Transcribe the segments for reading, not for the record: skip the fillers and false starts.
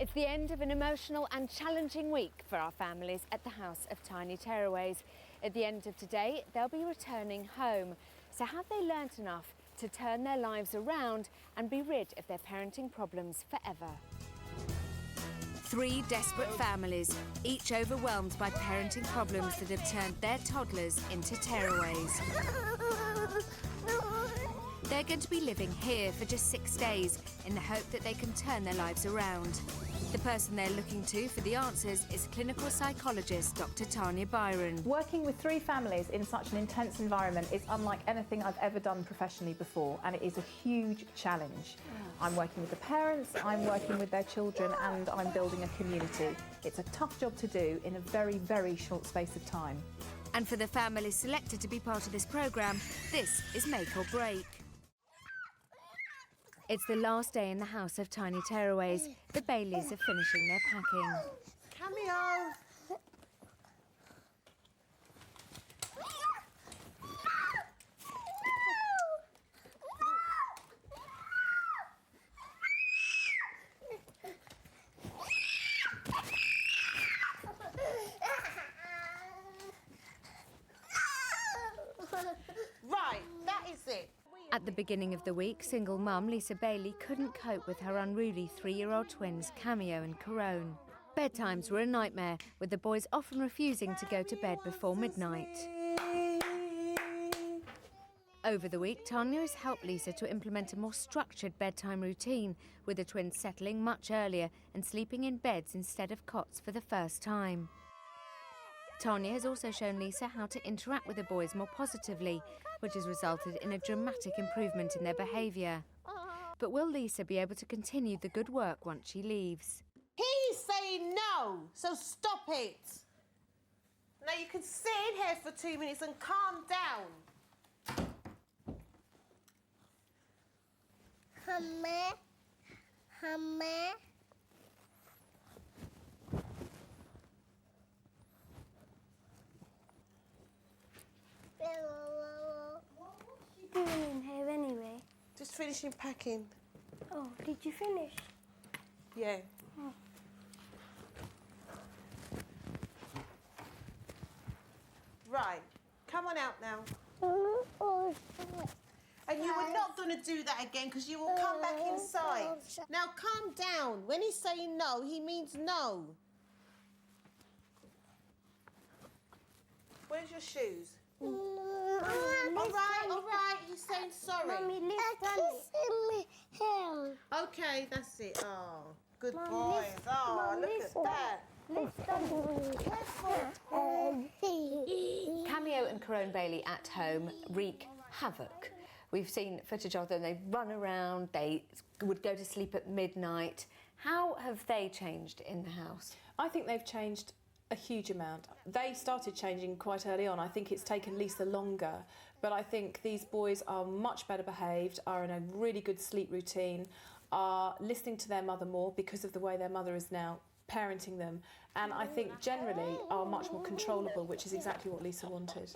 It's the end of an emotional and challenging week for our families at the House of Tiny Tearaways. At the end of today, they'll be returning home. So have they learnt enough to turn their lives around and be rid of their parenting problems forever? Three desperate families, each overwhelmed by parenting problems that have turned their toddlers into tearaways. They're going to be living here for just 6 days in the hope that they can turn their lives around. The person they're looking to for the answers is clinical psychologist Dr. Tanya Byron. Working with three families in such an intense environment is unlike anything I've ever done professionally before, and it is a huge challenge. I'm working with the parents, I'm working with their children, and I'm building a community. It's a tough job to do in a very, very short space of time. And for the families selected to be part of this programme, this is make or break. It's the last day in the House of Tiny Tearaways. The Baileys are finishing their packing. Cameo! Right, that is it. At the beginning of the week, single mum Lisa Bailey couldn't cope with her unruly 3-year-old twins, Cameo and Corone. Bedtimes were a nightmare, with the boys often refusing to go to bed before midnight. Over the week, Tanya has helped Lisa to implement a more structured bedtime routine, with the twins settling much earlier and sleeping in beds instead of cots for the first time. Tanya has also shown Lisa how to interact with the boys more positively, which has resulted in a dramatic improvement in their behaviour. But will Lisa be able to continue the good work once she leaves? He's saying no, so stop it. Now you can sit in here for 2 minutes and calm down. Hammer. What was you doing in here anyway? Just finishing packing. Oh, did you finish? Yeah. Oh. Right, come on out now. Oh, And you were not going to do that again because you will come back inside. Now calm down. When he's saying no, he means no. Where's your shoes? All right, he's saying sorry. Mommy, lift him. Okay, that's it. Oh, good Mum, boys. lift- Oh, Mum, look lift at that. Cameo and Corone Bailey at home wreak havoc. We've seen footage of them. They run around, they would go to sleep at midnight. How have they changed in the house? I think they've changed a huge amount. They started changing quite early on. I think it's taken Lisa longer, but I think these boys are much better behaved, are in a really good sleep routine, are listening to their mother more because of the way their mother is now parenting them, and I think generally are much more controllable, which is exactly what Lisa wanted.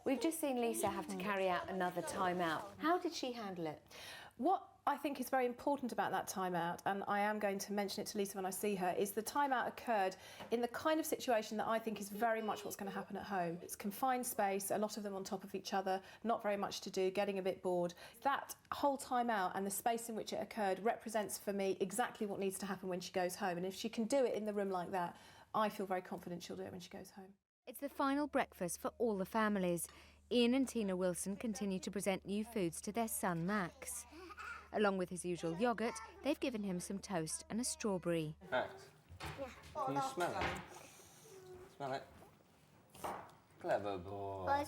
We've just seen Lisa have to carry out another timeout. How did she handle it? What I think is very important about that timeout, and I am going to mention it to Lisa when I see her, is the timeout occurred in the kind of situation that I think is very much what's going to happen at home. It's confined space, a lot of them on top of each other, not very much to do, getting a bit bored. That whole timeout and the space in which it occurred represents for me exactly what needs to happen when she goes home. And if she can do it in the room like that, I feel very confident she'll do it when she goes home. It's the final breakfast for all the families. Ian and Tina Wilson continue to present new foods to their son Max. Along with his usual yoghurt, they've given him some toast and a strawberry. Max, can you smell it? Smell it? Clever boy.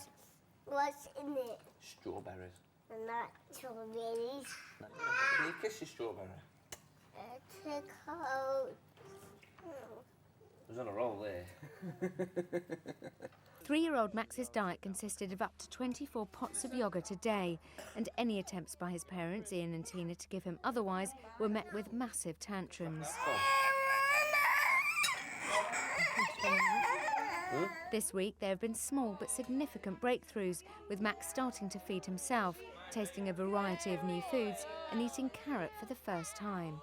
What's in it? Strawberries. Not strawberries. Can you kiss your strawberry? It's a cold. I was on a roll there. 3-year-old Max's diet consisted of up to 24 pots of yoghurt a day, and any attempts by his parents, Ian and Tina, to give him otherwise were met with massive tantrums. This week there have been small but significant breakthroughs, with Max starting to feed himself, tasting a variety of new foods and eating carrot for the first time.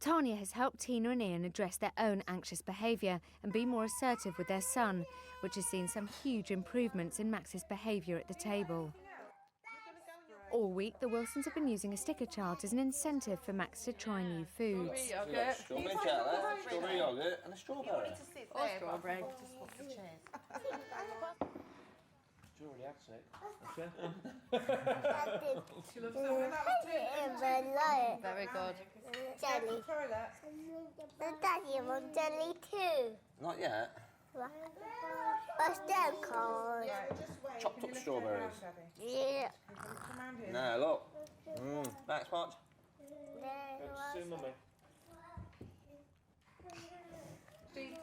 Tanya has helped Tina and Ian address their own anxious behaviour and be more assertive with their son, which has seen some huge improvements in Max's behaviour at the table. All week, the Wilsons have been using a sticker chart as an incentive for Max to try new foods. Strawberry chocolate, strawberry yoghurt and a strawberry. Or strawberry. She already had six. Very good. Jelly. Daddy wants jelly too. Not yet. What's that called? Chopped up strawberries. Yeah. No, look. Max, watch.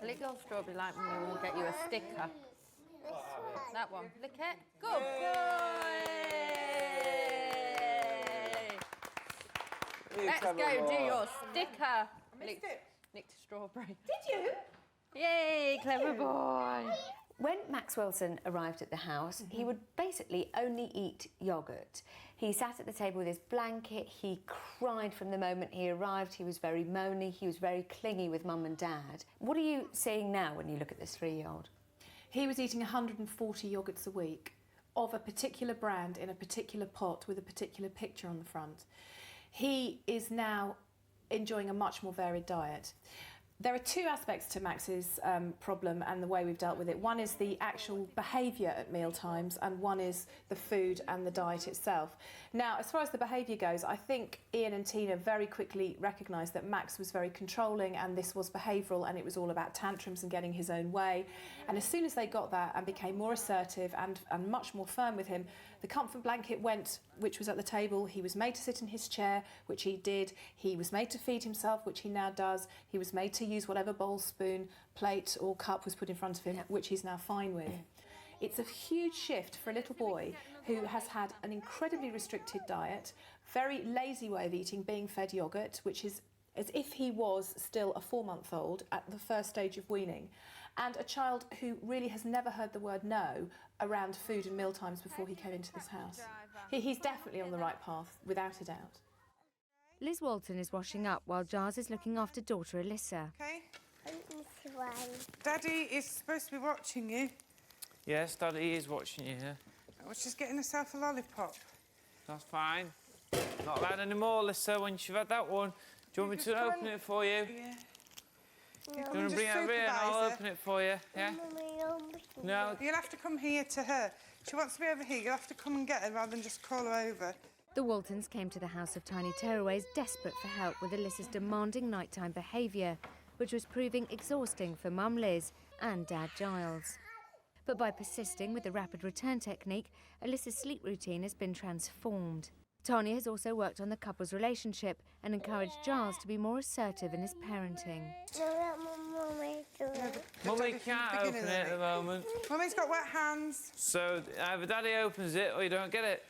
Little strawberry like me, we'll get you a sticker. That one. Lick it. Good. Let's go do your sticker. Licked a strawberry. Did you? Yay, clever boy. When Max Wilson arrived at the house, he would basically only eat yoghurt. He sat at the table with his blanket, he cried from the moment he arrived, he was very moany, he was very clingy with mum and dad. What are you seeing now when you look at this 3-year-old? He was eating 140 yoghurts a week of a particular brand in a particular pot with a particular picture on the front. He is now enjoying a much more varied diet. There are two aspects to Max's problem and the way we've dealt with it. One is the actual behaviour at mealtimes and one is the food and the diet itself. Now, as far as the behaviour goes, I think Ian and Tina very quickly recognised that Max was very controlling and this was behavioural and it was all about tantrums and getting his own way. And as soon as they got that and became more assertive and much more firm with him, the comfort blanket went, which was at the table. He was made to sit in his chair, which he did. He was made to feed himself, which he now does. He was made to use whatever bowl, spoon, plate or cup was put in front of him, which he's now fine with. It's a huge shift for a little boy who has had an incredibly restricted diet, very lazy way of eating, being fed yoghurt, which is as if he was still a 4-month-old at the first stage of weaning, and a child who really has never heard the word no around food and meal times before he came into this house. He's definitely on the right path, without a doubt. Liz Walton is washing up while Giles is looking after daughter Alyssa. Okay. This one. Daddy is supposed to be watching you. Yes, Daddy is watching you here. Oh, she's getting herself a lollipop. That's fine. Not allowed anymore, Alyssa, once you've had that one. Do you want me to open it for you? Yeah. Do you want to bring it over here and I'll open it for you? Yeah? No. You'll have to come here to her. She wants to be over here. You'll have to come and get her rather than just call her over. The Waltons came to the House of Tiny Tearaways desperate for help with Alyssa's demanding nighttime behaviour, which was proving exhausting for Mum Liz and Dad Giles. But by persisting with the rapid return technique, Alyssa's sleep routine has been transformed. Tanya has also worked on the couple's relationship and encouraged Giles to be more assertive in his parenting. Mummy can't open it at the moment. Mummy's got wet hands. So either Daddy opens it or you don't get it.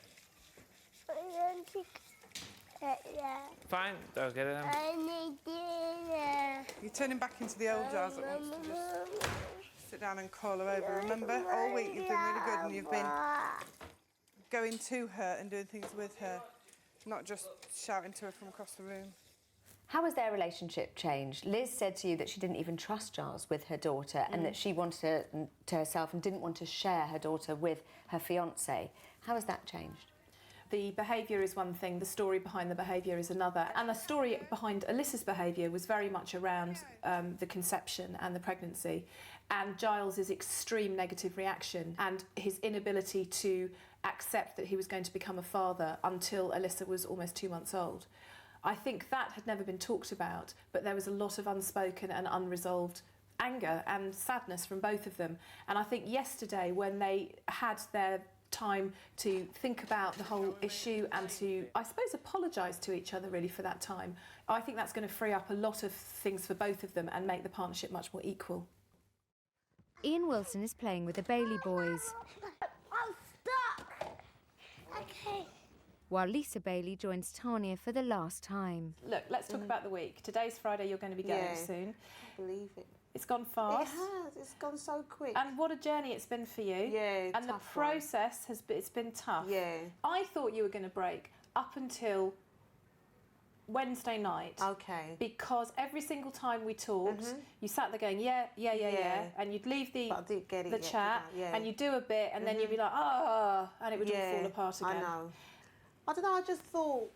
Fine, don't get it then. I need dinner. You're turning back into the old Giles that wants to just sit down and call her over. Remember, all week you've been really good and you've been going to her and doing things with her, not just shouting to her from across the room. How has their relationship changed? Liz said to you that she didn't even trust Giles with her daughter and that she wanted her to herself and didn't want to share her daughter with her fiancé. How has that changed? The behaviour is one thing, the story behind the behaviour is another. And the story behind Alyssa's behaviour was very much around the conception and the pregnancy and Giles's extreme negative reaction and his inability to accept that he was going to become a father until Alyssa was almost 2 months old. I think that had never been talked about, but there was a lot of unspoken and unresolved anger and sadness from both of them. And I think yesterday, when they had their time to think about the whole issue and to, I suppose, apologise to each other really for that time, I think that's going to free up a lot of things for both of them and make the partnership much more equal. Ian Wilson is playing with the Bailey boys, I'm stuck. Okay. while Lisa Bailey joins Tanya for the last time. Look, let's talk about the week. Today's Friday, you're going to be going soon. I believe it. It's gone It fast. has. It's gone so quick. And what a journey it's been for you. Yeah, and the tough one. process it's been tough. Yeah. I thought you were going to break up until Wednesday night. Okay. Because every single time we talked, you sat there going, yeah, and you'd leave the But I didn't get it the yet, chat, did I? Yeah. and you'd do a bit, and then you'd be like, and it would all fall apart again. I know. I don't know, I just thought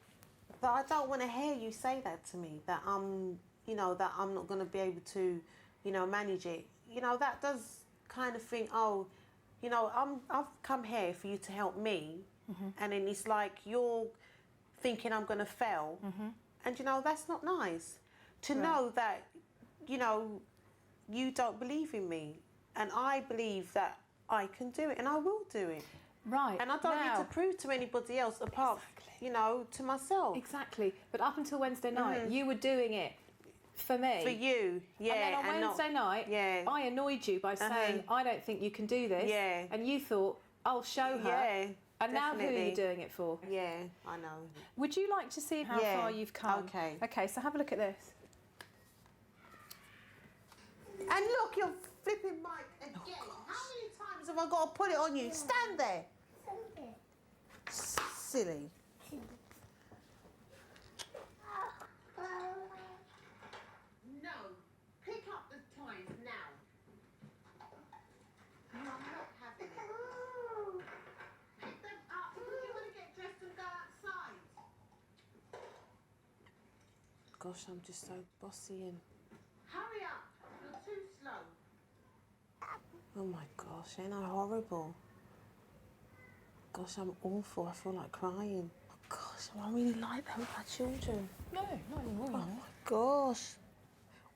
that I don't want to hear you say that to me, that I'm, you know, that I'm not going to be able to, you know, manage it. You know, that does kind of think, oh, you know, I've come here for you to help me, and then it's like you're thinking I'm going to fail. And, you know, that's not nice. To know that, you know, you don't believe in me, and I believe that I can do it, and I will do it. Right. And I don't need to prove to anybody else apart, you know, to myself. Exactly. But up until Wednesday night, you were doing it for me. For you, yeah. And then on Wednesday night, I annoyed you by saying, I don't think you can do this. Yeah. And you thought, I'll show her. Yeah. And now who are you doing it for? Yeah, I know. Would you like to see how far you've come? Okay. Okay, so have a look at this. And look, you're flipping mic again. How many times have I got to put it on you? Stand there. Silly. No, pick up the toys now. I'm not having it. Pick them up because you want to get dressed and go outside. Gosh, I'm just so bossy and... Hurry up, you're too slow. Oh my gosh, ain't I horrible? Gosh, I'm awful. I feel like crying. Oh gosh, am I really like that with my children? No, not anymore. Oh my gosh.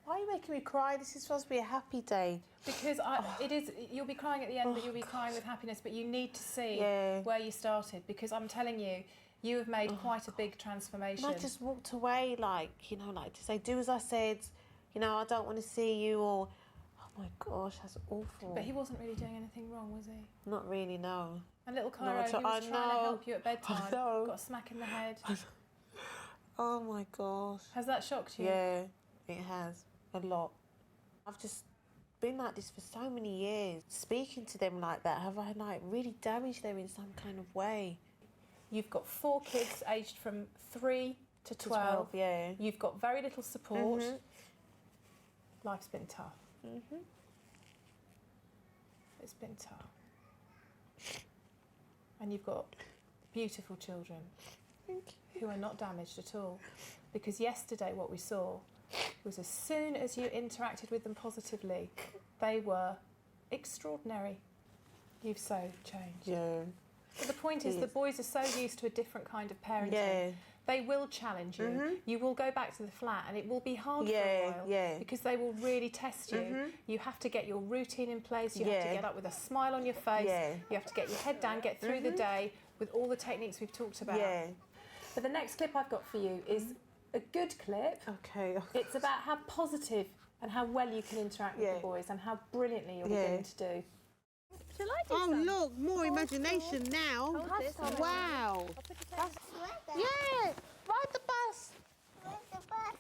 Why are you making me cry? This is supposed to be a happy day. Because it is. You'll be crying at the end, but you'll be crying with happiness. But you need to see where you started, because I'm telling you, you have made quite a big transformation. And I just walked away, like, you know, like to say, do as I said. You know, I don't want to see you, or oh my gosh, that's awful. But he wasn't really doing anything wrong, was he? Not really, no. And little Cairo, he was trying to help you at bedtime. I know. Got a smack in the head. Oh my gosh. Has that shocked you? Yeah, it has. A lot. I've just been like this for so many years. Speaking to them like that, have I like really damaged them in some kind of way? You've got 4 kids aged from 3 to 12. Yeah. You've got very little support. Life's been tough. It's been tough. And you've got beautiful children who are not damaged at all. Because yesterday what we saw was as soon as you interacted with them positively, they were extraordinary. You've so changed. Yeah. But the point is, the boys are so used to a different kind of parenting. Yeah. They will challenge you. You will go back to the flat and it will be hard for a while because they will really test you. You have to get your routine in place. You have to get up with a smile on your face. You have to get your head down, get through the day with all the techniques we've talked about. But the next clip I've got for you is a good clip. Okay. It's about how positive and how well you can interact with the boys and how brilliantly you're beginning to do. Oh, look, more imagination now. Wow. Yeah, ride the bus.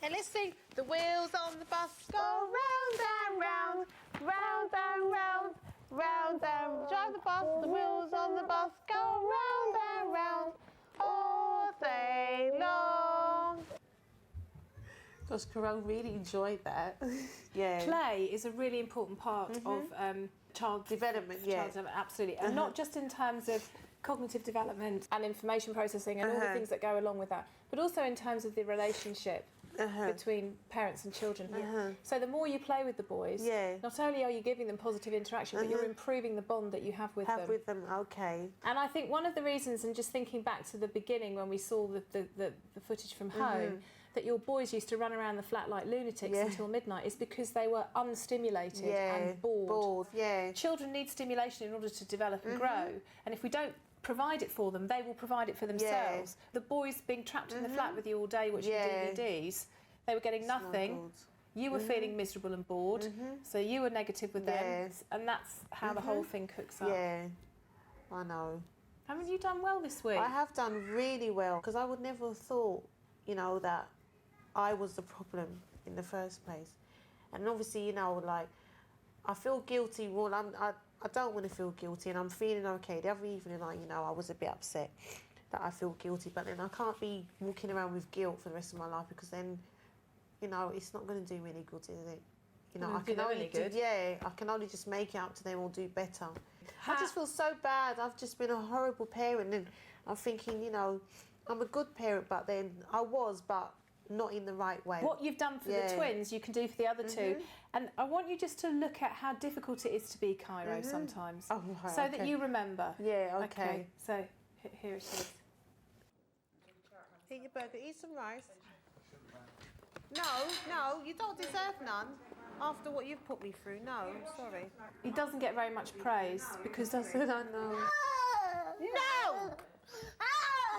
And let's sing. The wheels on the bus go round and round, round and round, round and drive the bus. The wheels on the bus go round and round all day long. Gosh, Carol really enjoyed that. Yeah. Play is a really important part of child development. Absolutely, and not just in terms of cognitive development and information processing and all the things that go along with that, but also in terms of the relationship between parents and children. So the more you play with the boys, not only are you giving them positive interaction, but you're improving the bond that you have with them. Okay. And I think one of the reasons, and just thinking back to the beginning when we saw the footage from home, that your boys used to run around the flat like lunatics until midnight is because they were unstimulated and bored. Children need stimulation in order to develop and grow, and if we don't provide it for them, they will provide it for themselves. The boys being trapped in the flat with you all day watching DVDs, they were getting nothing. You were feeling miserable and bored, so you were negative with them, and that's how the whole thing cooks up. Yeah, I know. Haven't you done well this week? I have done really well, because I would never have thought, you know, that I was the problem in the first place. And obviously, you know, like, I feel guilty. Well, I don't want to feel guilty, and I'm feeling okay. The other evening, you know, I was a bit upset. that I feel guilty, but then I can't be walking around with guilt for the rest of my life, because then, you know, it's not going to do me any good, is it? You know, I can only I can only just make it up to them or do better. I just feel so bad. I've just been a horrible parent, and I'm thinking, you know, I'm a good parent, but then I was, but not in the right way. What you've done for the twins, you can do for the other two. And I want you just to look at how difficult it is to be Cairo sometimes, Oh, right, so that you remember. Yeah, okay. So here it is. Eat your burger, eat some rice. No, you don't deserve none after what you've put me through. No, I'm sorry. He doesn't get very much praise because that's it. I know. No!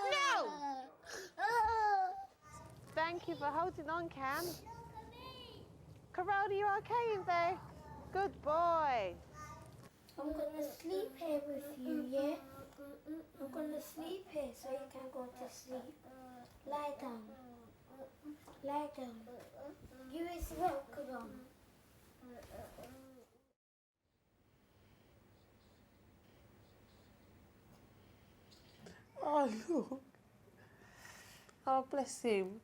No! Thank you for holding on, Cam. Corona, you okay in there? Good boy. I'm gonna sleep here with you, yeah? I'm gonna sleep here so you can go to sleep. Lie down. Lie down. You as well, come on. Oh, look. Oh, bless him.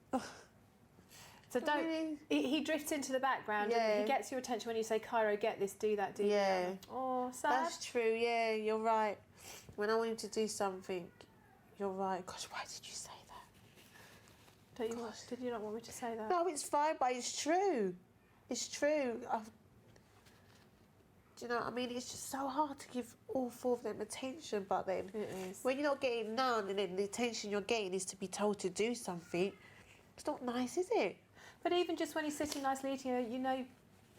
So don't. He drifts into the background and he gets your attention when you say, Cairo, get this, do that, do that. Oh, sad. That's true, yeah, you're right. When I want him to do something, you're right. Gosh, why did you say that? Did you not want me to say that? No, it's fine, but it's true. It's true. Do you know what I mean? It's just so hard to give all four of them attention, but then It is. when you're not getting none, and then the attention you're getting is to be told to do something, it's not nice, is it? But even just when he's sitting nicely eating, you know,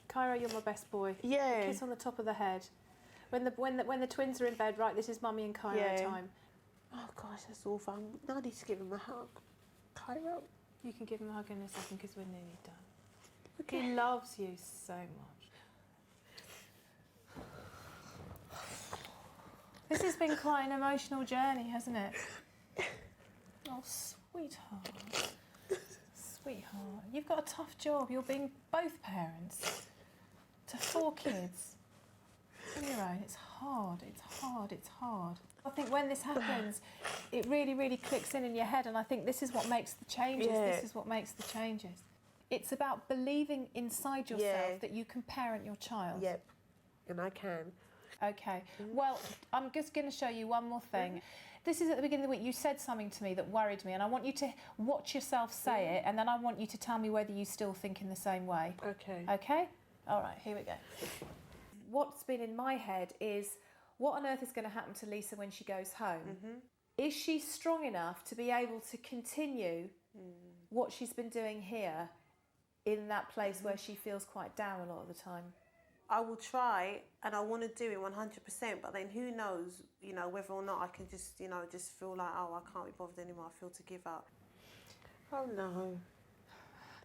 Cairo, you're my best boy. Yeah. Kiss on the top of the head. When the twins are in bed, right, this is Mummy and Cairo time. Oh, gosh, that's awful. I need to give him a hug. Cairo. You can give him a hug in a second because we're nearly done. Okay. He loves you so much. This has been quite an emotional journey, hasn't it? Oh, sweetheart. Sweetheart. You've got a tough job. You're being both parents to 4 kids on your own. It's hard, it's hard, it's hard. I think when this happens, it really, really clicks in your head, and I think this is what makes the changes. Yeah. This is what makes the changes. It's about believing inside yourself that you can parent your child. Yep, and I can. Okay, well, I'm just going to show you one more thing. This is at the beginning of the week. You said something to me that worried me, and I want you to watch yourself say it, and then I want you to tell me whether you still think in the same way. Okay. Okay? All right, here we go. What's been in my head is, what on earth is going to happen to Lisa when she goes home? Is she strong enough to be able to continue what she's been doing here in that place where she feels quite down a lot of the time? I will try, and I want to do it 100%, but then who knows, you know, whether or not I can just, you know, just feel like, oh, I can't be bothered anymore, I feel to give up. Oh, no.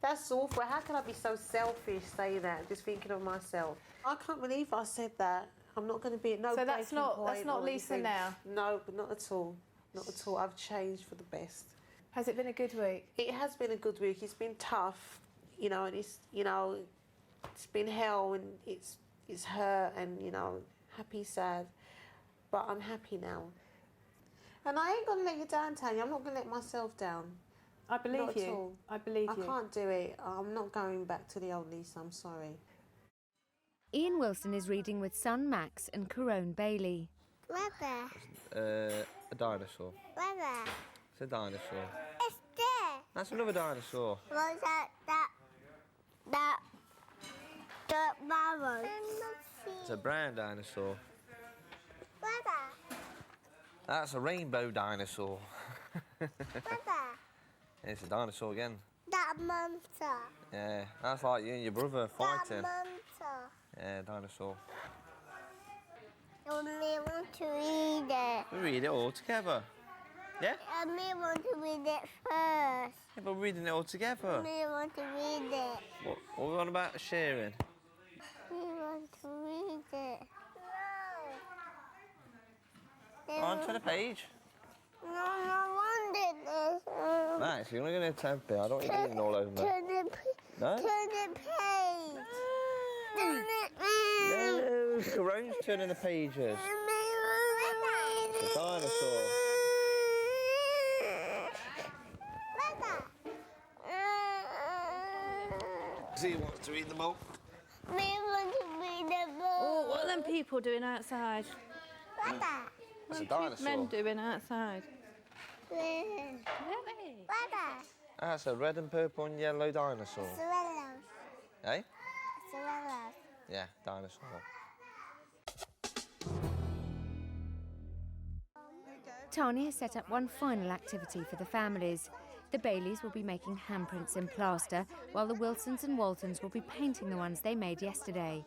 That's awful. How can I be so selfish saying that, just thinking of myself? I can't believe I said that. I'm not going to be at no So that's not or Lisa anything. now? No, but not at all. Not at all. I've changed for the best. Has it been a good week? It has been a good week. It's been tough, you know, and it's, you know, it's been hell, and it's hurt, and, you know, happy, sad, but I'm happy now. And I ain't gonna let you down, Tanya. I'm not gonna let myself down. I believe Not you. at all. I believe you. I can't do it. I'm not going back to the old Lisa. I'm sorry. Ian Wilson is reading with son Max and Corone Bailey. Mother, A dinosaur. Mother, It's a dinosaur. it's there. That's another dinosaur. Was that marble? It's a brown dinosaur. Mother, That's a rainbow dinosaur. mother, It's a dinosaur again. that monster. Yeah, that's like you and your brother That fighting. monster. Yeah, dinosaur. I only want to read it. We read it all together. Yeah? I only want to read it first. Yeah, but we're reading it all I together. only want to read it. What are we on about sharing? I want to read it. On to the page. No, I wanted this. Max, you're only going to attempt it. I don't want you eating all over me. Turn the No? page. Turn it. No, Corone's turning the pages. It's a dinosaur. She wants to eat them all. Me want to be the ball. Oh, what are them people doing outside? What that? It's a What are dinosaur. men doing outside? Really? What that? That's a red and purple and yellow dinosaur. Swallows. Eh? Swallows. Yeah, dinosaur. Tanya has set up one final activity for the families. The Baileys will be making handprints in plaster, while the Wilsons and Waltons will be painting the ones they made yesterday.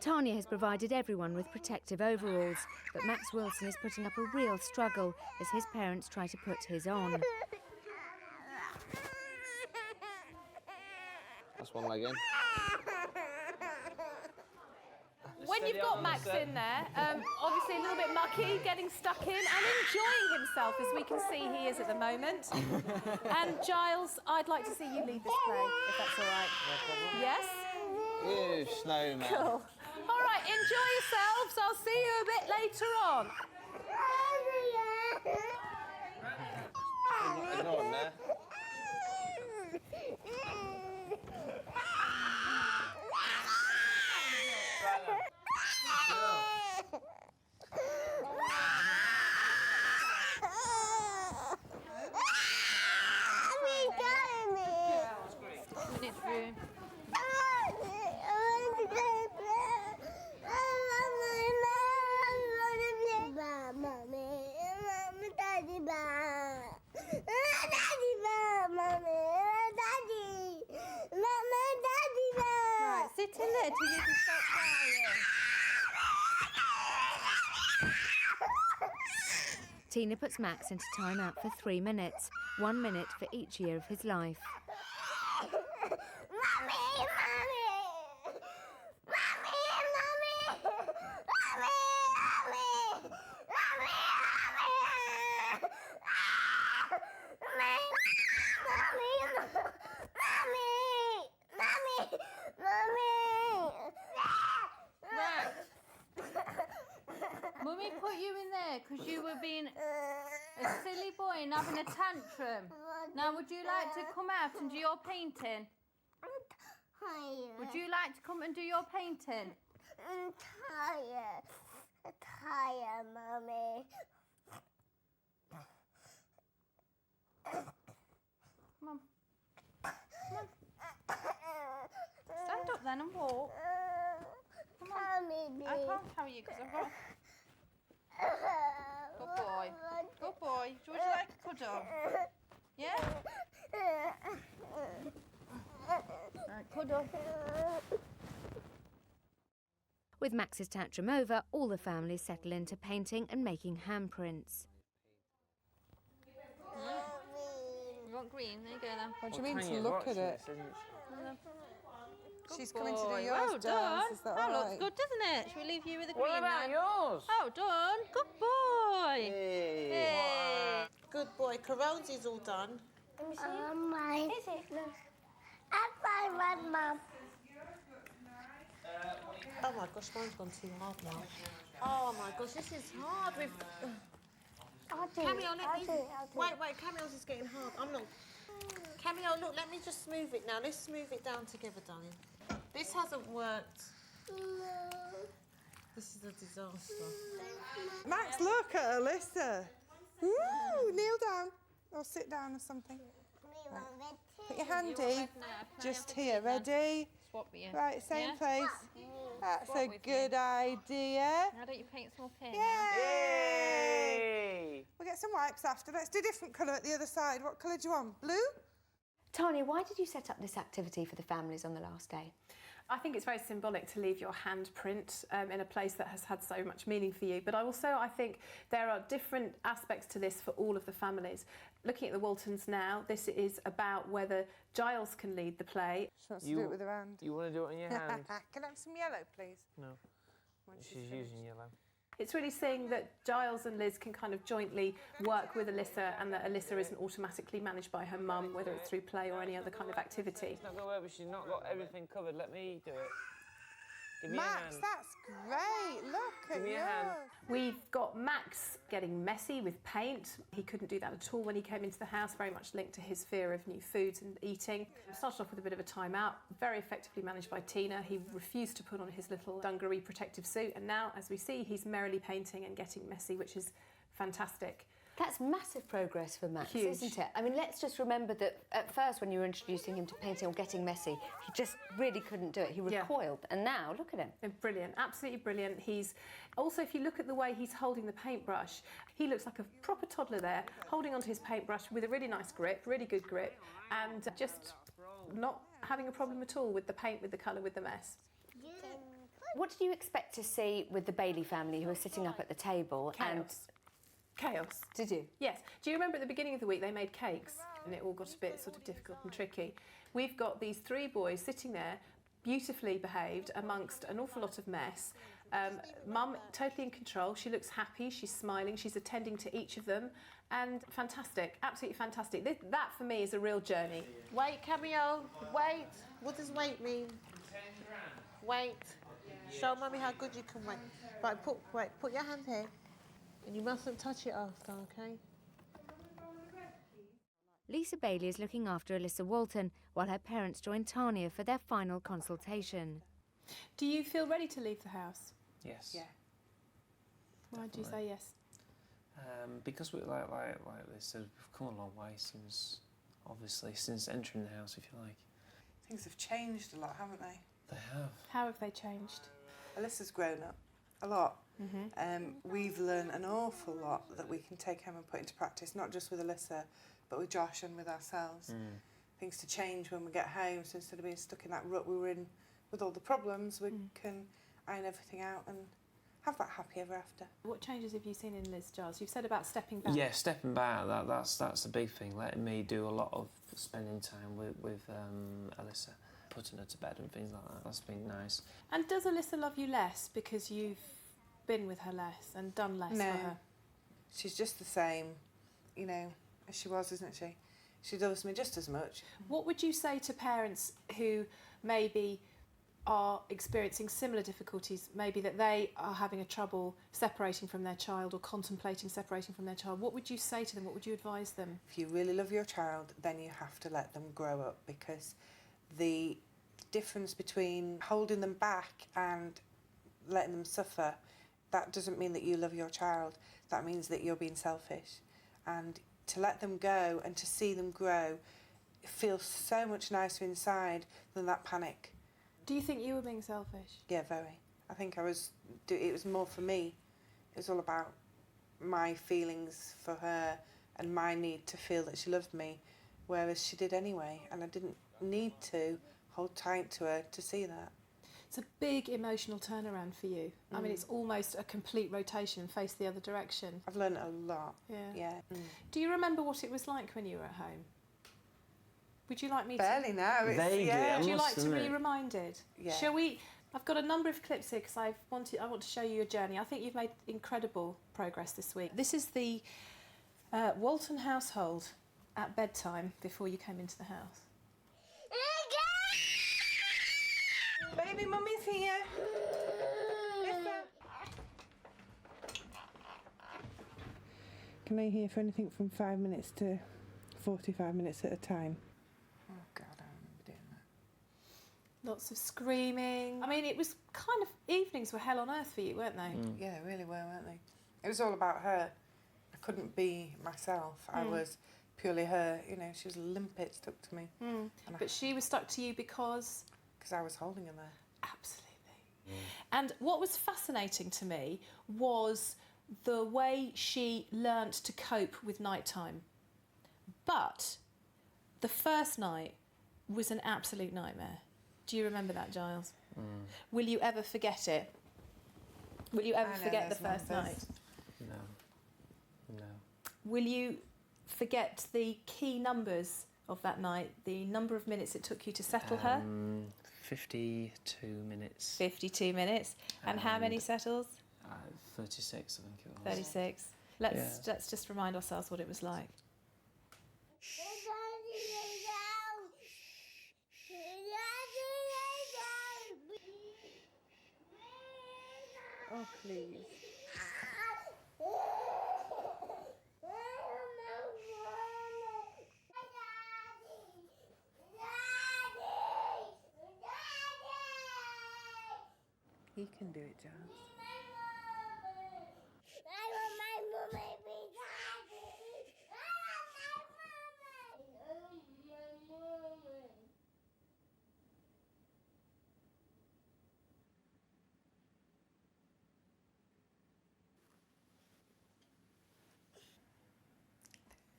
Tanya has provided everyone with protective overalls, but Max Wilson is putting up a real struggle as his parents try to put his on. That's one leg in. When you've got Max in there, obviously a little bit mucky, getting stuck in and enjoying himself, as we can see he is at the moment. And Giles, I'd like to see you lead this play, if that's all right. No problem. Yes? Ew, snowman. Cool. All right, enjoy yourselves. I'll see you a bit later on. Ignore him there. Right, sit in there till you can stop crying. Tina puts Max into timeout for 3 minutes, 1 minute for each year of his life. Mummy put you in there because you were being a silly boy and having a tantrum. Now, would you like to come out and do your painting? Would you like to come and do your painting? I'm tired. I'm tired, Mummy. Come on. Come on. Stand up then and walk. Come on. I can't carry you because I've got... Good boy. Good boy. Would you like a cuddle? Yeah? Right, cuddle. With Max's tantrum over, all the families settle into painting and making handprints. You want green? There you go then. What do you mean to look at it? She's coming to do Boy, yours, well done. Giles. Is that That all looks right? good, doesn't it? Should we leave you with the green What about then? yours? Oh, done. Good boy. Hey. Hey. Good boy. Carone's all done. Mine. Is it? No. I find one, Mum. Oh my gosh, mine's gone too hard now. Oh my gosh, this is hard. With Camille, wait, Camille's is getting hard. I'm not. Camille, look, let me just smooth it now. Let's smooth it down together, darling. This hasn't worked. This is a disaster. Max, look at Alyssa. Ooh, kneel down or sit down or something. Put your handy just here. Ready? Swap you. Right, same Yeah? place. That's Swap a with good idea. Why don't you paint some more pins? Yay! We'll get some wipes after. Let's do a different colour at the other side. What colour do you want? Blue? Tanya, why did you set up this activity for the families on the last day? I think it's very symbolic to leave your handprint in a place that has had so much meaning for you. But I think there are different aspects to this for all of the families. Looking at the Waltons now, this is about whether Giles can lead the play. She wants to do it with her hand. You want to do it on your hand? Can I have some yellow, please? No. Once She's finished. using yellow. It's really seeing that Giles and Liz can kind of jointly work with Alyssa, and that Alyssa isn't automatically managed by her mum, whether it's through play or any other kind of activity. It's not going to work, but she's not got everything covered. Let me do it. Give me a Max, hand. that's great. Look Give at me a you. hand. We've got Max getting messy with paint. He couldn't do that at all when he came into the house, very much linked to his fear of new foods and eating. Started off with a bit of a timeout, very effectively managed by Tina. He refused to put on his little dungaree protective suit, and now, as we see, he's merrily painting and getting messy, which is fantastic. That's massive progress for Max, Huge. isn't it? I mean, let's just remember that at first when you were introducing him to painting or getting messy, he just really couldn't do it. He Yeah. recoiled. And now, look at him. Brilliant, absolutely brilliant. He's also, if you look at the way he's holding the paintbrush, he looks like a proper toddler there, holding onto his paintbrush with a really nice grip, really good grip, and just not having a problem at all with the paint, with the colour, with the mess. What did you expect to see with the Bailey family who were sitting up at the table? Chaos. Did you? Yes. Do you remember at the beginning of the week they made cakes and it all got a bit sort of difficult and tricky? We've got these three boys sitting there, beautifully behaved amongst an awful lot of mess. Mum totally in control. She looks happy. She's smiling. She's attending to each of them, and fantastic, absolutely fantastic. That for me is a real journey. Wait, Cameo, wait. What does wait mean? Wait. Show Mummy how good you can wait. Right, put your hand here. And you mustn't touch it after, okay? Lisa Bailey is looking after Alyssa Walton while her parents join Tanya for their final consultation. Do you feel ready to leave the house? Yes. Yeah. Why do you say yes? Because we like this, we've come a long way since entering the house, if you like. Things have changed a lot, haven't they? They have. How have they changed? Alyssa's grown up a lot. We've learned an awful lot that we can take home and put into practice, not just with Alyssa, but with Josh and with ourselves. Things to change when we get home, so instead of being stuck in that rut we were in with all the problems, we can iron everything out and have that happy ever after. What changes have you seen in Liz, Giles? You've said about stepping back. Yeah, stepping back, that's a big thing, letting me do a lot of spending time with Alyssa, putting her to bed and things like that. That's been nice. And does Alyssa love you less because you've been with her less and done less for her? She's just the same, you know, as she was, isn't she? She loves me just as much. What would you say to parents who maybe are experiencing similar difficulties, maybe that they are having a trouble separating from their child or contemplating separating from their child? What would you say to them? What would you advise them? If you really love your child, then you have to let them grow up, because the difference between holding them back and letting them suffer, that doesn't mean that you love your child. That means that you're being selfish. And to let them go and to see them grow, it feels so much nicer inside than that panic. Do you think you were being selfish? Yeah, very. I think I was. It was more for me. It was all about my feelings for her and my need to feel that she loved me, whereas she did anyway, and I didn't need to hold tight to her to see that. It's a big emotional turnaround for you. I mean, it's almost a complete rotation, face the other direction. I've learned a lot. Yeah. Do you remember what it was like when you were at home? Would you like me Barely now. Vaguely, I Would you like must to be admit. reminded? Yeah. Shall we? I've got a number of clips here because I want to show you your journey. I think you've made incredible progress this week. This is the Walton household at bedtime before you came into the house. Baby, Mummy's here. Listen. Can I hear for anything from 5 minutes to 45 minutes at a time? Oh God, I remember doing that. Lots of screaming. I mean, it was kind of, evenings were hell on earth for you, weren't they? Yeah, they really were, weren't they? It was all about her. I couldn't be myself. I was purely her. You know, she was a limpet stuck to me. But she was stuck to you because I was holding her there. Absolutely. And what was fascinating to me was the way she learnt to cope with nighttime. But the first night was an absolute nightmare. Do you remember that, Giles? Will you ever forget it? Will you ever forget the first night? No. Will you forget the key numbers of that night, the number of minutes it took you to settle her? 52 minutes. 52 minutes. And how many settles? 36, I think it was. 36. Let's just remind ourselves what it was like. Oh, please. He can do it, Giles.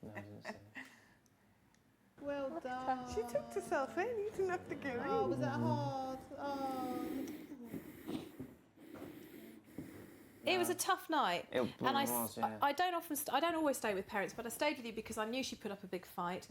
No, I didn't say it. Well done. She tucked herself in. You didn't have to go in. Oh, was that hard? Oh. It was a tough night, It and was, yeah. I don't always stay with parents, but I stayed with you because I knew she put up a big fight,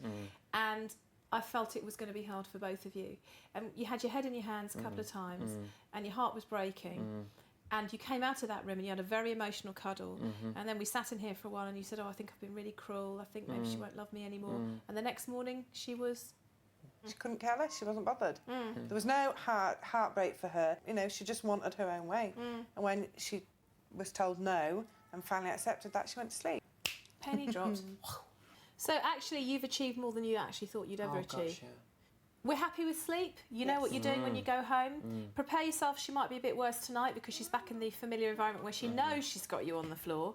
and I felt it was going to be hard for both of you. And you had your head in your hands a couple of times, and your heart was breaking. And you came out of that room and you had a very emotional cuddle. And then we sat in here for a while and you said, oh, I think I've been really cruel. I think maybe she won't love me anymore. And the next morning she was... She couldn't care less. She wasn't bothered. There was no heartbreak for her. You know, she just wanted her own way. And when she was told no and finally accepted that, she went to sleep. Penny dropped. So actually you've achieved more than you actually thought you'd ever achieve. Gosh, yeah. We're happy with sleep. You know what you're doing when you go home. Prepare yourself. She might be a bit worse tonight because she's back in the familiar environment where she knows she's got you on the floor.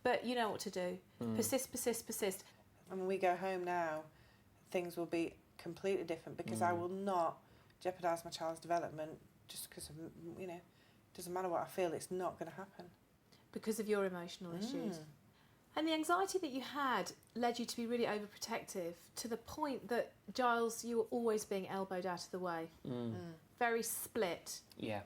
But you know what to do. Persist, persist, persist. And when we go home now, things will be completely different because I will not jeopardise my child's development just because of, you know, it doesn't matter what I feel, it's not going to happen. Because of your emotional issues. And the anxiety that you had led you to be really overprotective to the point that, Giles, you were always being elbowed out of the way. Very split. Yeah.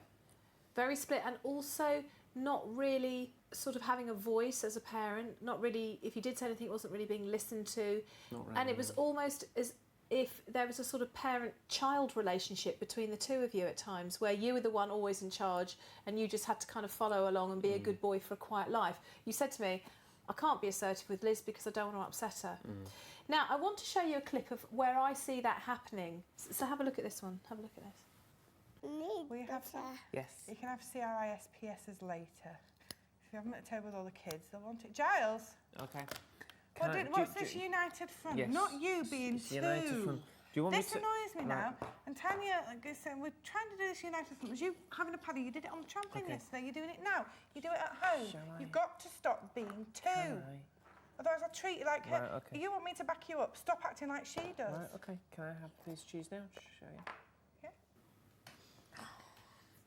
Very split, and also not really sort of having a voice as a parent. Not really, if you did say anything, it wasn't really being listened to. Not really. And it was almost as if there was a sort of parent-child relationship between the two of you at times, where you were the one always in charge and you just had to kind of follow along and be a good boy for a quiet life. You said to me, I can't be assertive with Liz because I don't want to upset her. Now, I want to show you a clip of where I see that happening. So have a look at this one. Have a look at this. Will you have some? Yes. You can have CRISPSs later. If you have them at the table with all the kids, they'll want it. Giles! Okay. What's this united front? Yes. Not you being It's two. united front. Do you want This me to... annoys me now. Right. And Tanya said, we're trying to do this united front. Was you having a paddle? You did it on the trampoline yesterday. You're doing it now. You do it at home. Shall I? You've got to stop being two. Can Otherwise I'll treat you like her. Right, okay. You want me to back you up. Stop acting like she does. Right, okay. Can I have these cheese now? Show you.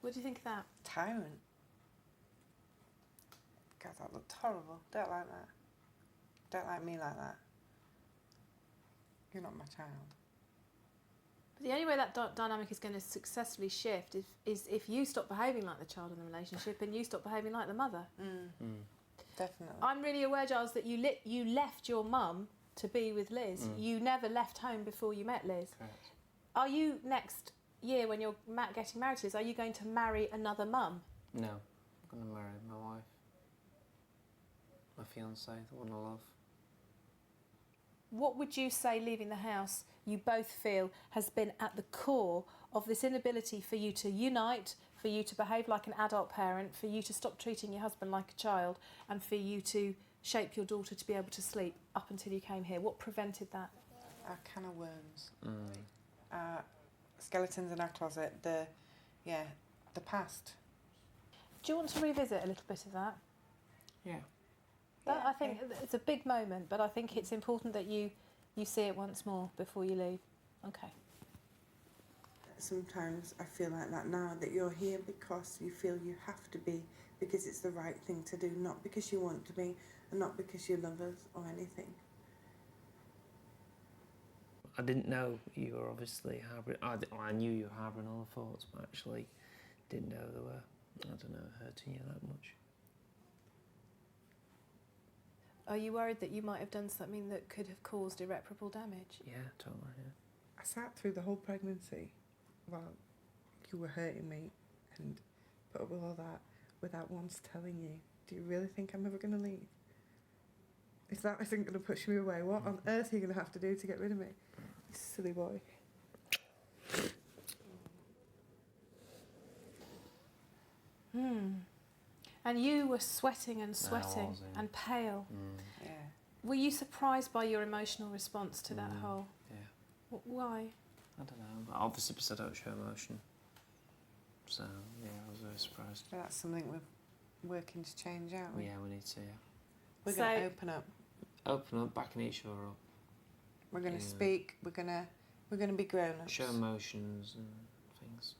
What do you think of that? Tyrant. God, that looked horrible. Don't like that. Don't like me like that. You're not my child. But the only way that dynamic is going to successfully shift is if you stop behaving like the child in the relationship and you stop behaving like the mother. Definitely. I'm really aware, Giles, that you left your mum to be with Liz. You never left home before you met Liz. Correct. Are you next year, when you're getting married to Liz, are you going to marry another mum? No. I'm going to marry my wife. My fiancée, the one I love. What would you say, leaving the house, you both feel has been at the core of this inability for you to unite, for you to behave like an adult parent, for you to stop treating your husband like a child, and for you to shape your daughter to be able to sleep up until you came here? What prevented that? Our can of worms. Our skeletons in our closet. The past. Do you want to revisit a little bit of that? Yeah. I think it's a big moment, but I think it's important that you see it once more before you leave. Okay. Sometimes I feel like that now, that you're here because you feel you have to be, because it's the right thing to do, not because you want to be, and not because you love us or anything. I didn't know you were obviously harbouring... I knew you were harbouring all the thoughts, but actually didn't know they were, I don't know, hurting you that much. Are you worried that you might have done something that could have caused irreparable damage? Yeah, totally, yeah. I sat through the whole pregnancy while you were hurting me and put up with all that without once telling you. Do you really think I'm ever going to leave? If that isn't going to push me away, what on earth are you going to have to do to get rid of me? You silly boy. And you were sweating and sweating was, yeah. and pale. Yeah. Were you surprised by your emotional response to that whole? Yeah. Why? I don't know. But obviously, because I don't show emotion. So, yeah, I was very surprised. But that's something we're working to change, aren't we? Yeah, we need to, yeah. We're going to open up. Open up, backing each other up. We're going to speak. We're going to be grown-ups. Show emotions and things.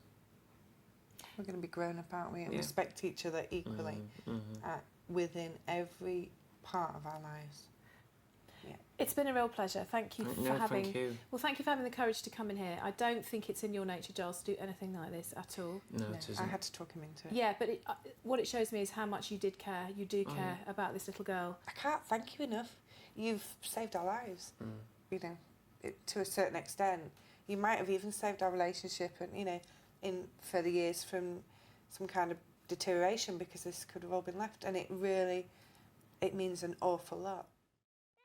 We're going to be grown-up, aren't we? And respect each other equally within every part of our lives. Yeah. It's been a real pleasure. Thank you for having. Thank you. Well, thank you for having the courage to come in here. I don't think it's in your nature, Giles, to do anything like this at all. No, it isn't. I had to talk him into it. Yeah, but what it shows me is how much you did care. You do care about this little girl. I can't thank you enough. You've saved our lives. You know, to a certain extent. You might have even saved our relationship, and you know, in further years from some kind of deterioration, because this could have all been left, and it means an awful lot.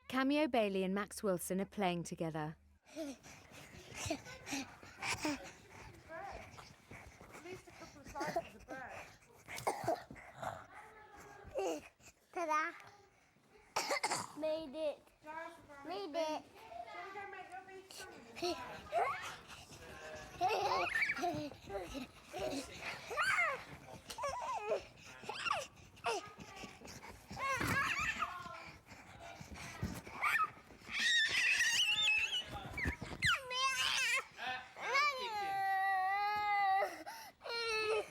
Cameo Bailey and Max Wilson are playing together. Ta-da! Made it. Made it.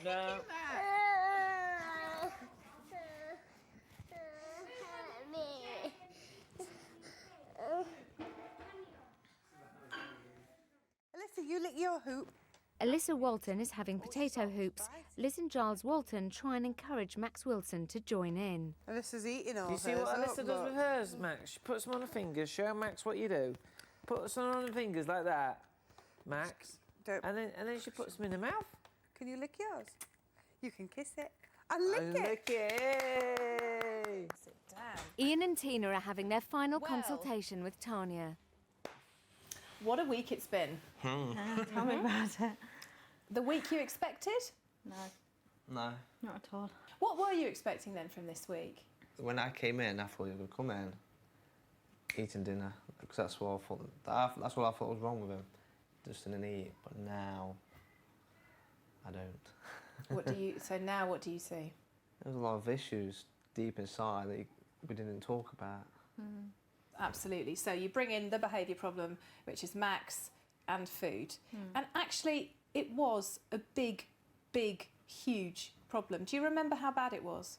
No. Alyssa, you lick your hoop. Alyssa Walton is having potato hoops. Liz and Giles Walton try and encourage Max Wilson to join in. Alyssa's eating all Do you see what Alyssa does with hers, Max? She puts them on her fingers. Show Max what you do. Put some on her fingers like that, Max. And then she puts them in her mouth. Can you lick yours? You can kiss it. And lick it. Lick it. Sit down. Ian and Tina are having their final consultation with Tanya. What a week it's been. Tell me about it. The week you expected? No, No. not at all. What were you expecting then from this week? When I came in, I thought you were going to come in, eating dinner, because that's what I thought. That's what I thought was wrong with him. Just didn't eat. But now, I don't. So now what do you see? There's a lot of issues deep inside that we didn't talk about. Absolutely. So you bring in the behaviour problem, which is Max and food. And actually, it was a big, huge problem. Do you remember how bad it was?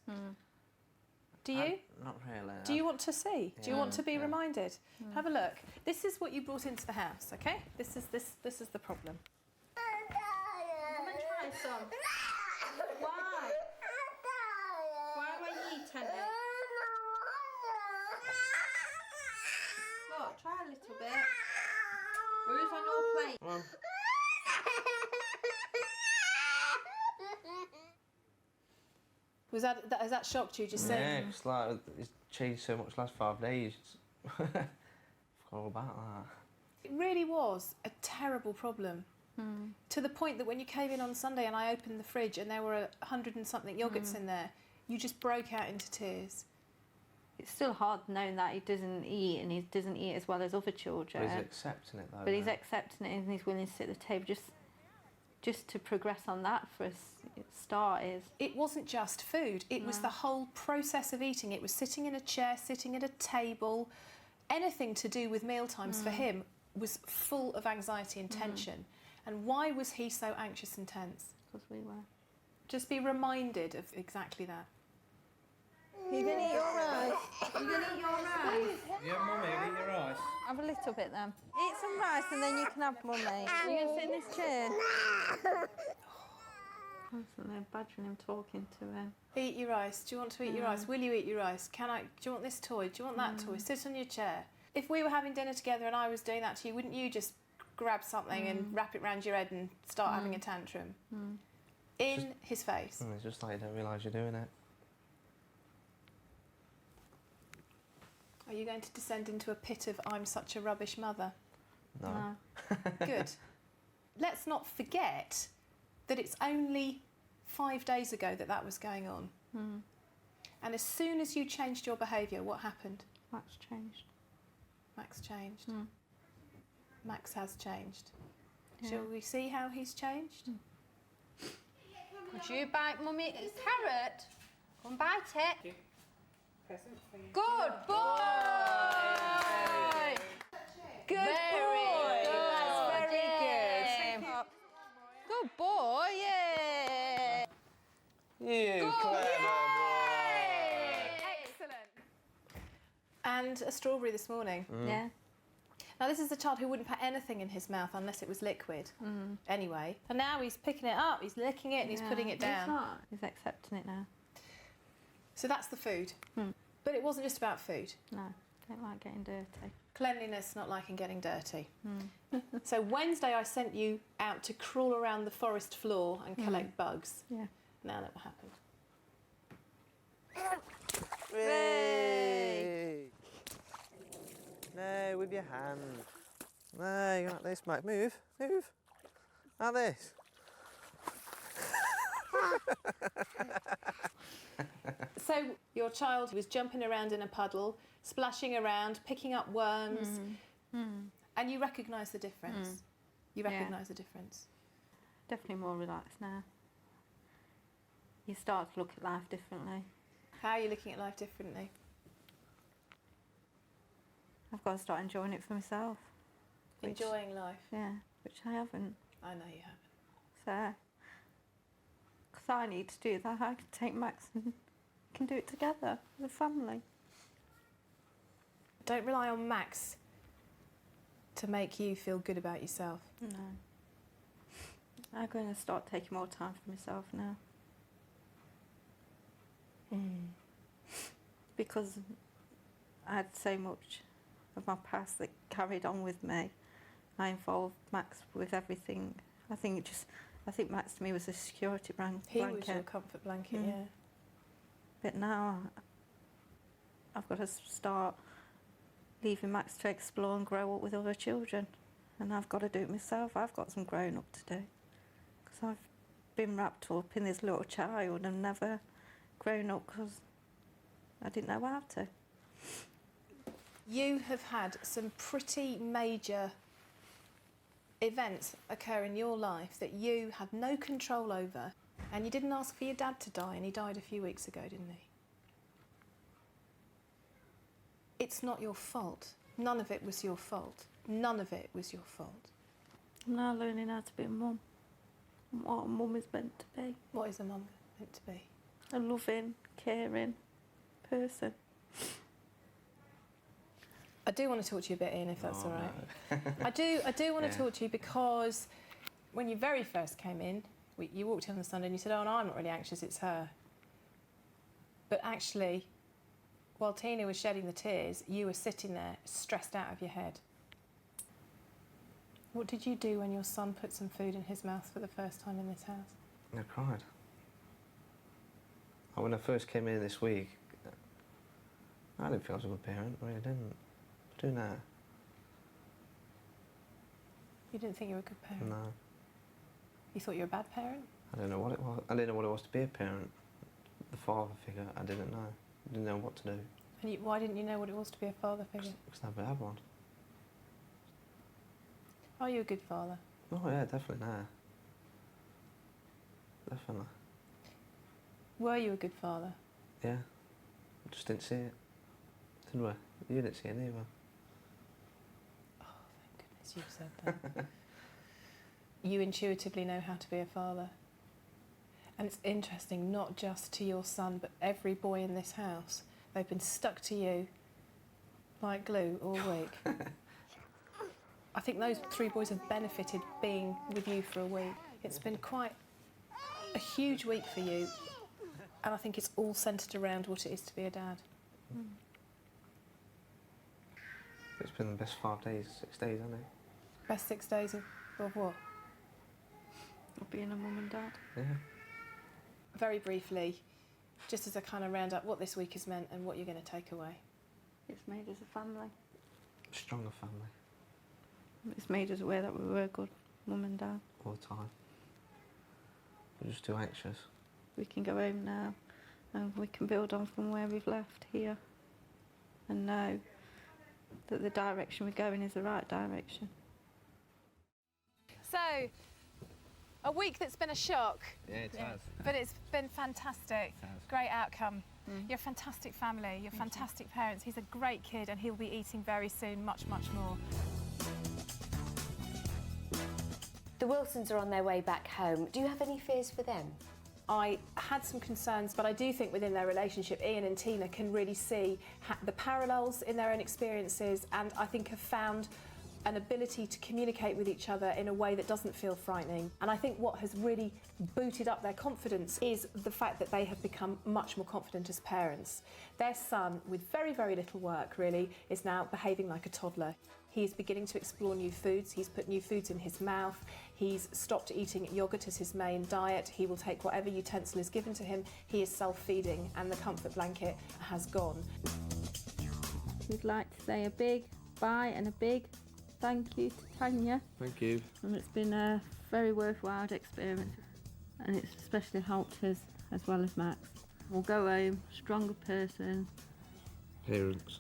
Do you? Not really. Do you want to see? Do you want to be reminded? Have a look. This is what you brought into the house, okay? This is the problem. Come and try some. Why? Why won't you eat it? Look, try a little bit. Who's on your plate? Has that shocked you, just saying? Yeah, it's like it's changed so much last 5 days. Forgot all about that. It really was a terrible problem. To the point that when you came in on Sunday and I opened the fridge and there were 100 and something yogurts in there, you just broke out into tears. It's still hard knowing that he doesn't eat, and he doesn't eat as well as other children. But he's accepting it though. But he's accepting it, and he's willing to sit at the table just to progress on that for a start. It wasn't just food, it was the whole process of eating. It was sitting in a chair, sitting at a table. Anything to do with mealtimes for him was full of anxiety and tension. And why was he so anxious and tense? Because we were. Just be reminded of exactly that. You're going to eat your rice? You're going to eat your rice? Yeah, Mummy, eat your rice. Have a little bit then. Eat some rice and then you can have Mummy. You're going to sit in this chair? Constantly badgering him, talking to him. Eat your rice. Do you want to eat your rice? Will you eat your rice? Do you want this toy? Do you want that toy? Sit on your chair. If we were having dinner together and I was doing that to you, wouldn't you just grab something and wrap it round your head and start having a tantrum? In his face. It's just like you don't realise you're doing it. Are you going to descend into a pit of I'm such a rubbish mother? No. Good. Let's not forget that it's only 5 days ago that was going on. And as soon as you changed your behaviour, what happened? Max changed. Max changed. Mm. Max has changed. Yeah. Shall we see how he's changed? Would you bite Mummy a carrot? Go and bite it. Good boy! Good boy! That's very good. Good boy, yeah! You clever boy. Excellent. And a strawberry this morning. Yeah. Now, this is the child who wouldn't put anything in his mouth unless it was liquid. Anyway. And now he's picking it up, he's licking it, and he's putting it down. He's accepting it now. So that's the food. But it wasn't just about food. No, don't like getting dirty. Cleanliness, not liking getting dirty. So Wednesday I sent you out to crawl around the forest floor and collect bugs. Yeah. Now that happened. Hey. No, with your hand. No, you're like this, mate. Move, move. Like this. So your child was jumping around in a puddle, splashing around, picking up worms, and you recognise the difference. You recognise the difference. Definitely more relaxed now. You start to look at life differently. How are you looking at life differently? I've got to start enjoying it for myself. Enjoying life. Yeah, which I haven't. I know you haven't. So, because I need to do that, I can take Max and can do it together as a family. Don't rely on Max to make you feel good about yourself. No. I'm going to start taking more time for myself now. Because I had so much of my past that carried on with me. I involved Max with everything. I think Max to me was a security blanket. He was your comfort blanket, yeah. But now I've got to start leaving Max to explore and grow up with other children. And I've got to do it myself. I've got some growing up to do. Because I've been wrapped up in this little child and never grown up because I didn't know how to. You have had some pretty major events occur in your life that you had no control over, and you didn't ask for your dad to die, and he died a few weeks ago, didn't he? It's not your fault. None of it was your fault. None of it was your fault. I'm now learning how to be a mum. What a mum is meant to be. What is a mum meant to be? A loving, caring person. I do want to talk to you a bit, Ian, if that's all right. No. I do want to talk to you because when you very first came in, you walked in on the Sunday and you said, oh, no, I'm not really anxious, it's her. But actually, while Tina was shedding the tears, you were sitting there stressed out of your head. What did you do when your son put some food in his mouth for the first time in this house? I cried. When I first came in this week, I didn't feel I was a good parent, I really didn't. I do now. You didn't think you were a good parent? No. You thought you were a bad parent? I didn't know what it was. I didn't know what it was to be a parent. The father figure, I didn't know. I didn't know what to do. And why didn't you know what it was to be a father figure? Because I never had one. Are you a good father? Oh yeah, definitely now. Definitely. Were you a good father? Yeah. I just didn't see it. Didn't we? You didn't see it either. Oh, thank goodness you said that. You intuitively know how to be a father. And it's interesting, not just to your son, but every boy in this house. They've been stuck to you like glue all week. I think those 3 boys have benefited being with you for a week. It's been quite a huge week for you, and I think it's all centred around what it is to be a dad. It's been the best 5 days, 6 days, hasn't it? Best 6 days of what? Of being a mum and dad. Yeah. Very briefly, just as a kind of round up what this week has meant and what you're going to take away. It's made us a family. A stronger family. It's made us aware that we were a good mum and dad. All the time. We're just too anxious. We can go home now and we can build on from where we've left here and know that the direction we're going is the right direction. So, a week that's been a shock. Yeah, it has. But it's been fantastic. It has. Great outcome. You're a fantastic family. You're fantastic parents. He's a great kid and he'll be eating very soon much, much more. The Wilsons are on their way back home. Do you have any fears for them? I had some concerns, but I do think within their relationship, Ian and Tina can really see the parallels in their own experiences, and I think have found an ability to communicate with each other in a way that doesn't feel frightening. And I think what has really booted up their confidence is the fact that they have become much more confident as parents. Their son, with very, very little work really, is now behaving like a toddler. He is beginning to explore new foods. He's put new foods in his mouth. He's stopped eating yogurt as his main diet. He will take whatever utensil is given to him. He is self-feeding, and the comfort blanket has gone. We'd like to say a big bye and a big thank you to Tanya. Thank you. And it's been a very worthwhile experience, and it's especially helped us as well as Max. We'll go home, stronger person, Parents.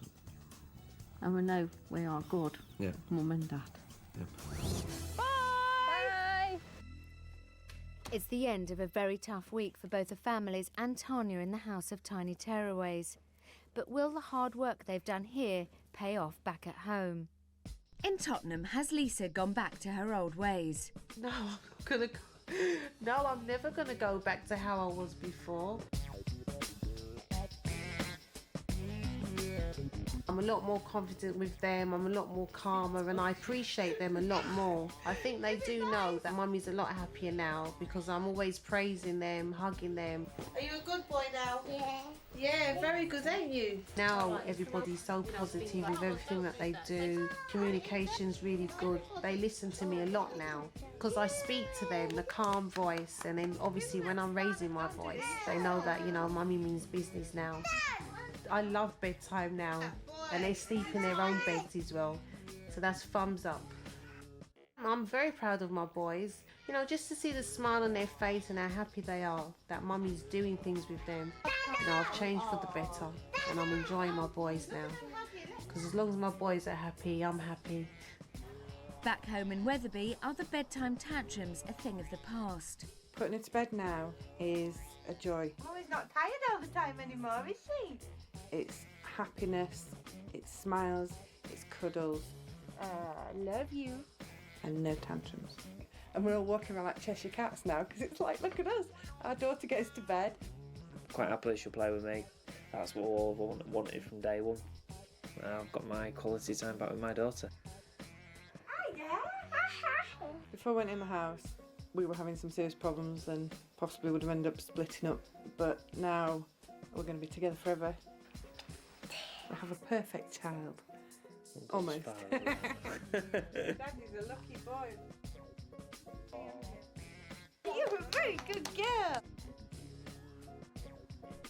and we know we are good, Yeah. Mum and Dad. Yep. Bye! It's the end of a very tough week for both the families and Tanya in the House of Tiny Tearaways. But will the hard work they've done here pay off back at home? In Tottenham, has Lisa gone back to her old ways? No, I'm never gonna go back to how I was before. I'm a lot more confident with them, I'm a lot more calmer, and I appreciate them a lot more. I think they do know that Mummy's a lot happier now because I'm always praising them, hugging them. Are you a good boy now? Yeah. Yeah, very good, ain't you? Now everybody's so positive with everything that they do. Communication's really good. They listen to me a lot now because I speak to them, the calm voice, and then obviously when I'm raising my voice, they know that, you know, Mummy means business now. I love bedtime now, and they sleep in their own beds as well, so that's thumbs up. I'm very proud of my boys, you know, just to see the smile on their face and how happy they are that Mummy's doing things with them. You know, I've changed for the better, and I'm enjoying my boys now, because as long as my boys are happy, I'm happy. Back home in Wetherby, are the bedtime tantrums a thing of the past? Putting her to bed now is a joy. Mummy's not tired all the time anymore, is she? It's happiness, it's smiles, it's cuddles. Love you. And no tantrums. And we're all walking around like Cheshire Cats now because it's like, look at us. Our daughter gets to bed. Quite happily she'll play with me. That's what all I've wanted from day one. Now I've got my quality time back with my daughter. Before I went in the house, we were having some serious problems and possibly would have ended up splitting up. But now we're going to be together forever. We have a perfect child. Almost. Daddy's a lucky boy. You're a very good girl.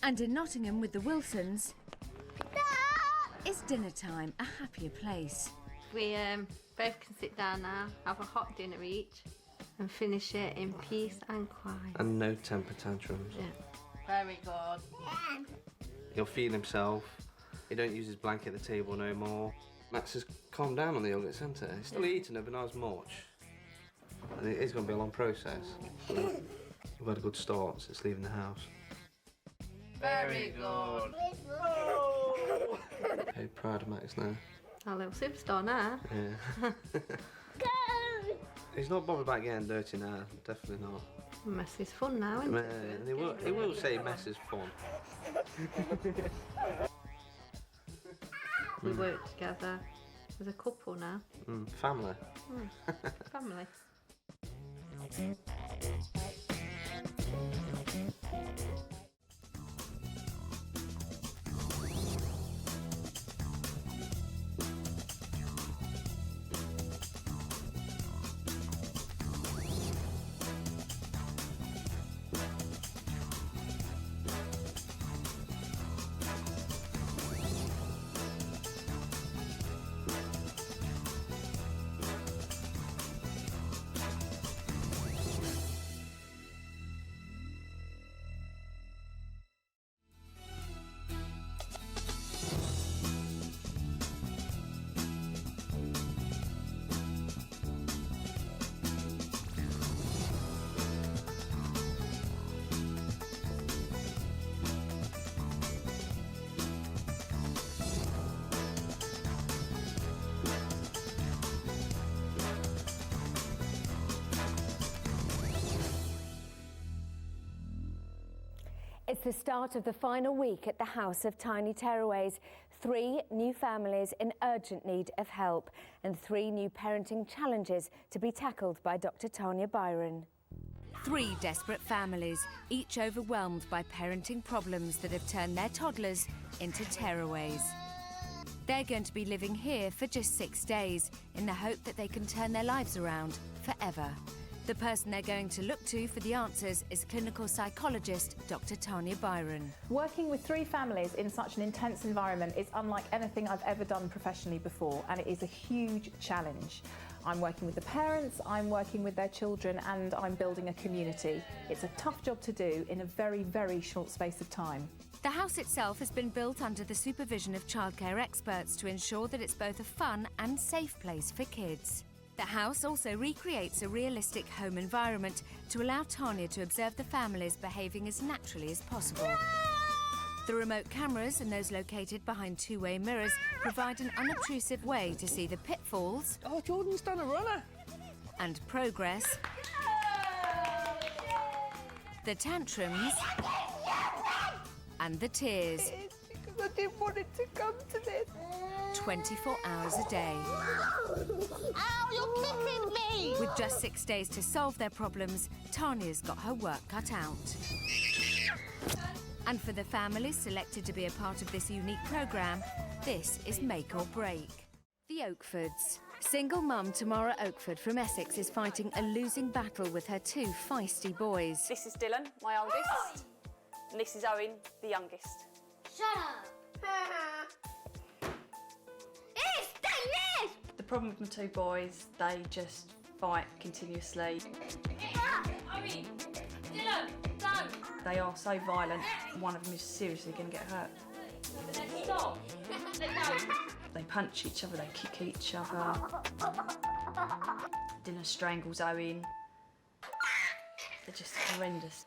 And in Nottingham with the Wilsons, it's dinner time, a happier place. We both can sit down now, have a hot dinner each, and finish it in peace and quiet. And no temper tantrums. Yeah. Very good. He'll feed himself. He don't use his blanket at the table no more. Max has calmed down on the yogurt centre. He's still eating it, but not as much. And it is going to be a long process. We've had a good start since leaving the house. Very good. Very proud of Max now. Our little superstar now. Yeah. He's not bothered about getting dirty now. Definitely not. Mess is fun now, isn't Man, it? he will say mess is fun. We work together as a couple now. Family. Family. It's the start of the final week at the House of Tiny Tearaways. 3 new families in urgent need of help and 3 new parenting challenges to be tackled by Dr. Tanya Byron. 3 desperate families, each overwhelmed by parenting problems that have turned their toddlers into tearaways. They're going to be living here for just 6 days in the hope that they can turn their lives around forever. The person they're going to look to for the answers is clinical psychologist Dr. Tanya Byron. Working with 3 families in such an intense environment is unlike anything I've ever done professionally before, and it is a huge challenge. I'm working with the parents, I'm working with their children, and I'm building a community. It's a tough job to do in a very, very short space of time. The house itself has been built under the supervision of childcare experts to ensure that it's both a fun and safe place for kids. The house also recreates a realistic home environment to allow Tanya to observe the families behaving as naturally as possible. The remote cameras and those located behind 2-way mirrors provide an unobtrusive way to see the pitfalls. Oh, Jordan's done a runner. And progress. The tantrums. And the tears. Because I didn't want it to come to this. 24 hours a day. Ow, you're kicking me! With just 6 days to solve their problems, Tanya's got her work cut out. And for the families selected to be a part of this unique programme, this is make or break. The Oakfords. Single mum Tamara Oakford from Essex is fighting a losing battle with her 2 feisty boys. This is Dylan, my oldest, and this is Owen, the youngest. Shut up! The problem with my 2 boys, they just fight continuously. Owen! Dylan! Don't! They are so violent, one of them is seriously going to get hurt. Stop! Let go! They punch each other, they kick each other. Dylan strangles Owen. They're just horrendous.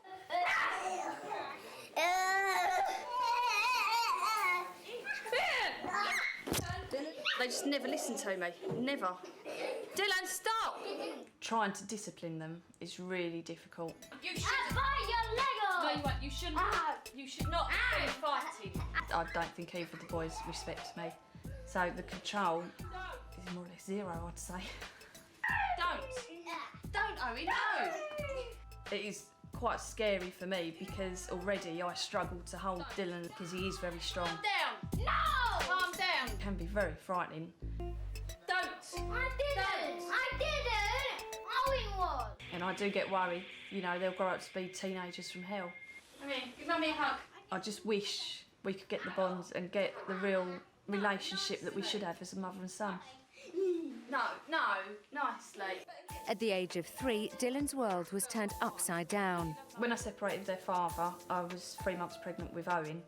They just never listen to me, never. Dylan, stop! Trying to discipline them is really difficult. You should buy your Lego! No, you won't. You shouldn't. You should not be fighting. I don't think either of the boys respect me. So the control is more or less 0, I'd say. Don't, Owen, no! It is quite scary for me because already I struggle to hold Dylan because he is very strong. Calm down! No! Calm down! It can be very frightening. Don't! I didn't! Owen was! And I do get worried, you know, they'll grow up to be teenagers from hell. Come here, give Mummy a hug. I just wish we could get the bonds and get the real relationship that we should have as a mother and son. No, nicely. At the age of 3, Dylan's world was turned upside down. When I separated with their father, I was 3 months pregnant with Owen.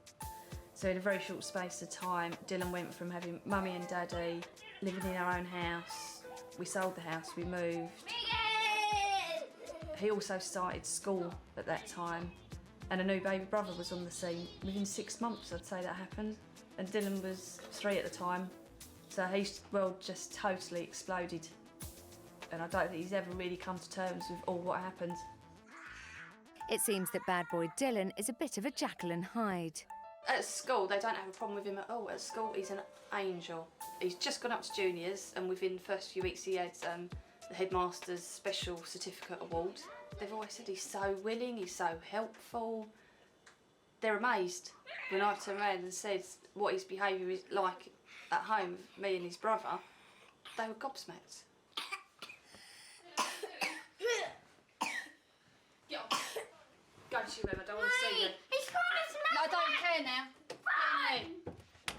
So in a very short space of time, Dylan went from having mummy and daddy, living in our own house. We sold the house, we moved. He also started school at that time, and a new baby brother was on the scene. Within 6 months, I'd say that happened. And Dylan was 3 at the time, so his world just totally exploded. And I don't think he's ever really come to terms with all what happened. It seems that bad boy Dylan is a bit of a Jekyll and Hyde. At school, they don't have a problem with him at all. At school, he's an angel. He's just gone up to juniors, and within the first few weeks, he had the headmaster's special certificate award. They've always said he's so willing, he's so helpful. They're amazed when I turn around and said what his behaviour is like at home with me and his brother. They were gobsmacked. Get on. Go to your room, I don't want to see you. No, I don't care now. Get in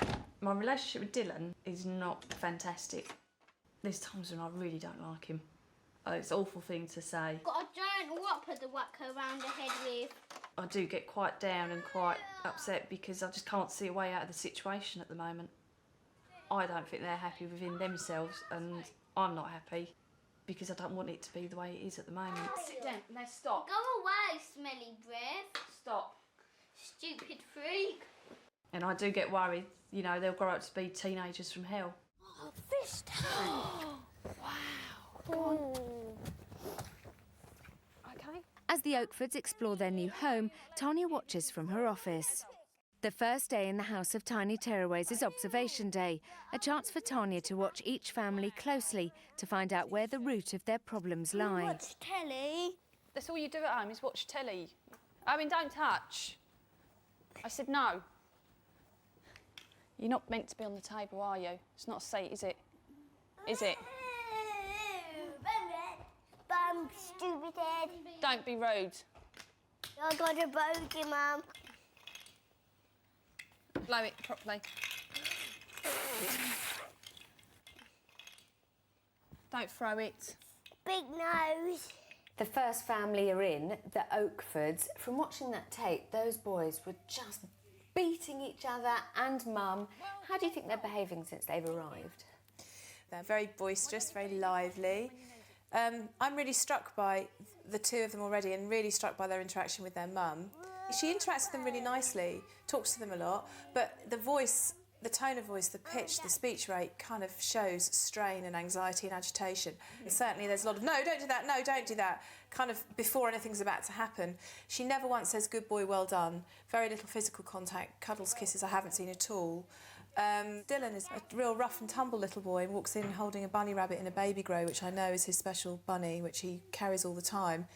there. My relationship with Dylan is not fantastic. There's times when I really don't like him. It's an awful thing to say. Got a giant whopper to whack her around the head with. I do get quite down and quite upset because I just can't see a way out of the situation at the moment. I don't think they're happy within themselves, and I'm not happy because I don't want it to be the way it is at the moment. Sit down. Now stop. Go away, smelly breath. Stop. Stupid freak. And I do get worried, you know, they'll grow up to be teenagers from hell. Oh, fish tank. As the the Oakfords explore their new home, Tanya watches from her office. The first day in the House of Tiny Tearaways is observation day, a chance for Tanya to watch each family closely to find out where the root of their problems lie. Watch telly. That's all you do at home is watch telly. Owen, don't touch. I said no. You're not meant to be on the table, are you? It's not a seat, is it? Is it? Bum, stupid head. Don't be rude. I got a bogey, Mum. Blow it properly. Don't throw it. Big nose. The first family are in, the Oakfords. From watching that tape, those boys were just beating each other and Mum. How do you think they're behaving since they've arrived? They're very boisterous, very lively. I'm really struck by the two of them already and really struck by their interaction with their mum. She interacts with them really nicely, talks to them a lot, but the voice, the tone of voice, the pitch, the speech rate kind of shows strain and anxiety and agitation. And certainly there's a lot of, no, don't do that, no, don't do that, kind of before anything's about to happen. She never once says, good boy, well done. Very little physical contact, cuddles, kisses, I haven't seen at all. Dylan is a real rough and tumble little boy and walks in holding a bunny rabbit in a baby grow, which I know is his special bunny, which he carries all the time.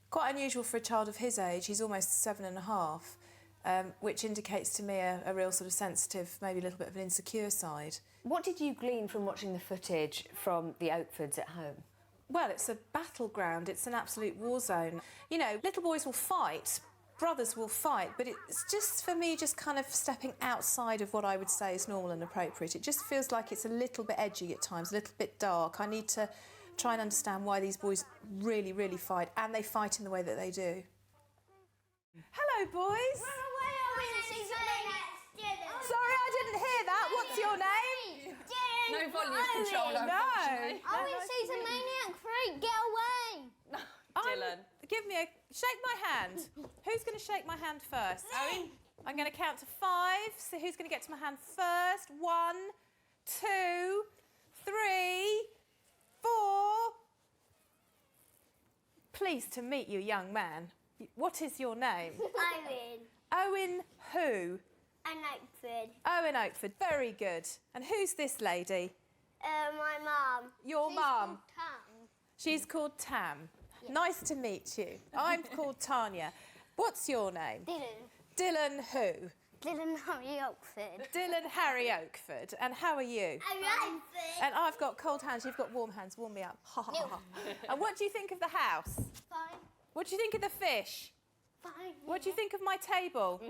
Quite unusual for a child of his age. He's almost 7.5, which indicates to me a real sort of sensitive, maybe a little bit of an insecure side. What did you glean from watching the footage from the Oakfords at home? Well, it's a battleground. It's an absolute war zone. You know, little boys will fight, brothers will fight, but it's just, for me, just kind of stepping outside of what I would say is normal and appropriate. It just feels like it's a little bit edgy at times, a little bit dark. I need to try and understand why these boys really, really fight, and they fight in the way that they do. Hello, boys. Sorry, I didn't hear that. What's your name? No volume control. No. Owen sees a maniac freak. Get away. Dylan. Give me a... Shake my hand. Who's going to shake my hand first? Owen? I'm going to count to 5. So who's going to get to my hand first? 1, 2, 3, 4. Pleased to meet you, young man. What is your name? Owen. Owen who? An Oakford. Owen Oakford. Very good. And who's this lady? My mum. Your mum. Tam. She's called Tam. Nice to meet you. I'm called Tanya. What's your name? Dylan. Dylan who? Dylan Harry Oakford. Dylan Harry Oakford. And how are you? I'm Oakford. And I've got cold hands, you've got warm hands. Warm me up. Ha ha ha. And what do you think of the house? Fine. What do you think of the fish? Fine. What do you think of my table?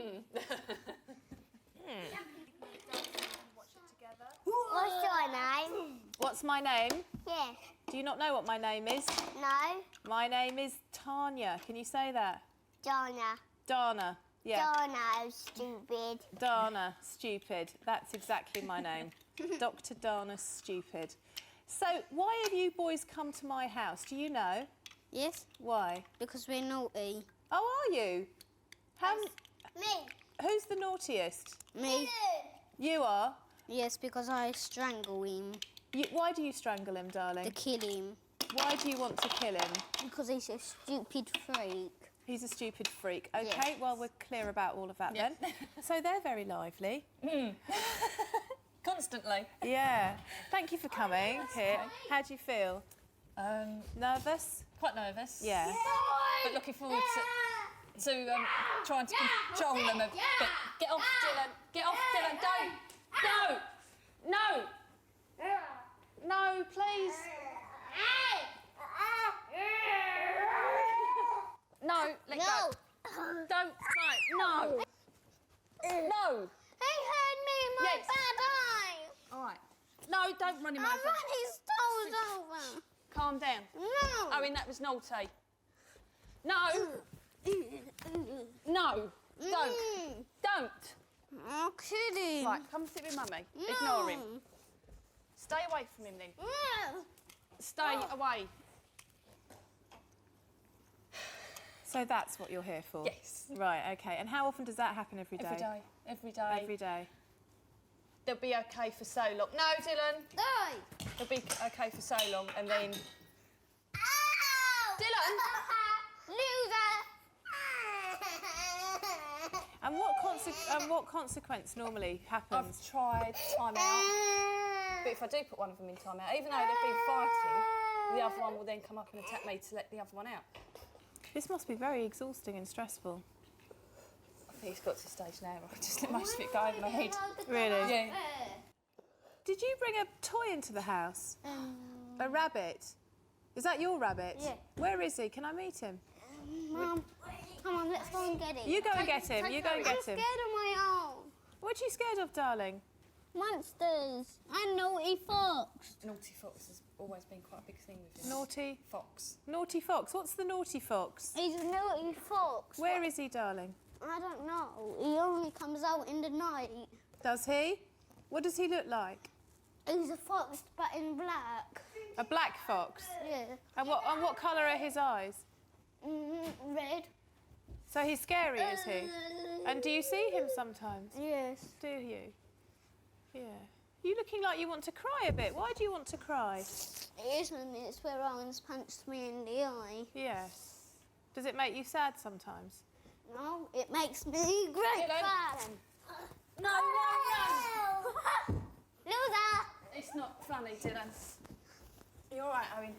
What's your name? What's my name? Yes. Do you not know what my name is? No. My name is Tanya. Can you say that? Donna. Dana. Yeah. Donna, stupid. Dana, stupid. That's exactly my name. Dr. Dana, stupid. So, why have you boys come to my house? Do you know? Yes, Why? because we're naughty. Oh, are you? Me. Who's the naughtiest? Me. You are? Yes, because I strangle him. Why do you strangle him, darling? To kill him. Why do you want to kill him? Because he's a stupid freak. He's a stupid freak. OK, Yes. well, we're clear about all of that then. So they're very lively. Constantly. Yeah. Thank you for coming here. How do you feel? Nervous? Quite nervous. Yeah. But looking forward to trying to control them a bit. Get off, Dylan. Get off, Dylan. Don't. No. No. No, please. No, let go. Don't. No. No. He hurt me in my Yes. bad eye. All right. No, don't run him I over. ran his toes over. Calm down. No. Owen, that was naughty. No. No. Don't. Don't. I'm kidding. Right, come sit with Mummy. Ignore him. Stay away from him then. No. Stay away. So that's what you're here for? Yes. Right, OK. And how often does that happen every day? Every day. Every day. Every day. They'll be okay for so long. No, Dylan. No. They'll be okay for so long and then... Ow! Dylan! Loser. And what consequence normally happens? I've tried time out, but if I do put one of them in time out, even though they've been fighting, the other one will then come up and attack me to let the other one out. This must be very exhausting and stressful. I think it's got to the stage now where I just let most of it go over my head. Really? Yeah. Did you bring a toy into the house? A rabbit? Is that your rabbit? Yeah. Where is he? Can I meet him? Mum, come on, let's go and get him. You go and get him. You go and get I'm him. scared on my own. What are you scared of, darling? Monsters and naughty fox. Naughty fox has always been quite a big thing with him. Naughty? Fox. Naughty fox. What's the naughty fox? He's a naughty fox. Where is he, darling? I don't know. He only comes out in the night. Does he? What does he look like? He's a fox, but in black. A black fox? Yeah. And what colour are his eyes? Red. So he's scary, is he? And do you see him sometimes? Yes. Do you? Yeah. You looking like you want to cry a bit. Why do you want to cry? It isn't. It's where Owen's punched me in the eye. Yes. Does it make you sad sometimes? No, it makes me great fun. No. Loser! It's not funny, Dylan. You're all right, Owen.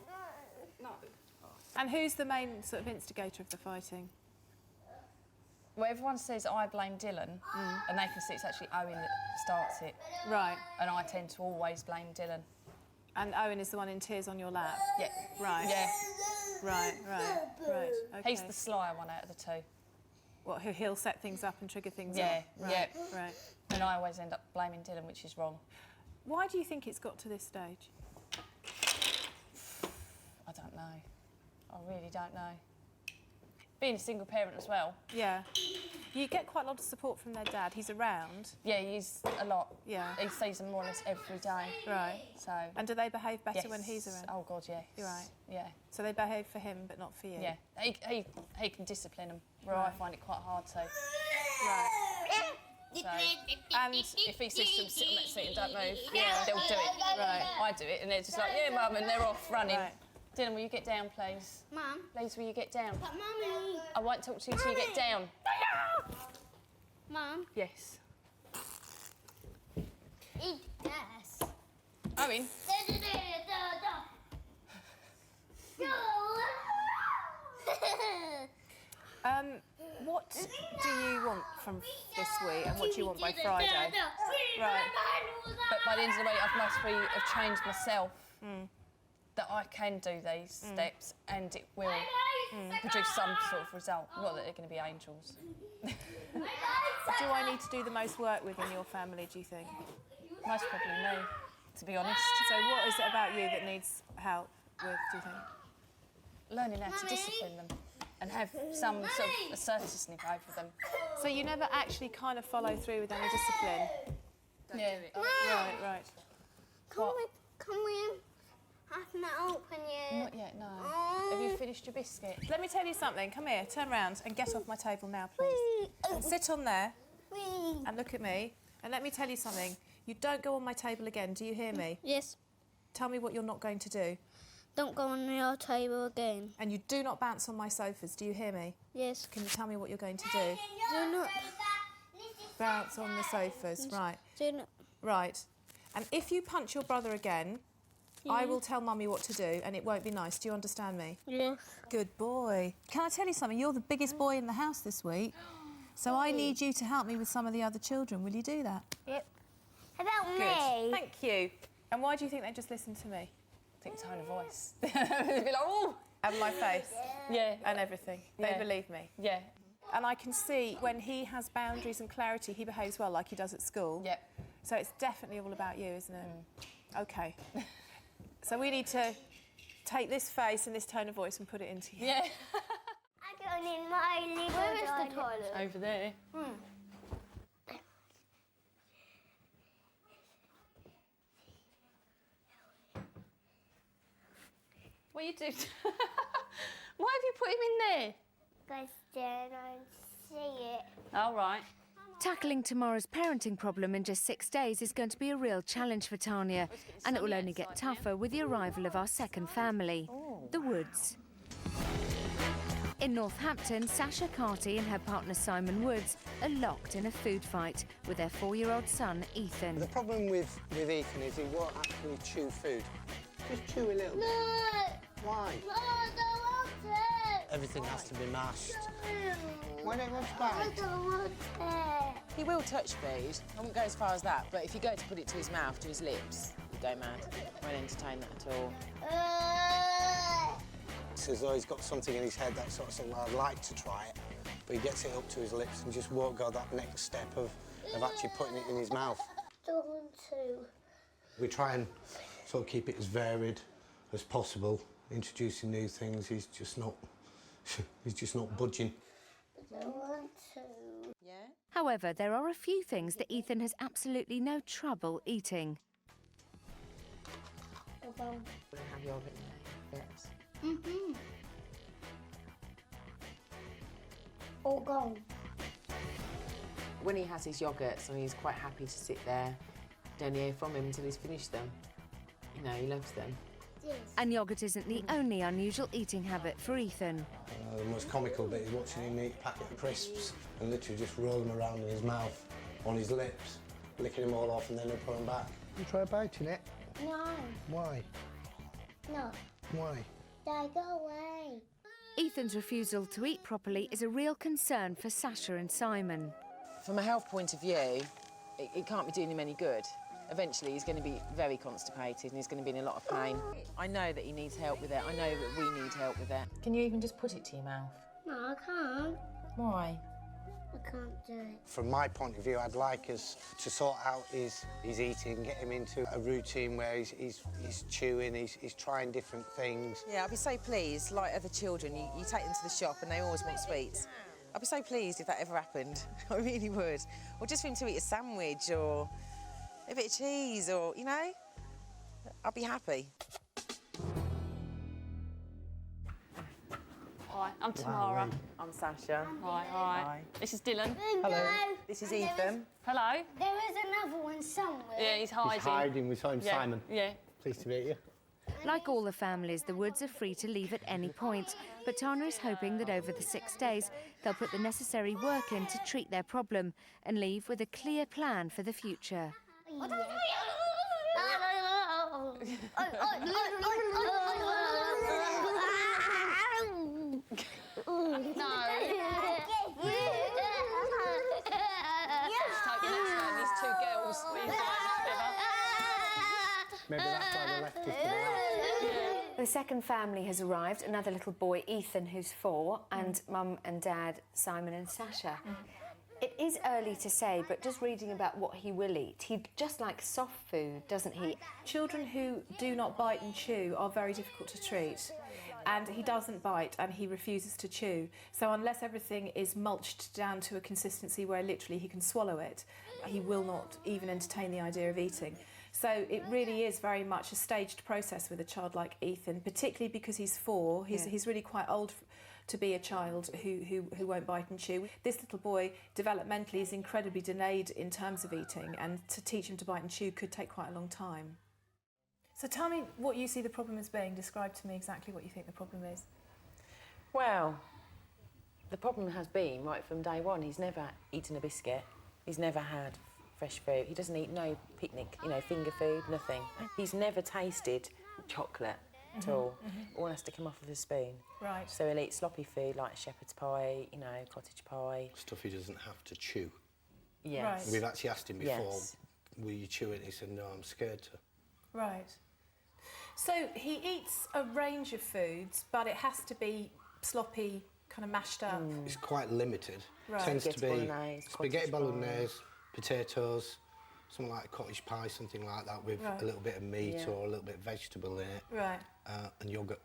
No. And who's the main sort of instigator of the fighting? Well, everyone says I blame Dylan, and they can see it's actually Owen that starts it. Right. And I tend to always blame Dylan. And Owen is the one in tears on your lap? Yeah. Right. Yeah. Right. Okay. He's the slyer one out of the two. What, he'll set things up and trigger things Yeah, up? Right. yeah. Right. And I always end up blaming Dylan, which is wrong. Why do you think it's got to this stage? I don't know. I really don't know. Being a single parent as well. Yeah. You get quite a lot of support from their dad. He's around. Yeah, he's a lot. Yeah. He sees them more or less every day. Right. So. And do they behave better Yes. when he's around? Oh God, yes. You're right. Yeah. So they behave for him, but not for you. Yeah. He can discipline them, where I find it quite hard to. Right. So, and if he says to them sit on that seat and don't move, they'll do it. Right. I do it, and they're just like, yeah, mum, and they're off running. Right. Dylan, will you get down, please? Mum. Please, will you get down? But Mummy. I won't talk to you till you get down. Mum. Yes. Eat gas. Owen. What do you want from this week, and what do you want by Friday? Right. But by the end of the week, I've mostly have changed myself that I can do these steps, and it will produce some sort of result. Not that they're going to be angels. Do I need to do the most work within your family, do you think? Most probably me, to be honest. So what is it about you that needs help with, do you think? Learning how to discipline them and have some sort of assertiveness over them. So you never actually kind of follow through with any discipline? Yeah. Right. Can we have that open yet? Not yet, no. Have you finished your biscuit? Let me tell you something. Come here, turn around and get off my table now, please. And sit on there and look at me. And let me tell you something. You don't go on my table again, do you hear me? Yes. Tell me what you're not going to do. Don't go on your table again. And you do not bounce on my sofas, do you hear me? Yes. Can you tell me what you're going to do? Do not. Bounce on the sofas, right. Do not. Right. And if you punch your brother again, I will tell Mummy what to do, and it won't be nice. Do you understand me? Yes. Good boy. Can I tell you something? You're the biggest boy in the house this week, so I need you to help me with some of the other children. Will you do that? Yep. How about Good. me? Thank you. And why do you think they just listen to me? I think tone of voice. They'd be like, oh! And my face. Yeah. And everything. They believe me. Yeah. And I can see when he has boundaries and clarity, he behaves well like he does at school. Yeah. So it's definitely all about you, isn't it? Okay. So we need to take this face and this tone of voice and put it into you. Yeah. I don't need my little Where is the toilet? Over there. What are you doing? Why have you put him in there? Because then I see it. All right. Tackling tomorrow's parenting problem in just 6 days is going to be a real challenge for Tanya, and it will only get tougher with the arrival of our second family, the Woods. In Northampton, Sasha Carty and her partner Simon Woods are locked in a food fight with their 4-year-old son, Ethan. The problem with Ethan is he won't actually chew food. Just chew a little bit. Why? No, I don't want it. Everything has to be mashed. Why don't you want to I bite? don't want it. He will touch food. I wouldn't go as far as that, but if you go to put it to his mouth, to his lips, he'd go mad. Won't entertain that at all. It's as though he's got something in his head that sort of saying, well, I'd like to try it, but he gets it up to his lips and just won't go that next step of actually putting it in his mouth. Don't want to. We try and sort of keep it as varied as possible, introducing new things. He's just not budging. I don't want to. Yeah? However, there are a few things that Ethan has absolutely no trouble eating. We'll have yogurt now. Yes. All gone. When he has his yogurts, and he's quite happy to sit there, don't hear from him until he's finished them. You know, he loves them. Yes. And yoghurt isn't the only unusual eating habit for Ethan. The most comical bit is watching him eat a packet of crisps and literally just roll them around in his mouth, on his lips, licking them all off and then he'll put them back. You try biting it? No. Why? No. Why? Dad, go away. Ethan's refusal to eat properly is a real concern for Sasha and Simon. From a health point of view, it can't be doing him any good. Eventually, he's going to be very constipated and he's going to be in a lot of pain. I know that he needs help with it. I know that we need help with it. Can you even just put it to your mouth? No, I can't. Why? I can't do it. From my point of view, I'd like us to sort out his eating, get him into a routine where he's chewing, he's trying different things. Yeah, I'd be so pleased, like other children, you take them to the shop and they always want sweets. I'd be so pleased if that ever happened. I really would. Or just for him to eat a sandwich or a bit of cheese or, you know, I'd be happy. Hi, I'm Tamara. I'm Sasha. Hi. Hi. This is Dylan. Hello. This is Ethan. Hello. There is another one somewhere. Yeah, he's hiding. He's hiding. We saw him, Yeah. Simon. Yeah. Pleased to meet you. Like all the families, the Woods are free to leave at any point, but Tanya is hoping that over the 6 days they'll put the necessary work in to treat their problem and leave with a clear plan for the future. Maybe that's why they left us to the last. The second family has arrived, another little boy, Ethan, who's 4, and Mum and Dad, Simon and Sasha. It is early to say, but just reading about what he will eat, he just likes soft food, doesn't he? Children who do not bite and chew are very difficult to treat. And he doesn't bite and he refuses to chew. So unless everything is mulched down to a consistency where literally he can swallow it, he will not even entertain the idea of eating. So it really is very much a staged process with a child like Ethan, particularly because he's 4. He's really quite old to be a child who won't bite and chew. This little boy developmentally is incredibly delayed in terms of eating, and to teach him to bite and chew could take quite a long time. So tell me what you see the problem as being. Describe to me exactly what you think the problem is. Well, the problem has been, right from day one, he's never eaten a biscuit. He's never had fresh fruit. He doesn't eat no picnic, you know, finger food, nothing. He's never tasted chocolate at all. All has to come off of a spoon. Right. So he'll eat sloppy food like shepherd's pie, you know, cottage pie. Stuff he doesn't have to chew. Yes. Right. We've actually asked him before, Yes. will you chew it? He said, no, I'm scared to. Right. So he eats a range of foods, but it has to be sloppy, kind of mashed up. It's quite limited. Right. Tends to Spaghetti be bolognese, spaghetti cottage bolognese, potatoes, something like cottage pie, something like that, with Right. a little bit of meat or a little bit of vegetable in it. Right. And yoghurt.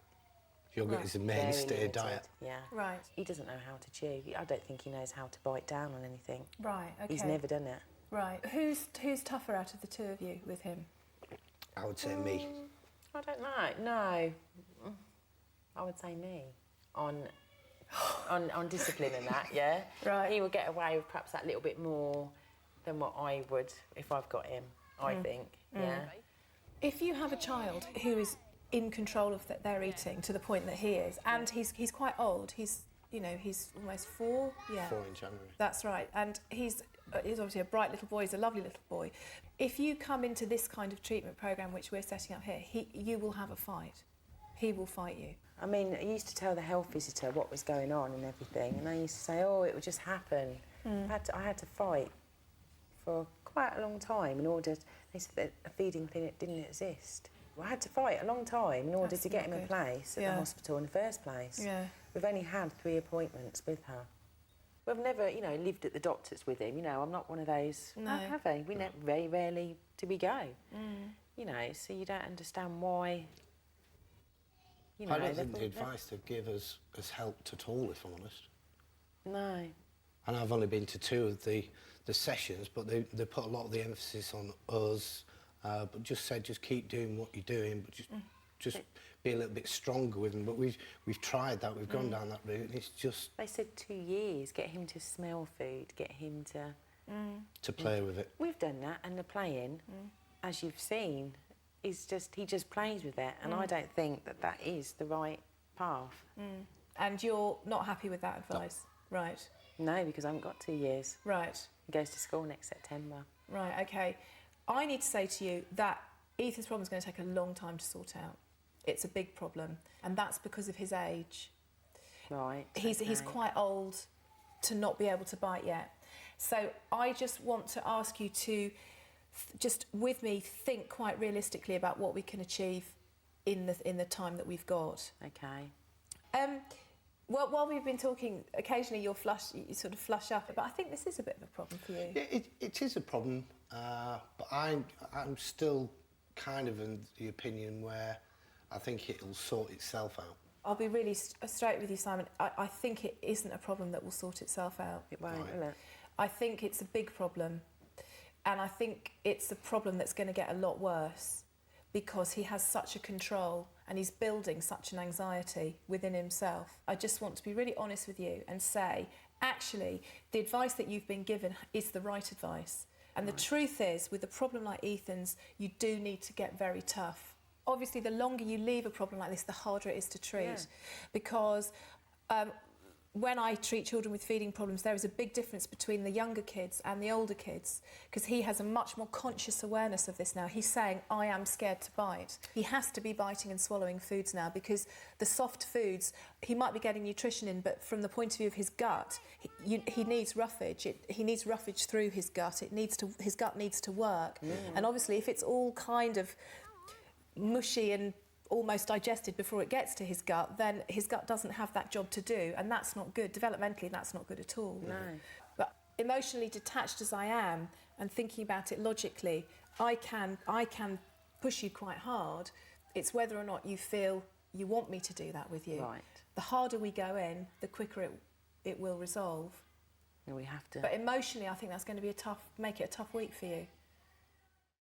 Yoghurt Right. is a Very mainstay limited, diet. Yeah. Right. He doesn't know how to chew. I don't think he knows how to bite down on anything. Right. Okay. He's never done it. Right. Who's tougher out of the two of you with him? I would say me. I don't know. No. I would say me. On discipline and that, yeah? Right. He would get away with perhaps that little bit more than what I would if I've got him, I think, yeah. If you have a child who is in control of their eating to the point that he is, and he's quite old, he's you know, he's almost 4. Yeah. 4 in January. That's right. And he's obviously a bright little boy. He's a lovely little boy. If you come into this kind of treatment programme, which we're setting up here, you will have a fight. He will fight you. I mean, I used to tell the health visitor what was going on and everything, and I used to say, oh, it would just happen. I had to fight for quite a long time in order... They said that a feeding clinic didn't exist. I had to fight a long time in order to get him in place at the hospital in the first place. Yeah. We've only had 3 appointments with her. We've never, you know, lived at the doctor's with him. You know, I'm not one of those. No. Have they? Very rarely do we go. You know, so you don't understand why. You know, I don't think the advice they give us has helped at all, if I'm honest. No. And I've only been to 2 of the sessions, but they put a lot of the emphasis on us, but just said just keep doing what you're doing, but just be a little bit stronger with him. But we've tried that, we've gone down that route, and it's just... They said 2 years, get him to smell food, get him to play with it. We've done that, and the playing, as you've seen, is just, he just plays with it, and I don't think that that is the right path. And you're not happy with that advice? No. Right. No, because I haven't got 2 years. Right. He goes to school next September. Right, OK. I need to say to you that Ethan's problem is going to take a long time to sort out. It's a big problem, and that's because of his age. Right. He's quite old to not be able to bite yet. So I just want to ask you to just, with me, think quite realistically about what we can achieve in the time that we've got. OK. Well, while we've been talking, occasionally you sort of flush up, but I think this is a bit of a problem for you. Yeah, it is a problem, but I'm still kind of in the opinion where I think it'll sort itself out. I'll be really straight with you, Simon. I think it isn't a problem that will sort itself out. It won't, will it? I think it's a big problem, and I think it's a problem that's going to get a lot worse because he has such a control and he's building such an anxiety within himself. I just want to be really honest with you and say, actually, the advice that you've been given is the right advice. And the truth is, with a problem like Ethan's, you do need to get very tough. Obviously, the longer you leave a problem like this, the harder it is to treat. Because when I treat children with feeding problems, there is a big difference between the younger kids and the older kids, because he has a much more conscious awareness of this now. He's saying, I am scared to bite. He has to be biting and swallowing foods now, because the soft foods, he might be getting nutrition in, but from the point of view of his gut, he needs roughage. He needs roughage through his gut. His gut needs to work. And obviously, if it's all kind of mushy and almost digested before it gets to his gut, then his gut doesn't have that job to do, and that's not good. Developmentally, that's not good at all. No. But emotionally detached as I am and thinking about it logically, I can push you quite hard. It's whether or not you feel you want me to do that with you. Right. The harder we go in, the quicker it will resolve. No, we have to. But emotionally, I think that's going to be make it a tough week for you.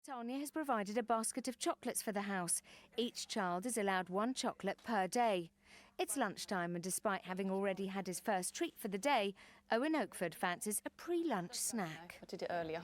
Tanya has provided a basket of chocolates for the house. Each child is allowed 1 chocolate per day. It's lunchtime, and despite having already had his first treat for the day, Owen Oakford fancies a pre-lunch snack. I did it earlier.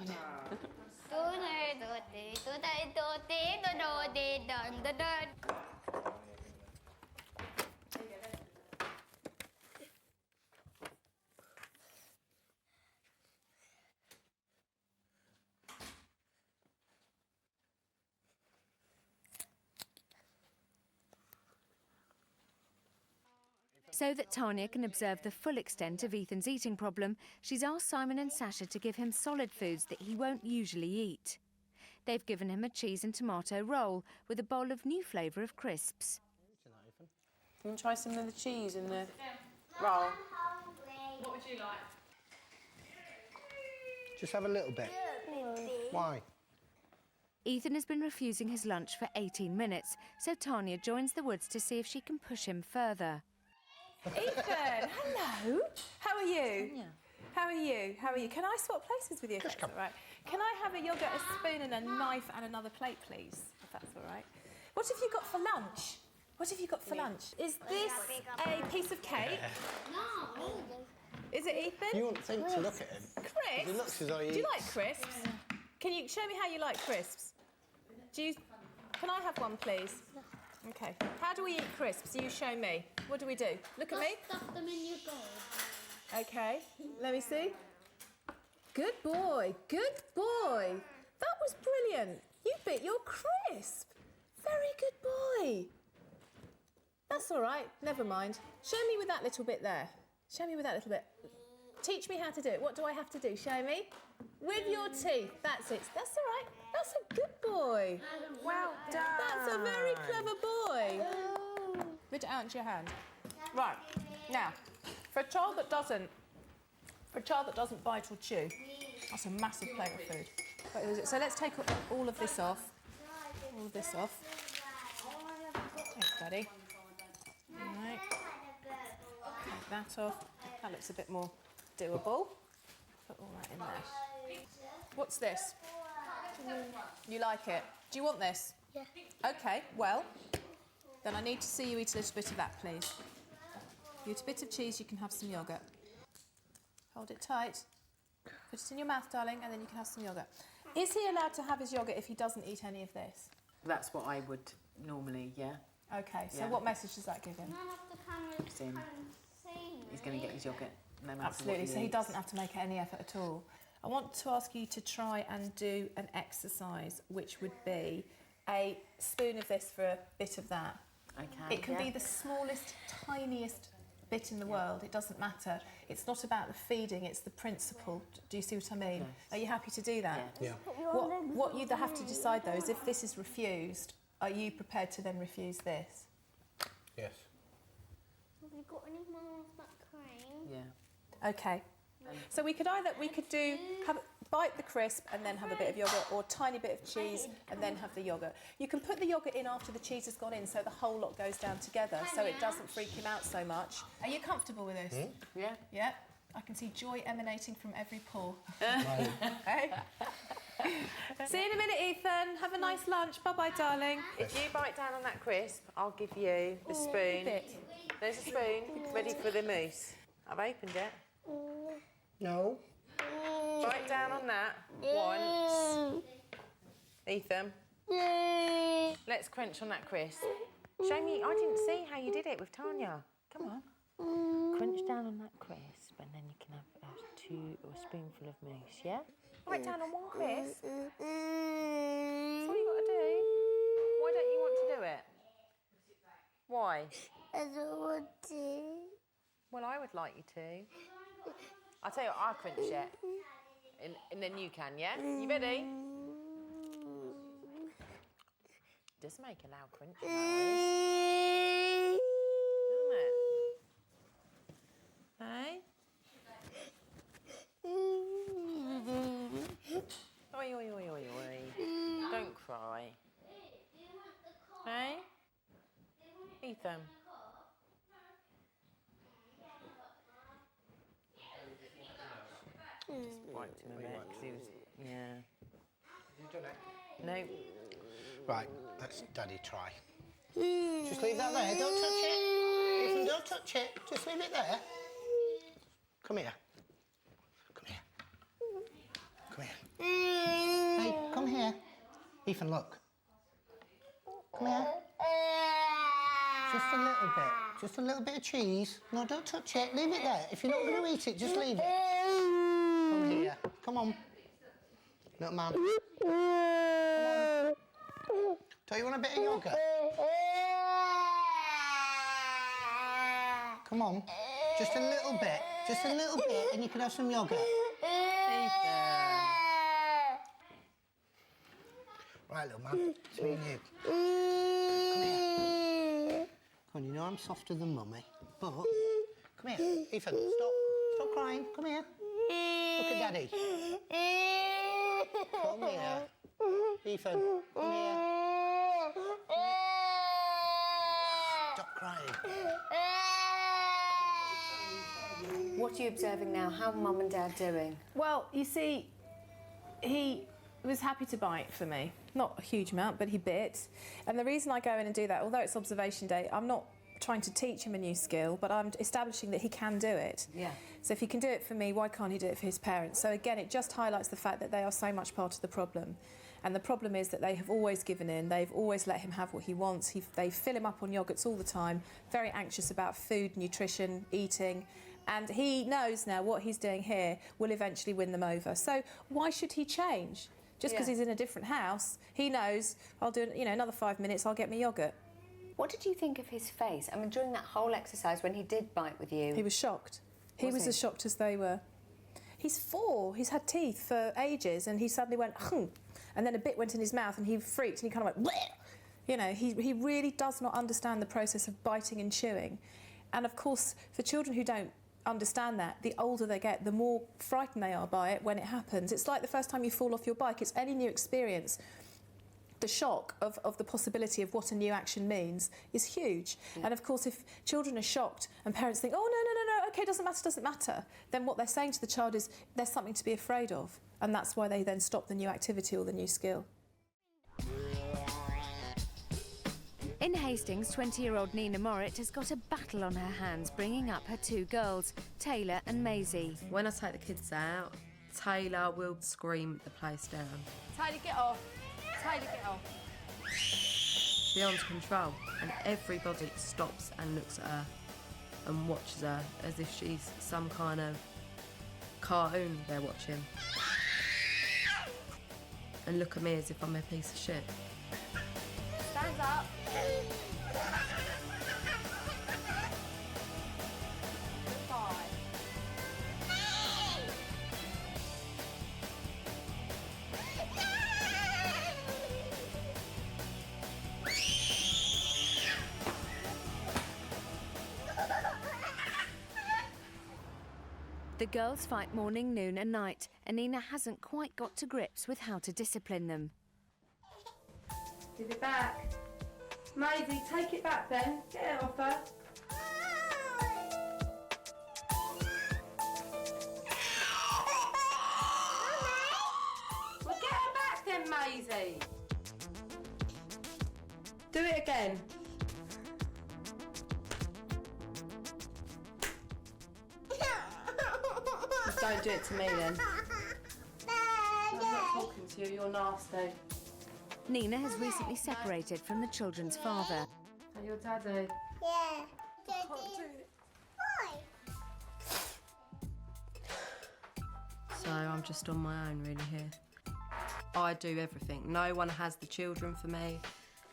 So that Tanya can observe the full extent of Ethan's eating problem, she's asked Simon and Sasha to give him solid foods that he won't usually eat. They've given him a cheese and tomato roll with a bowl of new flavour of crisps. You want to try some of the cheese and the roll? What would you like? Just have a little bit. Why? Ethan has been refusing his lunch for 18 minutes, so Tanya joins the woods to see if she can push him further. Ethan, hello. How are you? Yeah. How are you? How are you? Can I swap places with you? If that's all right. Can I have a yogurt, a spoon, and a knife and another plate, please? If that's all right. What have you got for lunch? What have you got for lunch? Is this a piece of cake? No. Is it, Ethan? You wouldn't think to look at him. Crisps? It looks as though he Do you eats. like crisps? Can you show me how you like crisps? Can I have one, please? Okay, how do we eat crisps? You show me. What do we do? Look at me. Stuff them in your bowl. Okay, let me see. Good boy, good boy. That was brilliant. You bit your crisp. Very good boy. That's all right, never mind. Show me with that little bit there. Show me with that little bit. Teach me how to do it. What do I have to do? Show me. With your teeth. That's it. That's all right. That's a good boy. Well done. That's a very clever boy. Put it out into your hand. Right. Now, for a child that doesn't bite or chew, that's a massive plate of food. So let's take all of this off. All of this off. Thanks, Daddy. All right. Take that off. That looks a bit more doable. Put all that in there. What's this? You like it? Do you want this? Yeah. Okay, well, then I need to see you eat a little bit of that, please. You eat a bit of cheese, you can have some yoghurt. Hold it tight. Put it in your mouth, darling, and then you can have some yoghurt. Is he allowed to have his yoghurt if he doesn't eat any of this? That's what I would normally, yeah. Okay, so Yeah. what message does that give him? None of the cameras It's in. can see me. He's going to get his yoghurt no matter Absolutely, what so he eats. doesn't have to make any effort at all. I want to ask you to try and do an exercise, which would be a spoon of this for a bit of that. Okay. It can be the smallest, tiniest bit in the world. It doesn't matter. It's not about the feeding, it's the principle. Do you see what I mean? Yes. Are you happy to do that? Yeah. What you have to decide, though, is if this is refused, are you prepared to then refuse this? Yes. Have you got any more of that cream? Yeah. Okay. So we could bite the crisp and then have a bit of yoghurt, or a tiny bit of cheese and then have the yoghurt. You can put the yoghurt in after the cheese has gone in, so the whole lot goes down together, so it doesn't freak him out so much. Are you comfortable with this? Yeah. Yeah. I can see joy emanating from every pore. Okay. See you in a minute, Ethan. Have a nice lunch. Bye-bye, darling. If you bite down on that crisp, I'll give you the spoon. There's a spoon ready for the mousse. I've opened it. No. Bite down on that once. Ethan. Let's crunch on that crisp. Show me. I didn't see how you did it with Tanya. Come on. Crunch down on that crisp, and then you can have a spoonful of mousse, yeah? Bite down on one crisp. That's all you got to do. Why don't you want to do it? Why? I don't want to. Well, I would like you to. I'll tell you what, I'll crunch it. And then you can, yeah? You ready? Does make a loud crunch noise. Doesn't it? Hey? Oi, oi, oi, oi, oi. Don't cry. Hey? Ethan? Just wiped him a bit because he was, yeah. You done it? No. Right, let's Daddy try. Just leave that there, don't touch it. Ethan, don't touch it, just leave it there. Come here. Come here. Come here. Hey, come here. Ethan, look. Come here. Just a little bit. Just a little bit of cheese. No, don't touch it. Leave it there. If you're not going to eat it, just leave it. Come here. Come on. Little man. Come on. Don't you want a bit of yoghurt? Come on. Just a little bit. Just a little bit, and you can have some yoghurt. Right, little man. It's me and you. Come here. Come on, you know I'm softer than Mummy, but... Come here. Ethan, stop. Stop crying. Come here. Look at Daddy. Come here. Ethan, come here. Stop crying. What are you observing now? How are Mum and Dad doing? Well, you see, he was happy to bite for me. Not a huge amount, but he bit. And the reason I go in and do that, although it's observation day, I'm not trying to teach him a new skill, but I'm establishing that he can do it. Yeah. So if he can do it for me, why can't he do it for his parents? So again, it just highlights the fact that they are so much part of the problem. And the problem is that they have always given in. They've always let him have what he wants. They fill him up on yogurts all the time, very anxious about food, nutrition, eating. And he knows now what he's doing here will eventually win them over. So why should he change? Just because he's in a different house, he knows, I'll do, another 5 minutes, I'll get me yoghurt. What did you think of his face? I mean, during that whole exercise, when he did bite with you... He was shocked. He was as shocked as they were. He's 4, he's had teeth for ages, and he suddenly went, and then a bit went in his mouth, and he freaked, and he kind of went, bleh! You know, he really does not understand the process of biting and chewing. And of course, for children who don't understand that, the older they get, the more frightened they are by it when it happens. It's like the first time you fall off your bike. It's any new experience. The shock of the possibility of what a new action means is huge. And of course, if children are shocked and parents think, oh, no, OK, doesn't matter, then what they're saying to the child is there's something to be afraid of. And that's why they then stop the new activity or the new skill. In Hastings, 20-year-old Nina Morritt has got a battle on her hands bringing up her 2 girls, Taylor and Maisie. When I take the kids out, Taylor will scream the place down. Taylor, get off. Taylor, get off. Beyond control, and everybody stops and looks at her and watches her as if she's some kind of cartoon they're watching. And look at me as if I'm a piece of shit. Stand up. The girls fight morning, noon and night, and Nina hasn't quite got to grips with how to discipline them. Give it back. Maisie, take it back then. Get it off her. Well, get her back then, Maisie. Do it again. Just don't do it to me then. I'm not talking to you, you're nasty. Nina has recently separated from the children's father. Are your daddy? Yeah. So I'm just on my own really here. I do everything. No one has the children for me,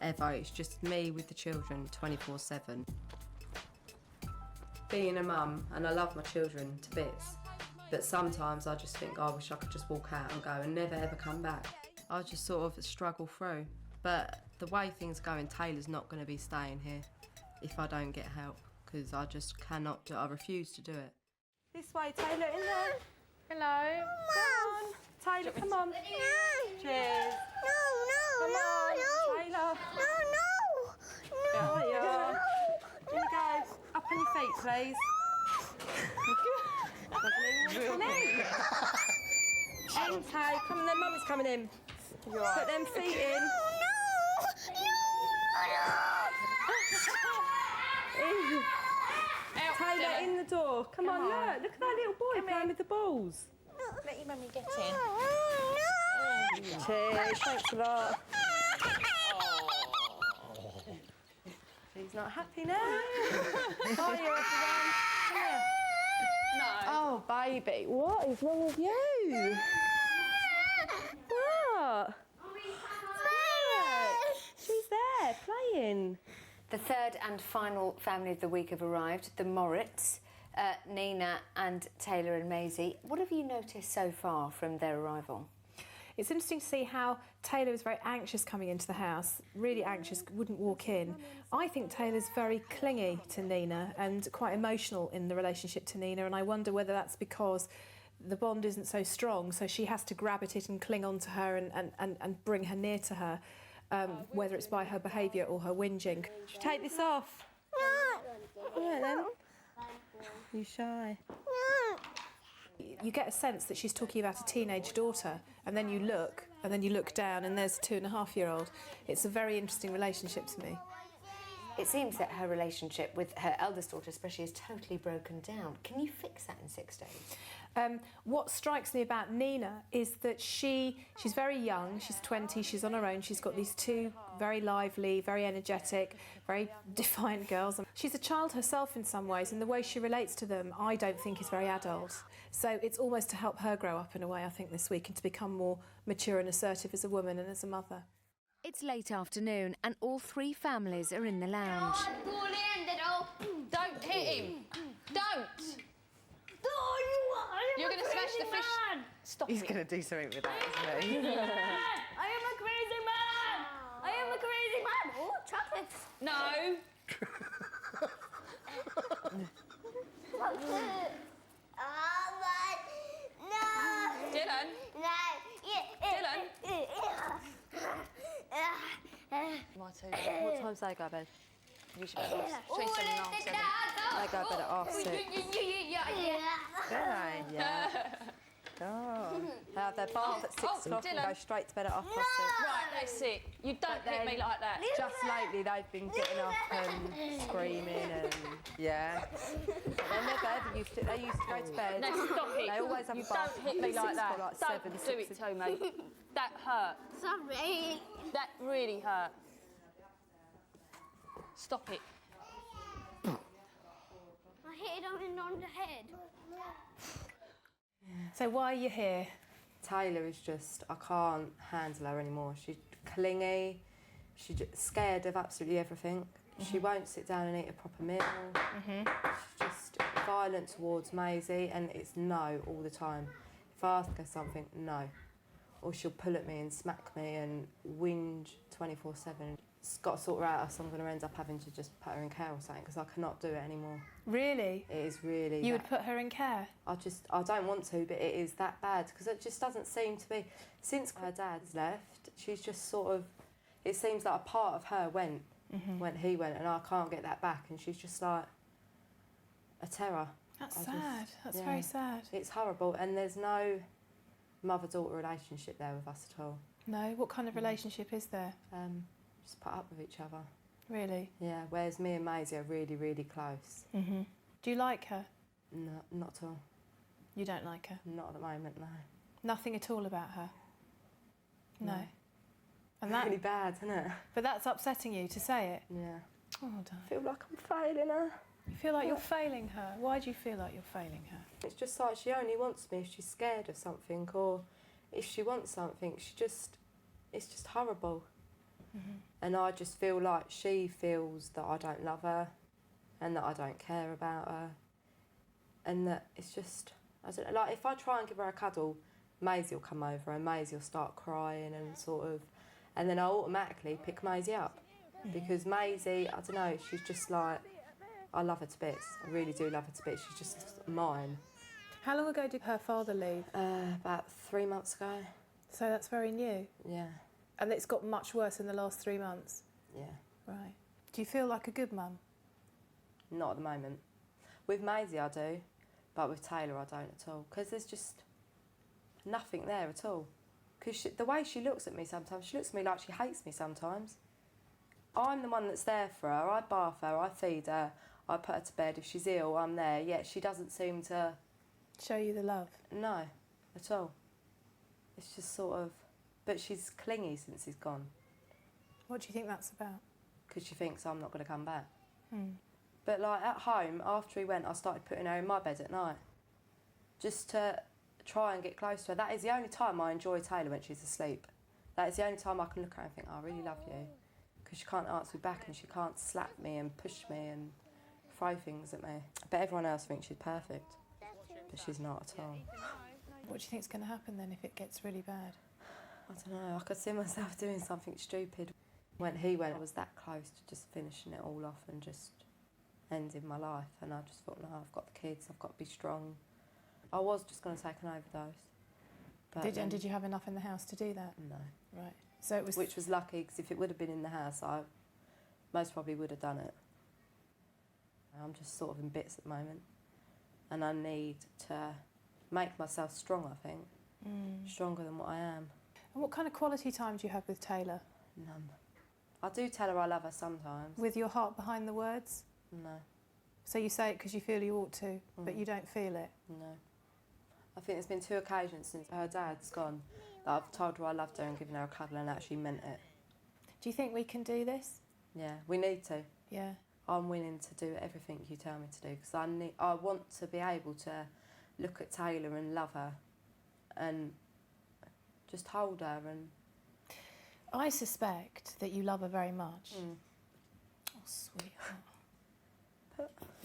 ever. It's just me with the children 24/7. Being a mum, and I love my children to bits, but sometimes I just think, I wish I could just walk out and go and never ever come back. I just sort of struggle through. But the way things are going, Taylor's not going to be staying here if I don't get help, because I just cannot do it. I refuse to do it. This way, Taylor, in there. Hello. Come on. Taylor, come on. Cheers. No, Come on, Taylor. No. There you are. Here you go. Up on your feet, please. Come in. Tay, come on then, Mummy's coming in. Put them feet in. Taylor, in the door. Come on, look at that little boy playing with the balls. Let your mummy get in. Cheers, thanks a lot. She's not happy now. Bye, everyone. Come here. No. Oh, baby, what is wrong with you? What? She's there, playing. The third and final family of the week have arrived, the Morritts, Nina and Taylor and Maisie. What have you noticed so far from their arrival? It's interesting to see how Taylor was very anxious coming into the house, really anxious, wouldn't walk in. I think Taylor's very clingy to Nina and quite emotional in the relationship to Nina, and I wonder whether that's because the bond isn't so strong, so she has to grab at it and cling on to her and bring her near to her, whether it's by her behaviour or her whinging. Should we take this off? No. All right then. You shy? You get a sense that she's talking about a teenage daughter, and then you look down and there's a 2.5-year-old. It's a very interesting relationship to me. It seems that her relationship with her eldest daughter especially is totally broken down. Can you fix that in 6 days? What strikes me about Nina is that she's very young, she's 20, she's on her own, she's got these 2 very lively, very energetic, very defiant girls. She's a child herself in some ways, and the way she relates to them I don't think is very adult. So it's almost to help her grow up in a way, I think, this week, and to become more mature and assertive as a woman and as a mother. It's late afternoon and all 3 families are in the lounge. Don't hit him. Don't. You're going to smash the fish. Stop He's it. going to do something with that, isn't he? I am a crazy man. I am a crazy man. Oh, chocolates. No. Dylan. Dylan. My two. What time do they go to bed? Usually about 7:30. They go to bed at 6:30. Do they? Yeah. Oh. They have their bath at 6 o'clock and go straight to bed at 6:30. Right, that's it. You don't hit me like that. Just lately they've been getting up and screaming and yeah. But they never ever used to. They used to go to bed. No, stop it. They always have you a bath. don't hit me like that. Like Don't 7, do it to me. That hurt. Sorry. That really hurt. Stop it. I hit him on the head. So why are you here? Taylor is just, I can't handle her anymore. She's clingy, she's scared of absolutely everything. She won't sit down and eat a proper meal. She's just violent towards Maisie, and it's no all the time. If I ask her something, no. Or she'll pull at me and smack me and whinge 24/7. It's got to sort her out, so I'm going to end up having to just put her in care or something, because I cannot do it anymore. Really? It is really... You would put her in care? I don't want to, but it is that bad, because it just doesn't seem to be... Since her dad's left, she's just sort of... It seems like a part of her went when he went, and I can't get that back, and she's just like a terror. That's sad. That's very sad. It's horrible, and there's no mother-daughter relationship there with us at all. No? What kind of relationship is there? Just put up with each other. Really? Yeah, whereas me and Maisie are really, really close. Do you like her? No, not at all. You don't like her? Not at the moment, no. Nothing at all about her? No. And Really bad, isn't it? But that's upsetting you to say it? Yeah. Oh, darling. I feel like I'm failing her. You feel like you're failing her? Why do you feel like you're failing her? It's just like she only wants me if she's scared of something, or if she wants something, it's just horrible. And I just feel like she feels that I don't love her and that I don't care about her, and that it's just, I don't know, like if I try and give her a cuddle, Maisie will come over and Maisie will start crying and sort of, and then I automatically pick Maisie up because Maisie, I don't know, she's just like, I love her to bits. I really do love her to bits. She's just mine. How long ago did her father leave? About 3 months ago. So that's very new? Yeah. And it's got much worse in the last 3 months? Yeah. Right. Do you feel like a good mum? Not at the moment. With Maisie I do, but with Taylor I don't at all. Because there's just nothing there at all. Because the way she looks at me sometimes, she looks at me like she hates me sometimes. I'm the one that's there for her. I bath her, I feed her, I put her to bed. If she's ill, I'm there. Yet she doesn't seem to... Show you the love? No, at all. It's just sort of... But she's clingy since he's gone. What do you think that's about? Because she thinks I'm not going to come back. But like at home, after he went, I started putting her in my bed at night. Just to try and get close to her. That is the only time I enjoy Taylor, when she's asleep. That is the only time I can look at her and think, oh, I really love you. Because she can't answer me back and she can't slap me and push me and throw things at me. But everyone else thinks she's perfect. But she's not at all. What do you think's going to happen then if it gets really bad? I don't know, I could see myself doing something stupid. When he went, I was that close to just finishing it all off and just ending my life. And I just thought, no, I've got the kids, I've got to be strong. I was just going to take an overdose. But Did you have enough in the house to do that? No. Right. So it was... Which was lucky, because if it would have been in the house, I most probably would have done it. I'm just sort of in bits at the moment. And I need to make myself strong, I think. Stronger than what I am. And what kind of quality time do you have with Taylor? None. I do tell her I love her sometimes. With your heart behind the words? No. So you say it because you feel you ought to, but you don't feel it? No. I think there's been 2 occasions since her dad's gone that I've told her I loved her and given her a cuddle and actually meant it. Do you think we can do this? Yeah, we need to. Yeah. I'm willing to do everything you tell me to do because I want to be able to look at Taylor and love her and just hold her. And I suspect that you love her very much. Oh, sweetheart.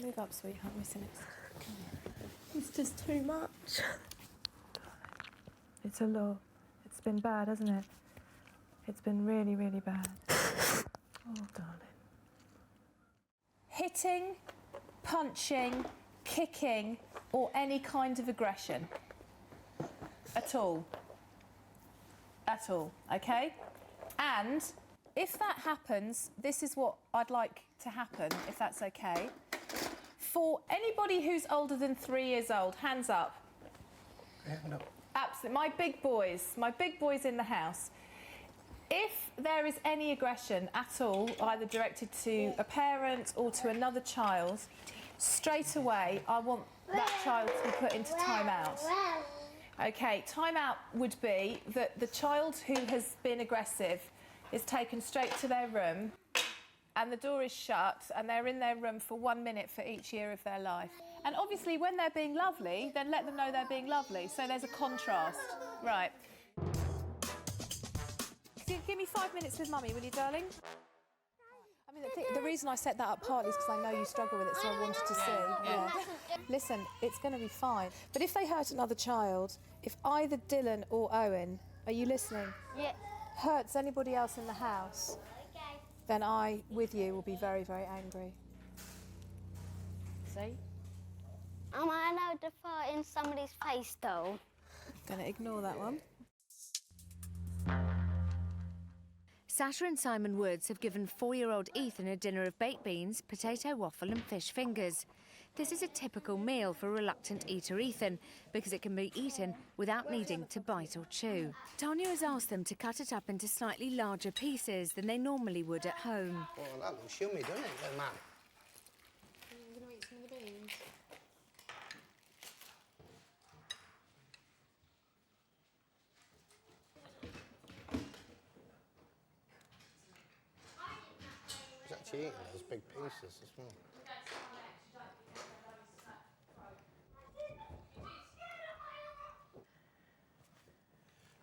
Move up, sweetheart. Missing it. Come here. it's just too much. It's a lot. It's been bad, hasn't it? It's been really, really bad. Oh, darling. Hitting, punching, kicking, or any kind of aggression. At all. At all, okay? And if that happens, this is what I'd like to happen, if that's okay. For anybody who's older than 3 years old, hands up. Absolutely, my big boys in the house. If there is any aggression at all, either directed to a parent or to another child, straight away I want that child to be put into timeout. Okay, timeout would be that the child who has been aggressive is taken straight to their room and the door is shut and they're in their room for 1 minute for each year of their life. And obviously when they're being lovely, then let them know they're being lovely. So there's a contrast. Right. Give me 5 minutes with Mummy, will you, darling? I mean, the reason I set that up partly is because I know you struggle with it, so I wanted to see. Yeah. Listen, it's going to be fine. But if they hurt another child, if either Dylan or Owen, are you listening? Yeah. Hurts anybody else in the house, then I, with you, will be very, very angry. See? Am I allowed to fart in somebody's face, though? Going to ignore that one. Sasha and Simon Woods have given 4-year-old Ethan a dinner of baked beans, potato waffle and fish fingers. This is a typical meal for reluctant eater Ethan because it can be eaten without needing to bite or chew. Tanya has asked them to cut it up into slightly larger pieces than they normally would at home. Well, that looks yummy, doesn't it, little man? I'm going to eat some of the beans. He's actually eating those big pieces as well.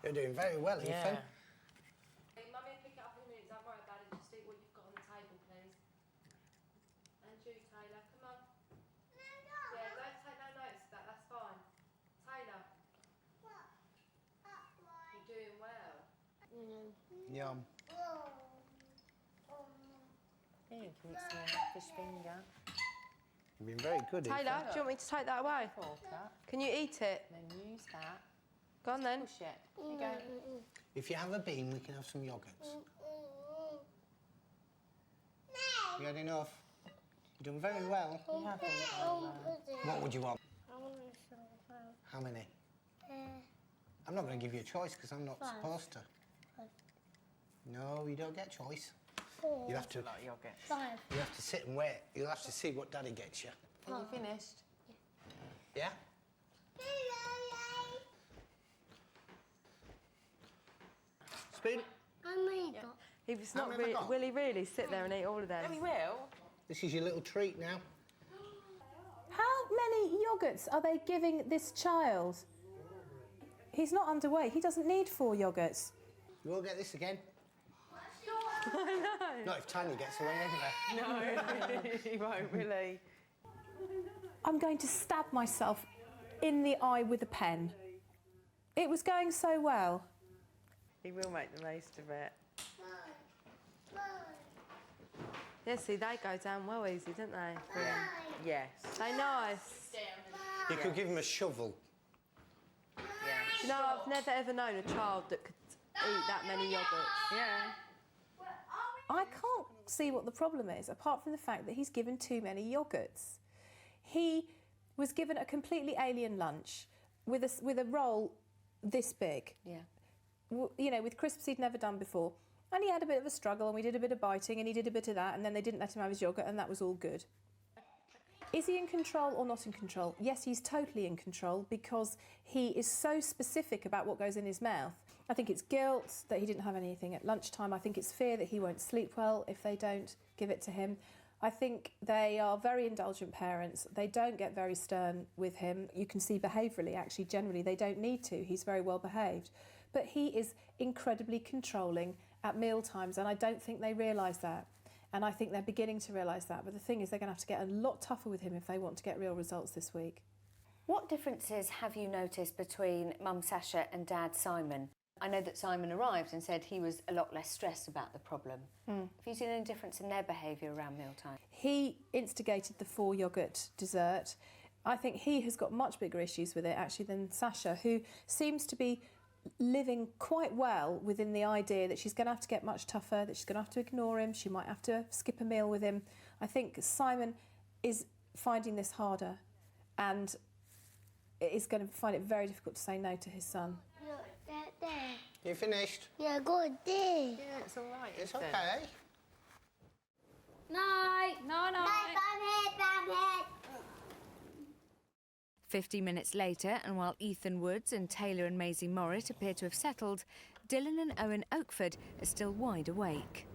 You're doing very well, Ethan. Hey, Mummy, pick it up in a minute. Don't worry about it. Just eat what you've got on the table, please. And you, Taylor. Come on. Yeah, don't take no notice of that. That's fine. Taylor. You're doing well. Yum. Here, can you smell fish finger? You've been very good, Taylor, Ethan. do you want me to take that away? Can you eat it? Then use that. Go on then. Push it. You go. If you have a bean, we can have some yoghurts. You had enough? You've done very well. You have done it well. What would you want? I want a silver. How many? I'm not going to give you a choice because I'm not supposed to. No, you don't get a choice. You have to. A lot of yogurt. 5. You have to sit and wait. You'll have to see what Daddy gets you. Are you finished? Yeah? Spoon? I made that. He was How not many have I really. got? Will he really sit there and eat all of them? Yeah, we will. This is your little treat now. How many yoghurts are they giving this child? He's not underweight. He doesn't need 4 yoghurts. You won't get this again. I know. Not if Tanya gets away anyway. No, he won't, will he? I'm going to stab myself in the eye with a pen. It was going so well. He will make the most of it. Yeah, see, they go down well easy, don't they? Yes. They nice. You could give him a shovel. Do you know, I've never ever known a child that could eat that many yogurts. Yeah. I can't see what the problem is, apart from the fact that he's given too many yoghurts. He was given a completely alien lunch with a roll this big. Yeah. You know, with crisps he'd never done before. And he had a bit of a struggle, and we did a bit of biting, and he did a bit of that, and then they didn't let him have his yoghurt, and that was all good. Is he in control or not in control? Yes, he's totally in control because he is so specific about what goes in his mouth. I think it's guilt that he didn't have anything at lunchtime. I think it's fear that he won't sleep well if they don't give it to him. I think they are very indulgent parents. They don't get very stern with him. You can see behaviourally, actually, generally, they don't need to. He's very well behaved. But he is incredibly controlling at meal times, and I don't think they realise that. And I think they're beginning to realise that. But the thing is, they're going to have to get a lot tougher with him if they want to get real results this week. What differences have you noticed between Mum Sasha and Dad Simon? I know that Simon arrived and said he was a lot less stressed about the problem. Have you seen any difference in their behaviour around mealtime? He instigated the 4 yoghurt dessert. I think he has got much bigger issues with it, actually, than Sasha, who seems to be living quite well within the idea that she's going to have to get much tougher, that she's going to have to ignore him, she might have to skip a meal with him. I think Simon is finding this harder and is going to find it very difficult to say no to his son. There. You finished? Yeah, good there. Yeah, it's all right. It's Ethan. okay. Night. No. Bam head. 50 minutes later, and while Ethan Woods and Taylor and Maisie Morritt appear to have settled, Dylan and Owen Oakford are still wide awake.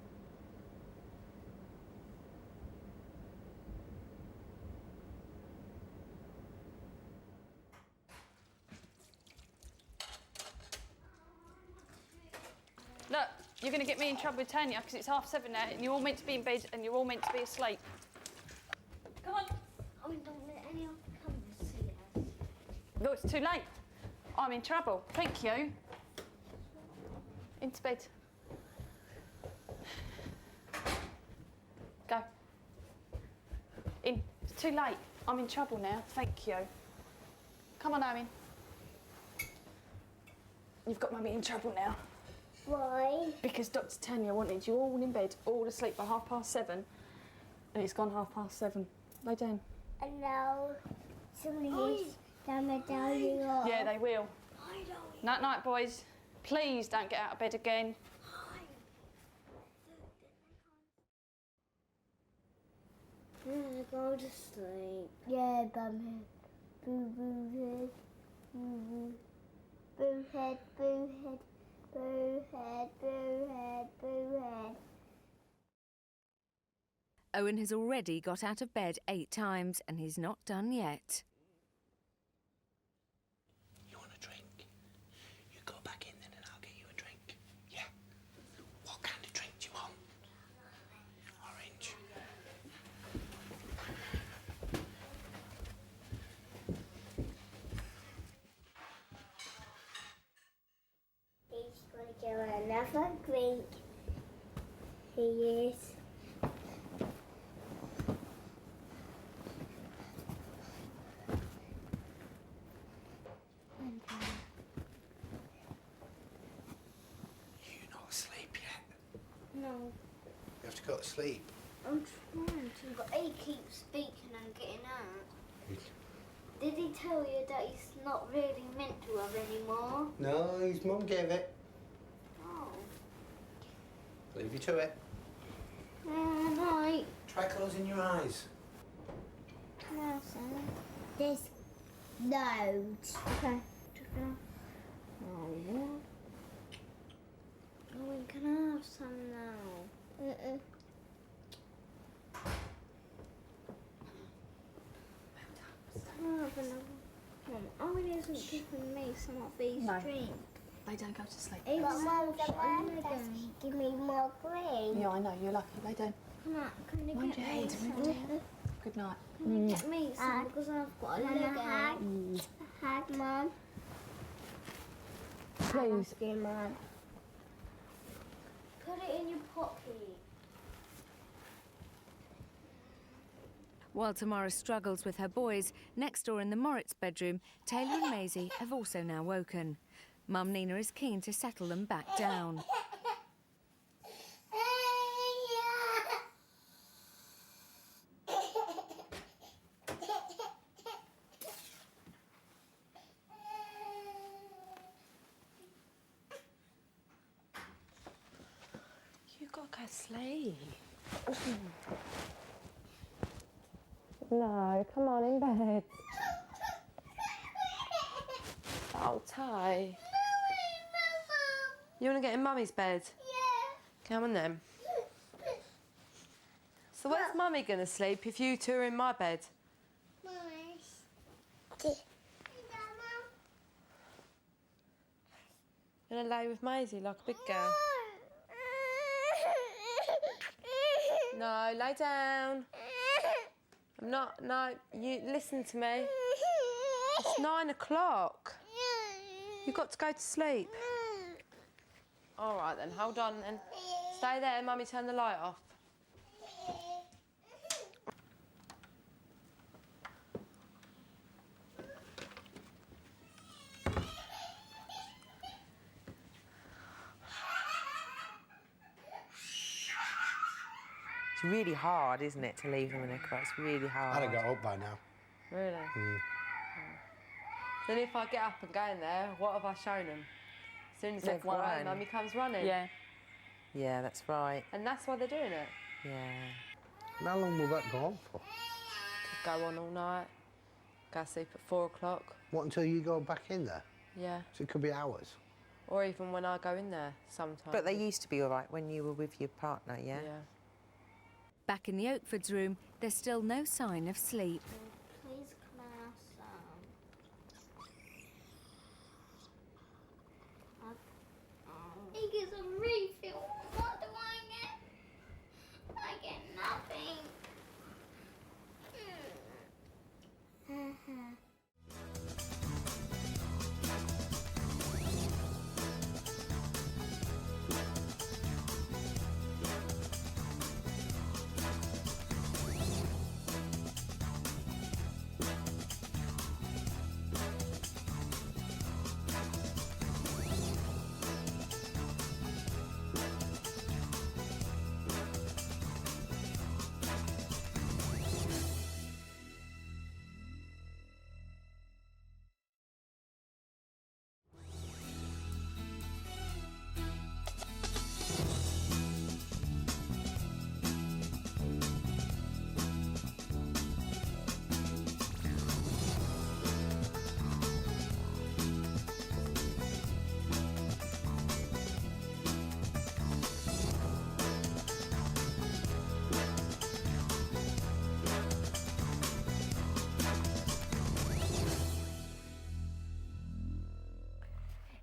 Look, you're going to get me in trouble with Tanya because it's 7:30 now and you're all meant to be in bed and you're all meant to be asleep. Come on. Oh, don't let anyone come and see us. No, it's too late. I'm in trouble. Thank you. Into bed. Go. In. It's too late. I'm in trouble now. Thank you. Come on, Owen. You've got Mummy in trouble now. Why? Because Dr. Tanya wanted you all in bed, all asleep by 7:30, and it's gone 7:30. Lay down. And now somebody's down you off. Yeah, they will. Night, night, boys. Please don't get out of bed again. Go to sleep. Yeah, bum head. Boo head. Boo head. Boo head. Boo head. Boo head. Boo head. Owen has already got out of bed 8 times and he's not done yet. You want a drink? You go back in then and I'll get you a drink. Yeah? What kind of drink do you want? Orange. He's going to get another drink. He is. You not asleep yet? No, You have to go to sleep. I'm trying to, but he keeps speaking and getting out. Did he tell you that he's not really meant to have anymore? No, his mum gave it. Oh. Leave you to it. Right. Try closing your eyes. No, son. There's loads. Okay. Oh, what? Oh, can I have some now? Can I have another? Mum, Owen isn't giving me some of these drinks. They don't go to sleep. But Mum, give me more green. Yeah, I know. You're lucky. Lay down. Can I Mind get your me head. some? Good night. Can you get me some because I've got a leg out? Hug, Mum. Please. Mum. Put it in your pocket. While Tamara struggles with her boys, next door in the Moritz bedroom, Taylor and Maisie have also now woken. Mum Nina is keen to settle them back down. got to go to sleep. No, come on, in bed. Oh, Ty. You want to get in Mummy's bed? Yeah. Come on then. So where's Mummy going to sleep if you two are in my bed? Gonna lay with Maisie like a big girl? No, lay down. I'm not, no, you listen to me. It's 9 o'clock. You've got to go to sleep. All right then, hold on then. Stay there, Mummy, turn the light off. It's really hard, isn't it, to leave them in a cot? It's really hard. I'd have got up by now. Really? Then if I get up and go in there, what have I shown them? As soon as they've won, Mummy comes running. Yeah. Yeah, that's right. And that's why they're doing it. Yeah. How long will that go on for? Could go on all night. Go sleep at 4 o'clock. What, until you go back in there? Yeah. So it could be hours? Or even when I go in there, sometimes. But they used to be all right when you were with your partner, yeah? Yeah. Back in the Oakfords' room, there's still no sign of sleep. Please come out some. He gets a refill. What do I get? I get nothing.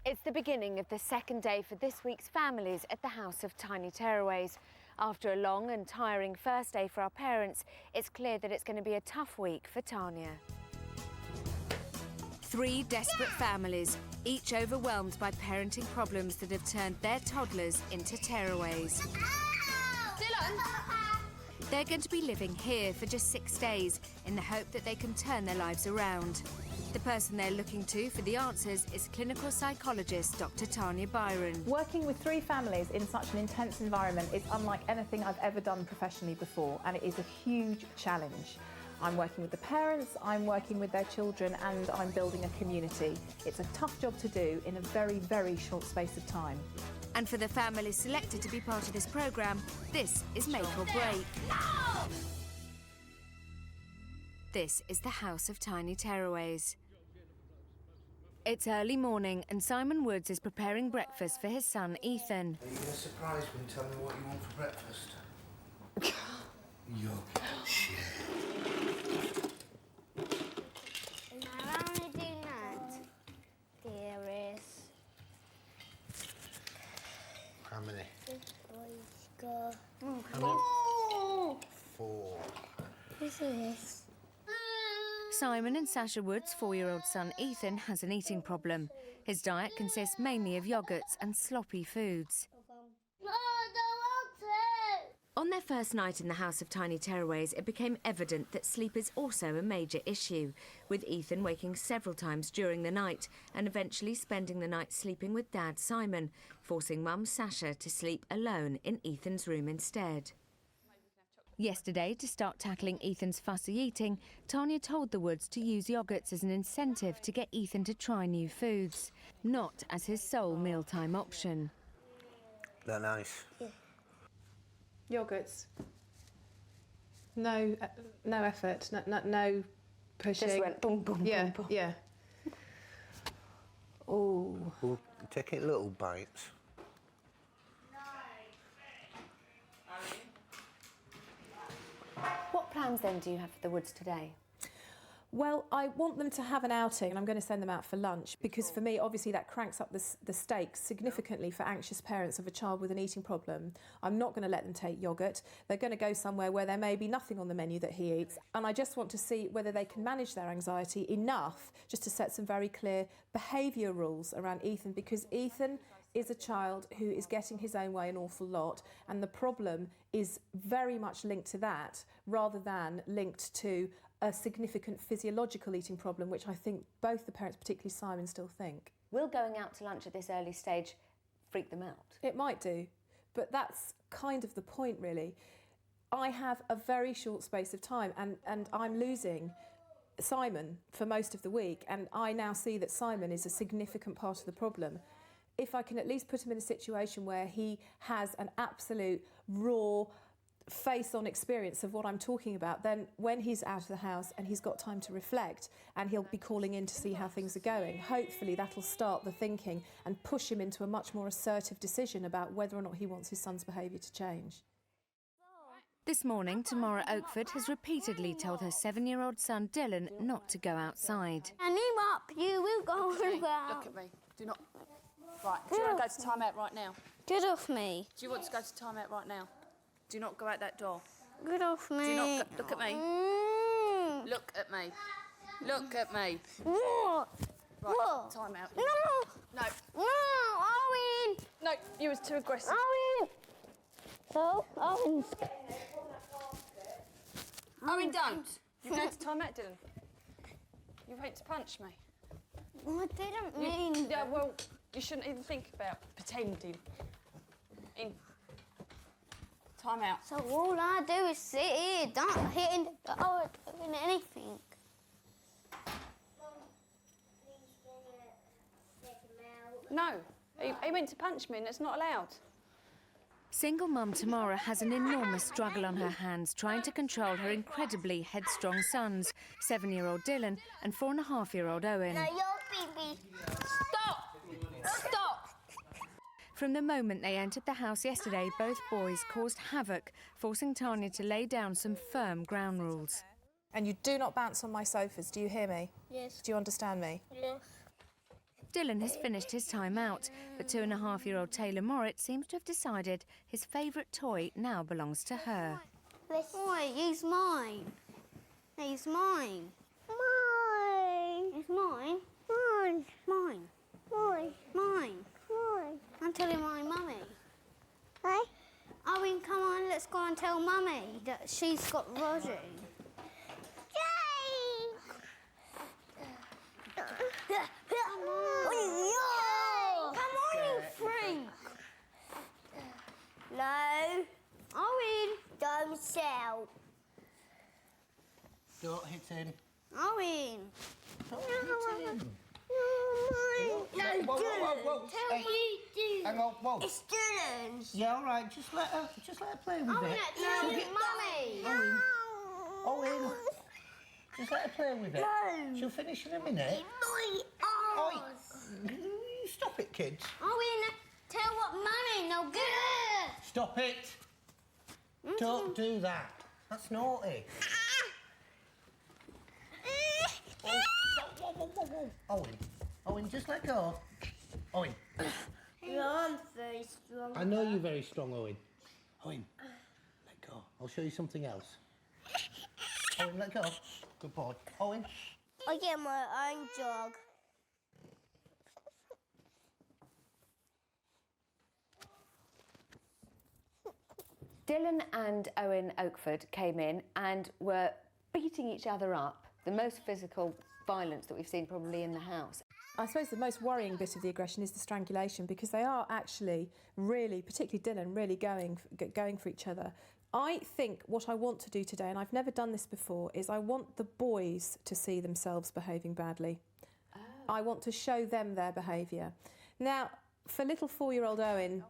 It's the beginning of the second day for this week's families at the House of Tiny Tearaways. After a long and tiring first day for our parents, it's clear that it's going to be a tough week for Tanya. 3 desperate families, each overwhelmed by parenting problems that have turned their toddlers into tearaways. They're going to be living here for just 6 days in the hope that they can turn their lives around. The person they're looking to for the answers is clinical psychologist Dr. Tanya Byron. Working with 3 families in such an intense environment is unlike anything I've ever done professionally before, and it is a huge challenge. I'm working with the parents, I'm working with their children, and I'm building a community. It's a tough job to do in a very, very short space of time. And for the families selected to be part of this programme, this is make or break. No! This is the House of Tiny Tearaways. It's early morning and Simon Woods is preparing breakfast for his son Ethan. Are you going to surprise me and tell me what you want for breakfast? You're shit. I only do that. There is. How many? Go. How many? 4. What's this? Simon and Sasha Woods' 4-year-old son Ethan has an eating problem. His diet consists mainly of yogurts and sloppy foods. No, I don't want to. On their first night in the House of Tiny Tearaways, it became evident that sleep is also a major issue, with Ethan waking several times during the night and eventually spending the night sleeping with Dad Simon, forcing Mum Sasha to sleep alone in Ethan's room instead. Yesterday, to start tackling Ethan's fussy eating, Tanya told the Woods to use yogurts as an incentive to get Ethan to try new foods, not as his sole mealtime option. They're nice. Yeah. Yogurts. No, no effort, no pushing. Just went boom, boom, yeah, boom, boom. Yeah. Oh. We'll take it little bites. What plans then do you have for the woods today? Well, I want them to have an outing, and I'm going to send them out for lunch, because for me, obviously, that cranks up the stakes significantly for anxious parents of a child with an eating problem. I'm not going to let them take yoghurt. They're going to go somewhere where there may be nothing on the menu that he eats, and I just want to see whether they can manage their anxiety enough just to set some very clear behaviour rules around Ethan, because Ethan is a child who is getting his own way an awful lot, and the problem is very much linked to that rather than linked to a significant physiological eating problem, which I think both the parents, particularly Simon, still think. Will going out to lunch at this early stage freak them out? It might do, but that's kind of the point, really. I have a very short space of time, and I'm losing Simon for most of the week, and I now see that Simon is a significant part of the problem. If I can at least put him in a situation where he has an absolute raw, face-on experience of what I'm talking about, then when he's out of the house and he's got time to reflect and he'll be calling in to see how things are going, hopefully that'll start the thinking and push him into a much more assertive decision about whether or not he wants his son's behaviour to change. This morning, Tamara Oakford has repeatedly told her 7-year-old son Dylan not to go outside. And him up, you will go and go. Look at me. Do not... Right, do you want to go to time out right now? Get off me. Do you want to go to time out right now? Do not go out that door. Get off me. Do not look at me. Look at me. Look at me. What? Right, What? time out. No. No. No, Owen. No, you was too aggressive. Owen. So, Owen. Owen, don't. You're going to time out, Dylan. You went to punch me. I didn't mean... Yeah, well, you shouldn't even think about pretending. In time out. So all I do is sit here, don't hitting the door, doing anything. No, he went to punch me and it's not allowed. Single mum Tamara has an enormous struggle on her hands trying to control her incredibly headstrong sons, 7-year-old Dylan and 4.5-year-old Owen. No, you're baby. Stop! Stop! From the moment they entered the house yesterday, both boys caused havoc, forcing Tanya to lay down some firm ground rules. And you do not bounce on my sofas, do you hear me? Yes. Do you understand me? Yes. Dylan has finished his time out, but 2.5-year-old Taylor Morritt seems to have decided his favourite toy now belongs to her. Boy, he's mine. He's mine. Mine. He's mine. Mine. Mine. Mine. Mine. Mine. I'm telling my mummy. Hey? Owen, come on, let's go and tell mummy that she's got Rosie. Come on, you freak! No. Owen, don't shout. Don't hit him. Owen. Don't hit him. No, Whoa, whoa, whoa, whoa. Tell Hey, me, hang on, whoa. it's Dylan's. Yeah, all right, just let her play with Owen, it. tell She'll me, get- mummy. Owen, just let her play with it. No. She'll finish in a minute. Oi. You stop it, kids. Owen, tell what mummy, no good. Stop it. Don't do that. That's naughty. Oh, stop. Whoa, whoa, whoa, whoa. Owen, just let go. Owen. I'm very strong. I know you're very strong, Owen. Owen, let go. I'll show you something else. Owen, let go. Good boy. Owen. I get my own jog. Dylan and Owen Oakford came in and were beating each other up, the most physical violence that we've seen probably in the house. I suppose the most worrying bit of the aggression is the strangulation, because they are actually really, particularly Dylan, really going for each other. I think what I want to do today, and I've never done this before, is I want the boys to see themselves behaving badly. I want to show them their behaviour. Now, for little 4-year-old Owen,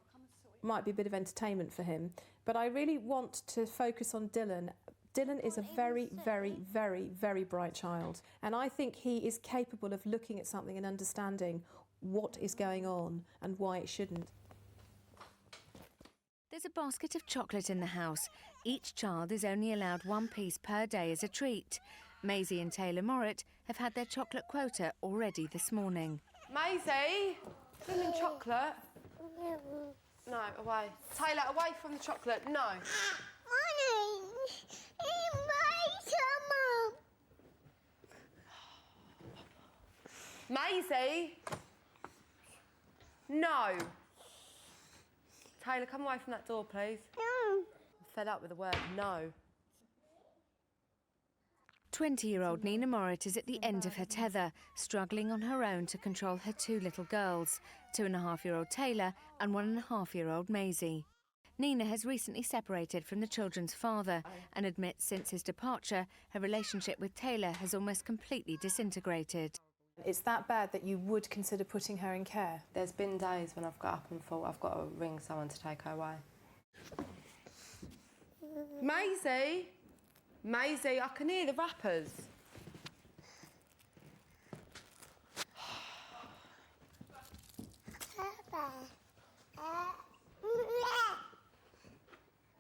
might be a bit of entertainment for him. But I really want to focus on Dylan. Dylan is a very, very, very, very bright child. And I think he is capable of looking at something and understanding what is going on and why it shouldn't. There's a basket of chocolate in the house. Each child is only allowed 1 piece per day as a treat. Maisie and Taylor Morritt have had their chocolate quota already this morning. Maisie, lemon chocolate. No, away. Taylor, away from the chocolate. No. Maisie. No. Taylor, come away from that door, please. No. I'm fed up with the word no. 20-year-old Nina Morritt is at the end of her tether, struggling on her own to control her 2 little girls, 2.5-year-old Taylor and 1.5-year-old Maisie. Nina has recently separated from the children's father and admits since his departure, her relationship with Taylor has almost completely disintegrated. It's that bad that you would consider putting her in care? There's been days when I've got up and thought I've got to ring someone to take her away. Maisie! Maisie, I can hear the rappers.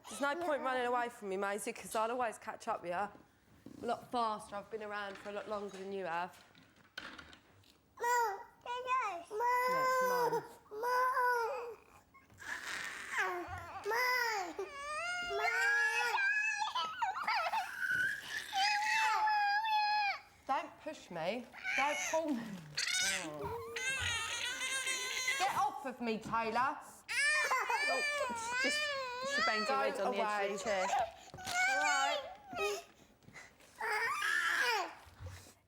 There's no point running away from me, Maisie, because I'll always catch up with you. A lot faster. I've been around for a lot longer than you have. Mum. Don't push me. Don't pull me. Oh. Get off of me, Taylor. Oh, just she banged your head on the edge of the chair. All right.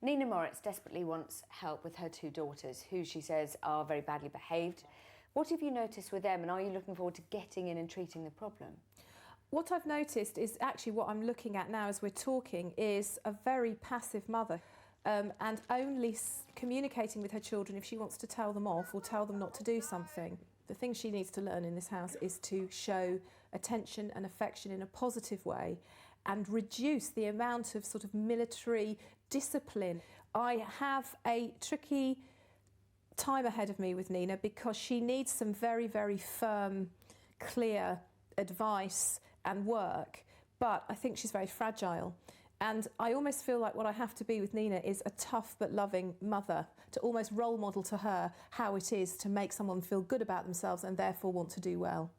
Nina Morritt desperately wants help with her 2 daughters, who she says are very badly behaved. What have you noticed with them, and are you looking forward to getting in and treating the problem? What I've noticed is actually what I'm looking at now as we're talking is a very passive mother and only communicating with her children if she wants to tell them off or tell them not to do something. The thing she needs to learn in this house is to show attention and affection in a positive way and reduce the amount of sort of military discipline. I have a tricky time ahead of me with Nina because she needs some very, very firm, clear advice and work, but I think she's very fragile. And I almost feel like what I have to be with Nina is a tough but loving mother, to almost role model to her how it is to make someone feel good about themselves and therefore want to do well.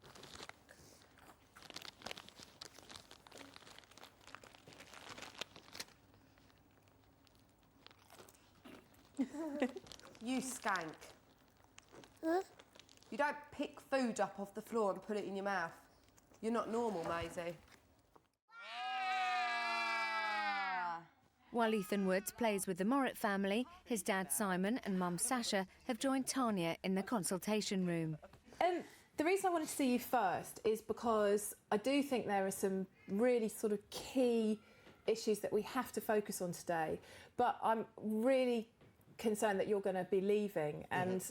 You skank. You don't pick food up off the floor and put it in your mouth. You're not normal, Maisie. While Ethan Woods plays with the Morritt family, his dad Simon and mum Sasha have joined Tanya in the consultation room. The reason I wanted to see you first is because I do think there are some really sort of key issues that we have to focus on today, but I'm really concerned that you're going to be leaving, and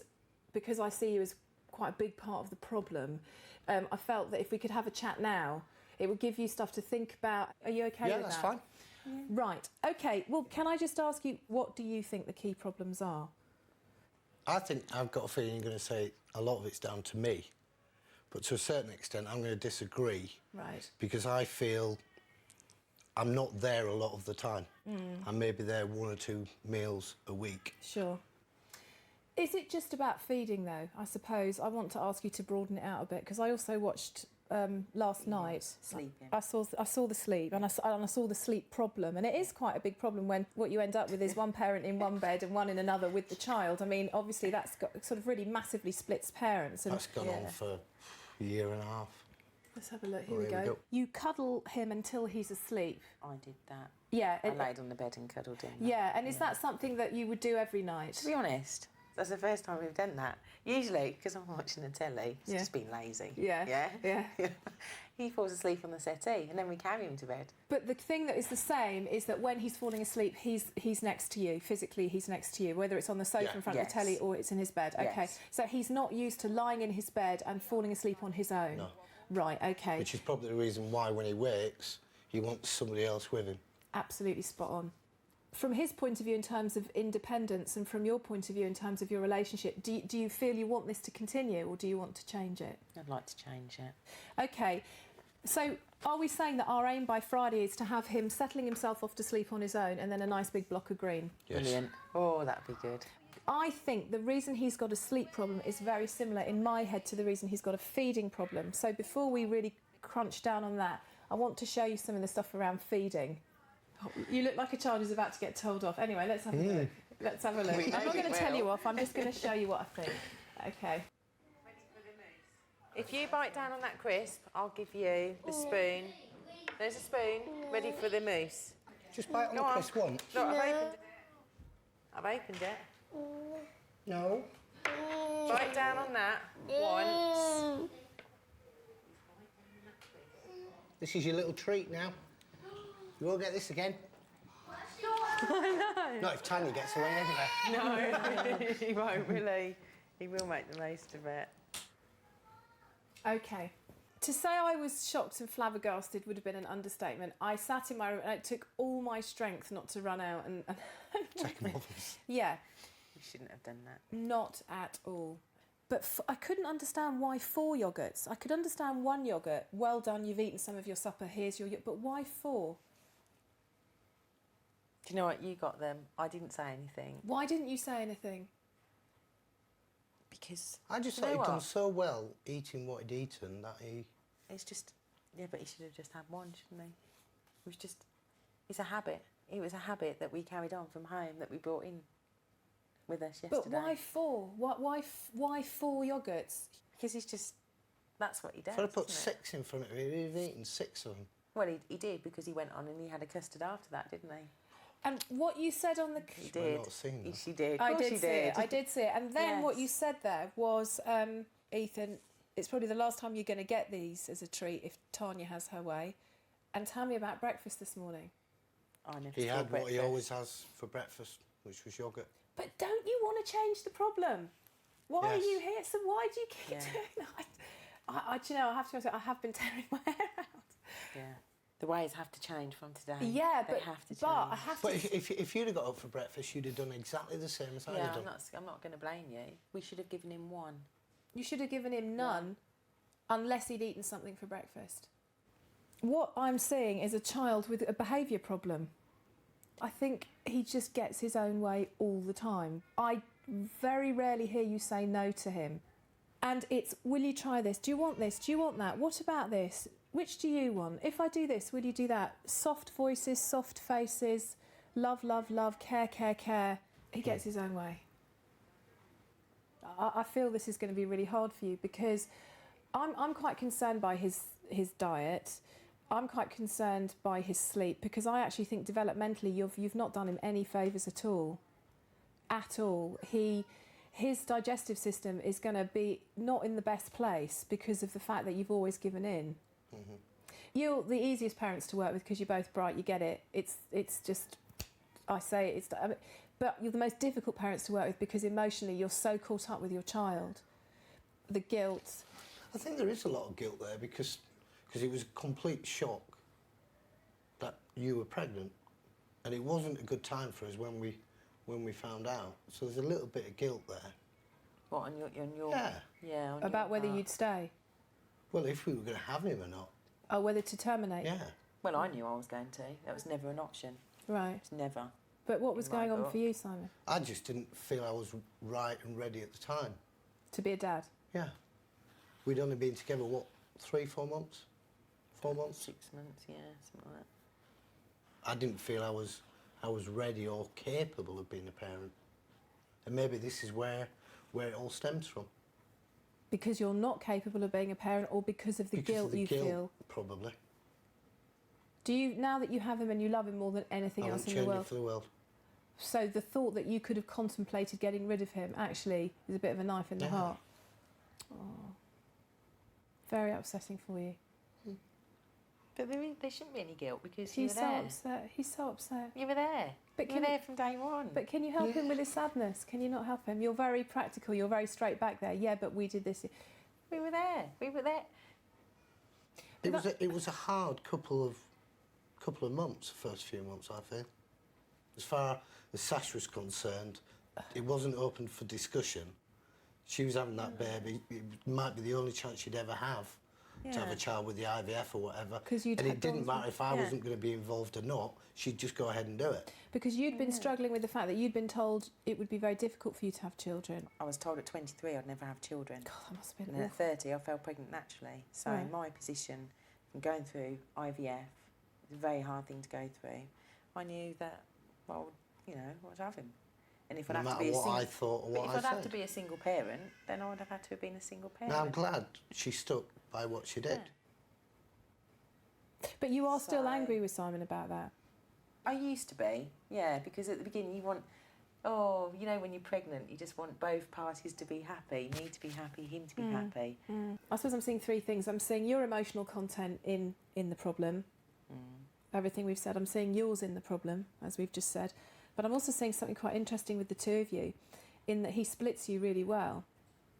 because I see you as quite a big part of the problem, I felt that if we could have a chat now, it would give you stuff to think about. Are you okay with that? Yeah, that's fine. Yeah. Right, okay, well, can I just ask you, what do you think the key problems are? I think I've got a feeling you're going to say a lot of it's down to me, but to a certain extent I'm going to disagree. Right. Because I feel I'm not there a lot of the time. I'm maybe there 1 or 2 meals a week. Sure. Is it just about feeding, though? I suppose I want to ask you to broaden it out a bit, because I also watched last night. Sleeping. I saw the sleep, and I saw the sleep problem, and it is quite a big problem when what you end up with is one parent in one bed and one in another with the child. I mean, obviously that's got sort of really massively splits parents. And that's gone on for a year and a half. Let's have a look. Here we go. You cuddle him until he's asleep. I did that. Yeah. I laid on the bed and cuddled him. Yeah, and is that something that you would do every night? To be honest, That's the first time we've done that. Usually, because I'm watching the telly, it's just been lazy. Yeah. He falls asleep on the settee and then we carry him to bed. But the thing that is the same is that when he's falling asleep, he's next to you. Physically, he's next to you, whether it's on the sofa in front of the telly or it's in his bed. Okay. Yes. So he's not used to lying in his bed and falling asleep on his own. No. Right, okay. Which is probably the reason why when he wakes, he wants somebody else with him. Absolutely spot on. From his point of view in terms of independence and from your point of view in terms of your relationship, do you feel you want this to continue or do you want to change it? I'd like to change it. Okay, so are we saying that our aim by Friday is to have him settling himself off to sleep on his own and then a nice big block of green? Yes. Brilliant. Oh, that'd be good. I think the reason he's got a sleep problem is very similar in my head to the reason he's got a feeding problem. So before we really crunch down on that, I want to show you some of the stuff around feeding. You look like a child who's about to get told off. Anyway, let's have a look. Let's have a look. I'm not going to tell you off, I'm just going to show you what I think. Okay. If you bite down on that crisp, I'll give you the spoon. There's a spoon ready for the mousse. Just bite on the crisp once. No, I've opened it. I've opened it. No. Bite down on that once. This is your little treat now. You won't get this again. I know. Not if Tanya gets away anyway. No, he won't really. He will make the most of it. Okay. To say I was shocked and flabbergasted would have been an understatement. I sat in my room and it took all my strength not to run out and take him off. Yeah. You shouldn't have done that. Not at all. But I couldn't understand why 4 yoghurts. I could understand 1 yoghurt. Well done, you've eaten some of your supper. Here's your yogurt. But why 4? Do you know what? You got them. I didn't say anything. Why didn't you say anything? Because I just thought he'd done so well eating what he'd eaten that he... It's just... Yeah, but he should have just had 1, shouldn't he? It was just... It's a habit. It was a habit that we carried on from home that we brought in with us yesterday. But why 4? Why 4 yoghurts? Because he's just... That's what he does. If I'd have put 6 in front of him, he'd have eaten 6 of them. Well, he did because he went on and he had a custard after that, didn't he? And what you said on the... He did. She did. I did see it. I did see it. And then what you said there was, Ethan, it's probably the last time you're going to get these as a treat if Tanya has her way. And tell me about breakfast this morning. I never He had what he always has for breakfast, which was yoghurt. But don't you want to change the problem? Why are you here? So why do you keep doing that? Do you know, I have to say, I have been tearing my hair out. Yeah. The ways have to change from today. Yeah, they but have to change. But I have But to... if you'd have got up for breakfast, you'd have done exactly the same as I had done. I'm not going to blame you. We should have given him 1. You should have given him none unless he'd eaten something for breakfast. What I'm seeing is a child with a behaviour problem. I think he just gets his own way all the time. I very rarely hear you say no to him. And it's, will you try this? Do you want this? Do you want that? What about this? Which do you want? If I do this, will you do that? Soft voices, soft faces, love, love, love, care, care, care. He gets his own way. I feel this is going to be really hard for you because I'm quite concerned by his diet. I'm quite concerned by his sleep because I actually think developmentally you've not done him any favours at all. At all. His digestive system is going to be not in the best place because of the fact that you've always given in. Mm-hmm. You're the easiest parents to work with because you're both bright, you get it. It's just, I say it's... But you're the most difficult parents to work with because emotionally you're so caught up with your child. The guilt. I think there is a lot of guilt there because it was a complete shock that you were pregnant and it wasn't a good time for us when we found out. So there's a little bit of guilt there. What, on your... Yeah. Yeah, on About your whether part. you'd stay? Well, if we were going to have him or not. Oh, whether to terminate? Yeah. Well, I knew I was going to. That was never an option. Right. It's never. But what was In my going on book. for you, Simon? I just didn't feel I was right and ready at the time. To be a dad? Yeah. We'd only been together, what, 3-4 months? 4 months? 6 months, yeah, something like that. I didn't feel I was ready or capable of being a parent. And maybe this is where it all stems from. Because you're not capable of being a parent or because of the guilt you feel? Probably. Do you, now that you have him and you love him more than anything else in the I won't change world? it for the world. So the thought that you could have contemplated getting rid of him actually is a bit of a knife in the heart. Oh. Very upsetting for you. But there shouldn't be any guilt because He's you were there. upset. He's so upset. You were there. But you were there from day one. But can you help him with his sadness? Can you not help him? You're very practical. You're very straight back there. Yeah, but we did this. We were there. We were there. It was a hard couple of months, the first few months, I feel. As far as Sash was concerned, it wasn't open for discussion. She was having that baby. It might be the only chance she'd ever have to have a child with the IVF or whatever. And it didn't matter if I wasn't going to be involved or not. She'd just go ahead and do it. Because you'd been struggling with the fact that you'd been told it would be very difficult for you to have children. I was told at 23 I'd never have children. God, that must have been And awful. at 30 I fell pregnant naturally. So my position from going through IVF, it's a very hard thing to go through. I knew that, well, you know, I'd have him. And if I'd have to be I thought or what I if I'd said. have to be a single parent, then I would have had to have been a single parent. Now, I'm glad she stuck by what she did. But you are still angry with Simon about that? I used to be, yeah, because at the beginning you want, you know, when you're pregnant, you just want both parties to be happy, me to be happy, him to be happy. I suppose I'm seeing three things. I'm seeing your emotional content in the problem, everything we've said. I'm seeing yours in the problem, as we've just said. But I'm also seeing something quite interesting with the two of you, in that he splits you really well.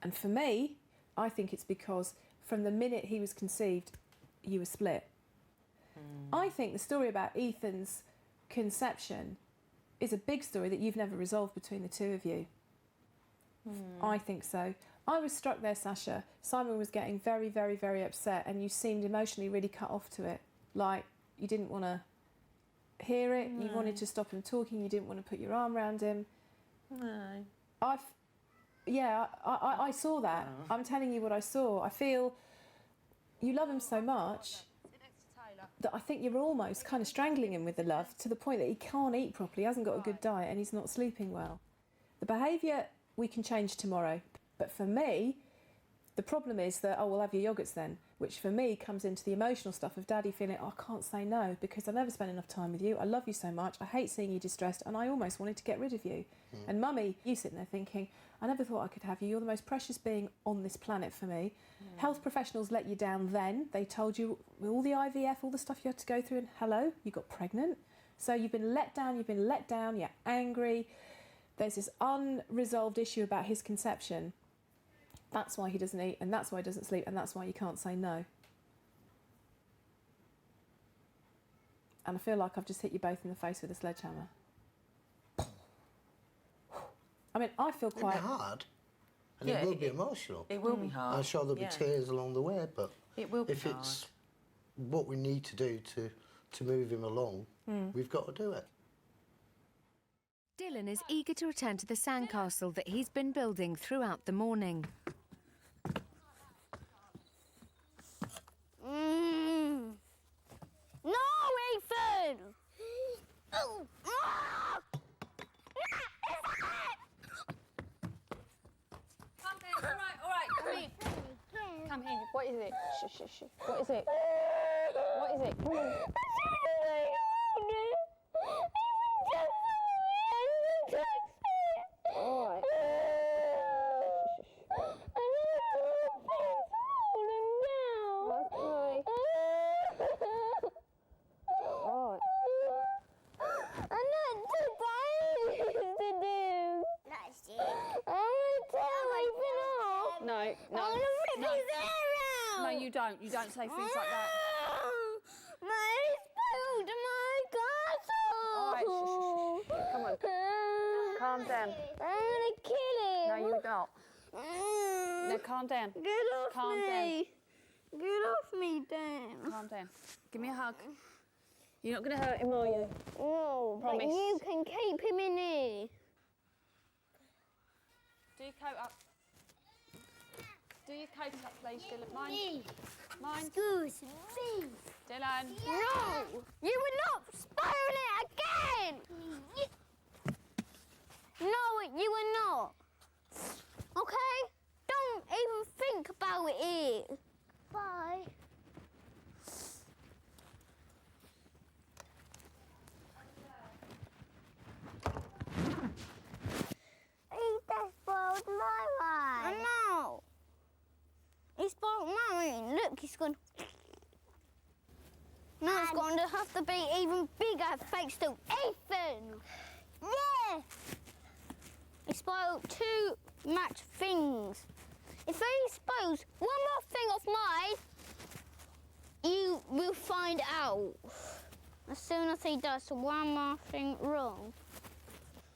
And for me, I think it's because from the minute he was conceived, you were split. I think the story about Ethan's conception is a big story that you've never resolved between the two of you. I think so. I was struck there, Sasha. Simon was getting very, very, very upset and you seemed emotionally really cut off to it. Like you didn't want to hear it, you wanted to stop him talking, you didn't want to put your arm around him. No. I saw that. I'm telling you what I saw. I feel you love him so much that I think you're almost kind of strangling him with the love to the point that he can't eat properly, he hasn't got a good diet and he's not sleeping well. The behaviour we can change tomorrow, but for me, the problem is that, we'll have your yogurts then, which for me comes into the emotional stuff of Daddy feeling, I can't say no because I never spent enough time with you, I love you so much, I hate seeing you distressed and I almost wanted to get rid of you. And Mummy, you sitting there thinking, I never thought I could have you, you're the most precious being on this planet for me. Health professionals let you down then, they told you all the IVF, all the stuff you had to go through and hello, you got pregnant. So you've been let down, you're angry, there's this unresolved issue about his conception. That's why he doesn't eat, and that's why he doesn't sleep, and that's why you can't say no. And I feel like I've just hit you both in the face with a sledgehammer. I mean, I feel quite... It'll be hard, and it will be emotional. It will be hard. I'm sure there'll be tears along the way, but it will be if hard. it's what we need to do to move him along, we've got to do it. Dylan is eager to return to the sandcastle that he's been building throughout the morning. No, Ethan! Oh. Come in, all right, come in. Come in. What is it? Shh. What is it? What is it? Come on. All right. No, you don't. You don't say things like that. All right, shh. Come on. Calm down. I'm gonna kill him. No, you don't. No, calm down. Get off Calm me. down. Get off me, Dan. Calm down. Give me a hug. You're not going to hurt him, are you? No, but Promise. you can keep him in here. Do your coat up. Do your coat up, please, Dylan. Mine. Excuse me. Dylan. No! You will not spoil it again! No, you will not. Okay? Don't even think about it. Bye. spoiled my one. No. He spoiled mine. Look, he's gone. Now it's going to have to be even bigger thanks to Ethan. Yeah. He spoiled too much things. If he spoils one more thing of mine, you will find out. As soon as he does one more thing wrong.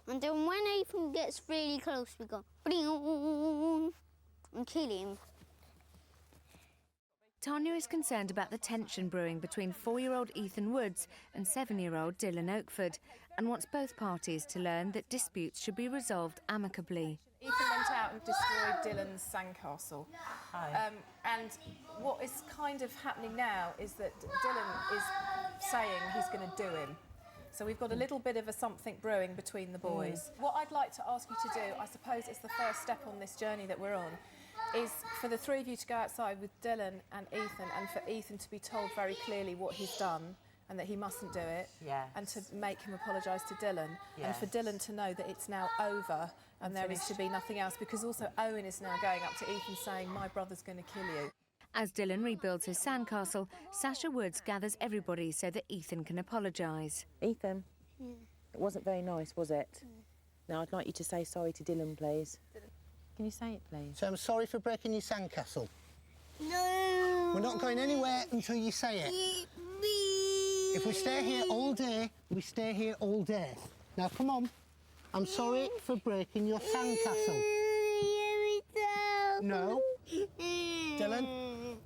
And then when Ethan gets really close, we go and kill him. Tanya is concerned about the tension brewing between 4-year-old Ethan Woods and 7-year-old Dylan Oakford, and wants both parties to learn that disputes should be resolved amicably. Ethan went out and destroyed Dylan's sandcastle. And what is kind of happening now is that Dylan is saying he's going to do him. So we've got a little bit of a something brewing between the boys. What I'd like to ask you to do, I suppose it's the first step on this journey that we're on, is for the three of you to go outside with Dylan and Ethan, and for Ethan to be told very clearly what he's done and that he mustn't do it, and to make him apologise to Dylan, and for Dylan to know that it's now over and there is to be nothing else, because also Owen is now going up to Ethan saying, my brother's going to kill you. As Dylan rebuilds his sandcastle, Sasha Woods gathers everybody so that Ethan can apologise. Ethan, it wasn't very nice, was it? Now, I'd like you to say sorry to Dylan, please. Can you say it, please? So I'm sorry for breaking your sandcastle. No. We're not going anywhere until you say it. If we stay here all day, we stay here all day. Now, come on. I'm sorry for breaking your sandcastle. No. Dylan,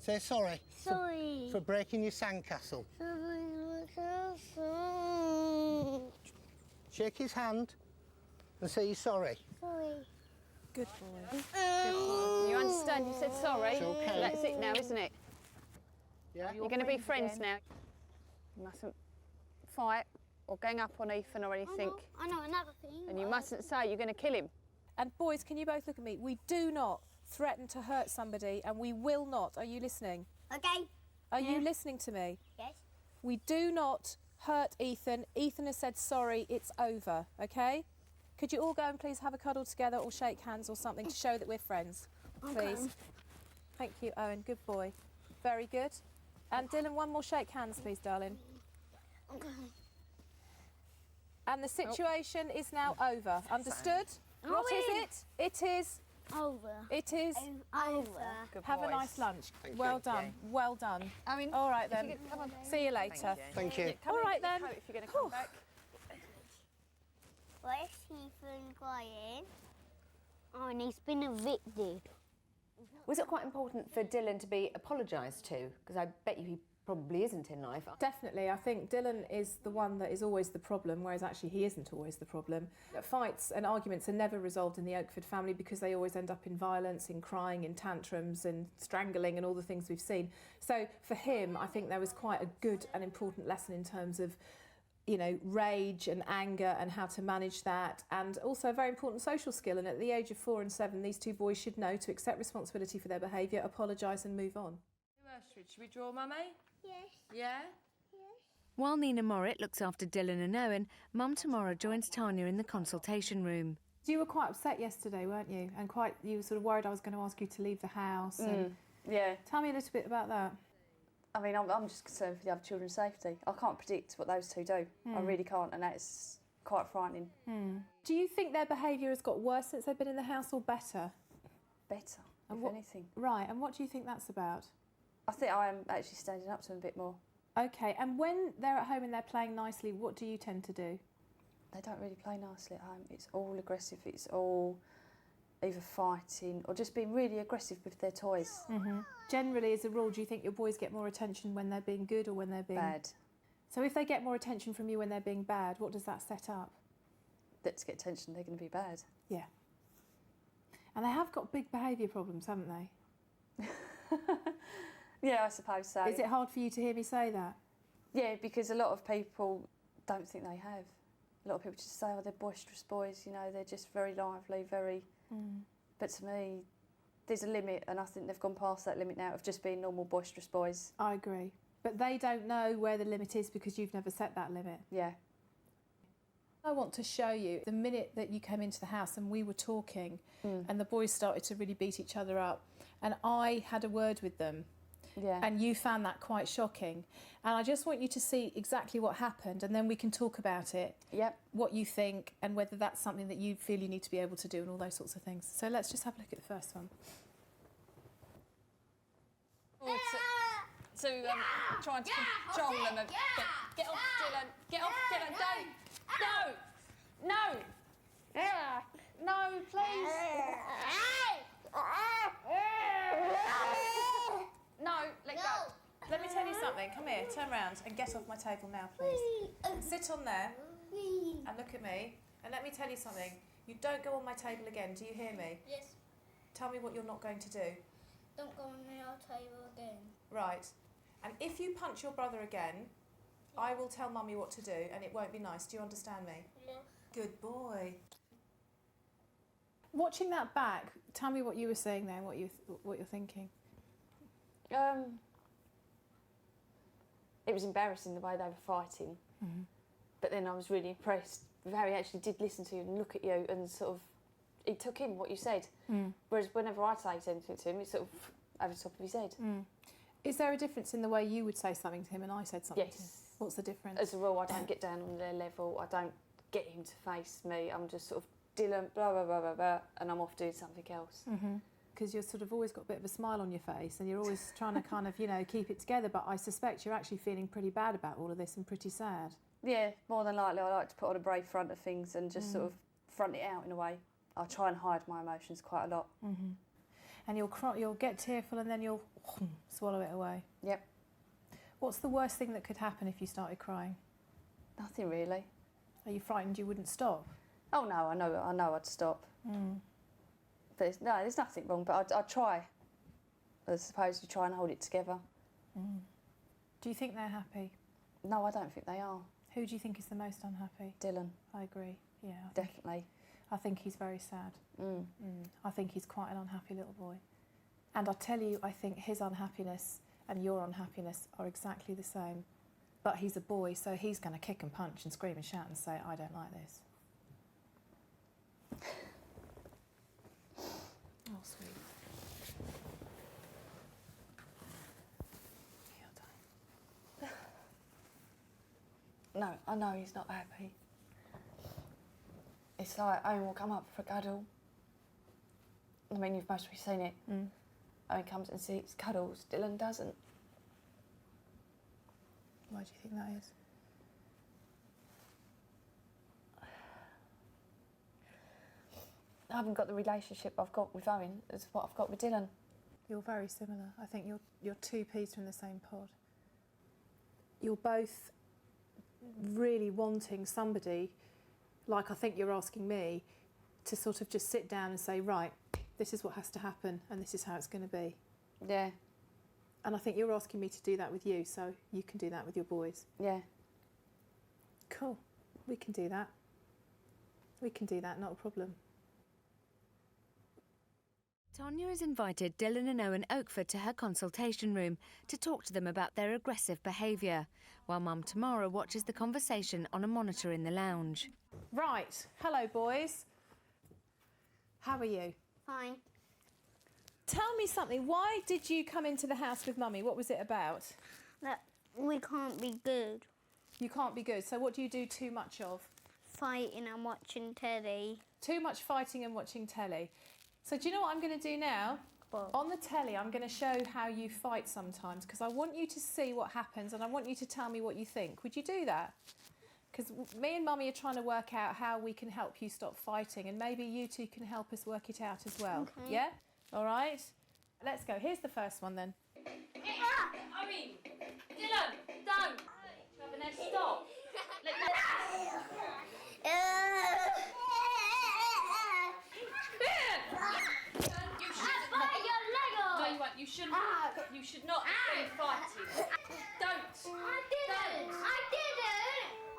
say sorry. Sorry. For breaking your sandcastle. Shake his hand and say you're sorry. Sorry. Good boy. Good boy. You understand? You said sorry. It's okay. That's it now, isn't it? Yeah. You're going to be friends now. You mustn't fight or gang up on Ethan or anything. I know another thing. And you mustn't say you're going to kill him. And boys, can you both look at me? We do not threaten to hurt somebody, and we will not. Are you listening? Okay. Are you listening to me? Yes. We do not hurt Ethan. Ethan has said sorry, it's over, okay? Could you all go and please have a cuddle together or shake hands or something to show that we're friends, please? Okay. Thank you, Owen. Good boy. Very good. And Dylan, one more shake hands, please, darling. Okay. And the situation is now over. Understood? What is it? It is... Over. It is... Over. Have a nice lunch. Well done. Well done. I mean, all right then. come on. See you later. Thank you. All right then. If you're going to come back. Where's Ethan going? Oh, and he's been evicted. Was it quite important for Dylan to be apologised to? Because I bet you he probably isn't in life. Definitely. I think Dylan is the one that is always the problem, whereas actually he isn't always the problem. Fights and arguments are never resolved in the Oakford family because they always end up in violence, in crying, in tantrums and strangling and all the things we've seen. So for him, I think there was quite a good and important lesson in terms of, you know, rage and anger and how to manage that, and also a very important social skill. And at the age of 4 and 7, these two boys should know to accept responsibility for their behaviour, apologise and move on. Should we draw, Mummy? Yes. Yeah? While Nina Morritt looks after Dylan and Owen, Mum Tamara joins Tanya in the consultation room. You were quite upset yesterday, weren't you? And you were sort of worried I was going to ask you to leave the house. And Yeah. tell me a little bit about that. I mean, I'm just concerned for the other children's safety. I can't predict what those two do. I really can't, and that's quite frightening. Do you think their behaviour has got worse since they've been in the house, or better? Better, And if anything. Right, and what do you think that's about? I think I am actually standing up to them a bit more. OK, and when they're at home and they're playing nicely, what do you tend to do? They don't really play nicely at home. It's all aggressive. It's all either fighting or just being really aggressive with their toys. Generally, as a rule, do you think your boys get more attention when they're being good or when they're being... Bad. So if they get more attention from you when they're being bad, what does that set up? That to get attention, they're going to be bad. Yeah. And they have got big behaviour problems, haven't they? Yeah, I suppose so. Is it hard for you to hear me say that? Yeah, because a lot of people don't think they have. A lot of people just say, oh, they're boisterous boys, you know, they're just very lively, very... But to me, there's a limit, and I think they've gone past that limit now of just being normal boisterous boys. I agree. But they don't know where the limit is because you've never set that limit. Yeah. I want to show you the minute that you came into the house and we were talking and the boys started to really beat each other up and I had a word with them. Yeah. And you found that quite shocking. And I just want you to see exactly what happened and then we can talk about it. Yep. What you think and whether that's something that you feel you need to be able to do and all those sorts of things. So let's just have a look at the first one. Trying to control them a bit. Get off, Dylan. Get off, Dylan. Don't. No. No, please. No, let go. Let me tell you something. Come here, turn around and get off my table now, please. Sit on there and look at me. And let me tell you something. You don't go on my table again. Do you hear me? Yes. Tell me what you're not going to do. Don't go on our table again. Right. And if you punch your brother again, I will tell Mummy what to do and it won't be nice. Do you understand me? Yes. Good boy. Watching that back, tell me what you were saying there, what you're thinking. It was embarrassing the way they were fighting, but then I was really impressed with how he actually did listen to you and look at you and sort of, he took in what you said. Whereas whenever I say something to him, it's sort of over the top of his head. Is there a difference in the way you would say something to him and I said something to him? Yes. What's the difference? As a rule, I don't get down on their level. I don't get him to face me. I'm just sort of Dylan, blah, blah, blah, blah, blah, and I'm off doing something else. Because you're sort of always got a bit of a smile on your face and you're always trying to kind of, you know, keep it together, but I suspect you're actually feeling pretty bad about all of this and pretty sad. Yeah, more than likely I like to put on a brave front of things and just sort of front it out in a way. I try and hide my emotions quite a lot. And you'll get tearful and then you'll swallow it away. Yep. What's the worst thing that could happen if you started crying? Nothing really. Are you frightened you wouldn't stop? Oh no, I know I'd stop. But there's nothing wrong, but I try. I suppose you try and hold it together. Do you think they're happy? No, I don't think they are. Who do you think is the most unhappy? Dylan. I agree, yeah. Definitely. I think he's very sad. I think he's quite an unhappy little boy. And I tell you, I think his unhappiness and your unhappiness are exactly the same. But he's a boy, so he's going to kick and punch and scream and shout and say, I don't like this. Oh, sweet. No, I know he's not happy. It's like Owen will come up for a cuddle. I mean, you've mostly seen it. Owen comes and seeks cuddles. Dylan doesn't. Why do you think that is? I haven't got the relationship I've got with Owen as what I've got with Dylan. You're very similar. I think you're two peas from the same pod. You're both really wanting somebody, like I think you're asking me, to sort of just sit down and say, right, this is what has to happen and this is how it's going to be. Yeah. And I think you're asking me to do that with you, so you can do that with your boys. Yeah. Cool. We can do that. We can do that, not a problem. Tanya has invited Dylan and Owen Oakford to her consultation room to talk to them about their aggressive behaviour, while Mum Tamara watches the conversation on a monitor in the lounge. Right. Hello, boys. How are you? Fine. Tell me something. Why did you come into the house with Mummy? What was it about? That we can't be good. You can't be good. So what do you do too much of? Fighting and watching telly. Too much fighting and watching telly. So do you know what I'm going to do now? What? On the telly, I'm going to show how you fight sometimes, because I want you to see what happens and I want you to tell me what you think. Would you do that? Because me and Mummy are trying to work out how we can help you stop fighting, and maybe you two can help us work it out as well. Okay. Yeah? All right? Let's go. Here's the first one then. Owen! Dylan! Don't! Now stop! You shouldn't. You should not be fighting. Don't. I didn't.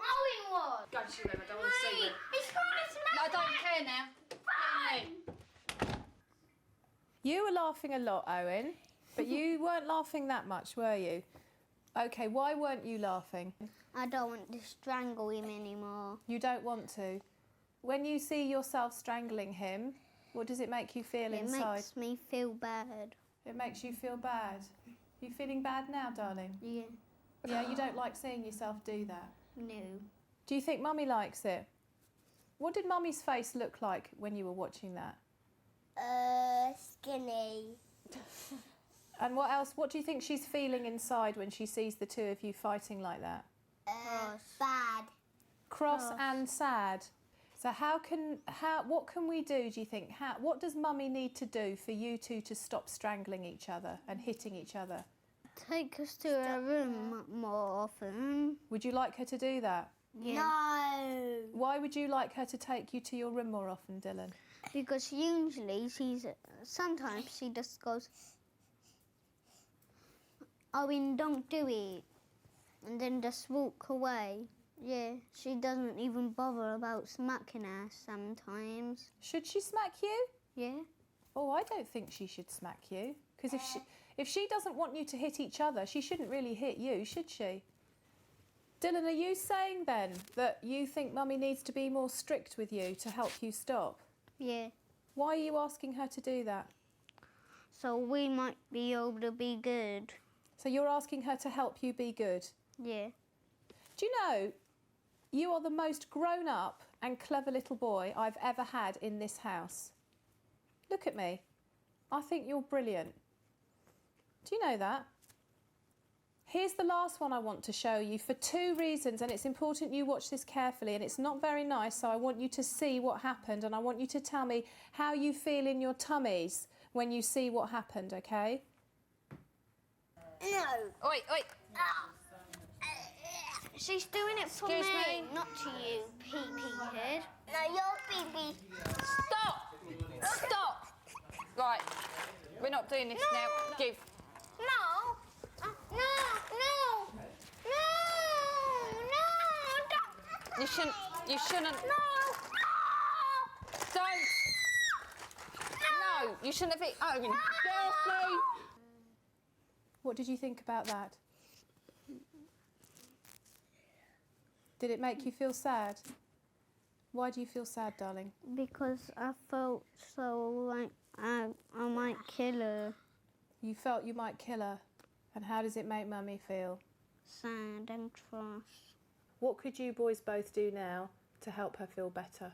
Owen was. Go to your room. I don't want to see you. He's trying to smack No, I don't care now. Fine. You were laughing a lot, Owen, but you weren't laughing that much, were you? OK, why weren't you laughing? I don't want to strangle him anymore. You don't want to? When you see yourself strangling him, what does it make you feel inside? It makes me feel bad. It makes you feel bad? You feeling bad now, darling? Yeah. Yeah, you don't like seeing yourself do that? No. Do you think Mummy likes it? What did Mummy's face look like when you were watching that? Skinny. And what else? What do you think she's feeling inside when she sees the two of you fighting like that? Bad. Cross and sad. So what can we do you think? What does Mummy need to do for you two to stop strangling each other and hitting each other? Take us to her room more often. Would you like her to do that? Yeah. No. Why would you like her to take you to your room more often, Dylan? Because usually sometimes she just goes, Owen, don't do it, and then just walk away. Yeah, she doesn't even bother about smacking us sometimes. Should she smack you? Yeah. Oh, I don't think she should smack you. Because if she doesn't want you to hit each other, she shouldn't really hit you, should she? Dylan, are you saying then that you think Mummy needs to be more strict with you to help you stop? Yeah. Why are you asking her to do that? So we might be able to be good. So you're asking her to help you be good? Yeah. Do you know, you are the most grown-up and clever little boy I've ever had in this house. Look at me. I think you're brilliant. Do you know that? Here's the last one I want to show you for 2 reasons, and it's important you watch this carefully, and it's not very nice, so I want you to see what happened, and I want you to tell me how you feel in your tummies when you see what happened, OK? No. Oi, oi. She's doing it for Excuse me, me? not to you, pee-pee head. No, you're pee-pee. Stop! Stop! Right, we're not doing this now. Give. No. No, no, no, no, You shouldn't. no. Don't. No, you shouldn't have been. Owen, carefully. What did you think about that? Did it make you feel sad? Why do you feel sad, darling? Because I felt so like I might kill her. You felt you might kill her. And how does it make Mummy feel? Sad and cross. What could you boys both do now to help her feel better?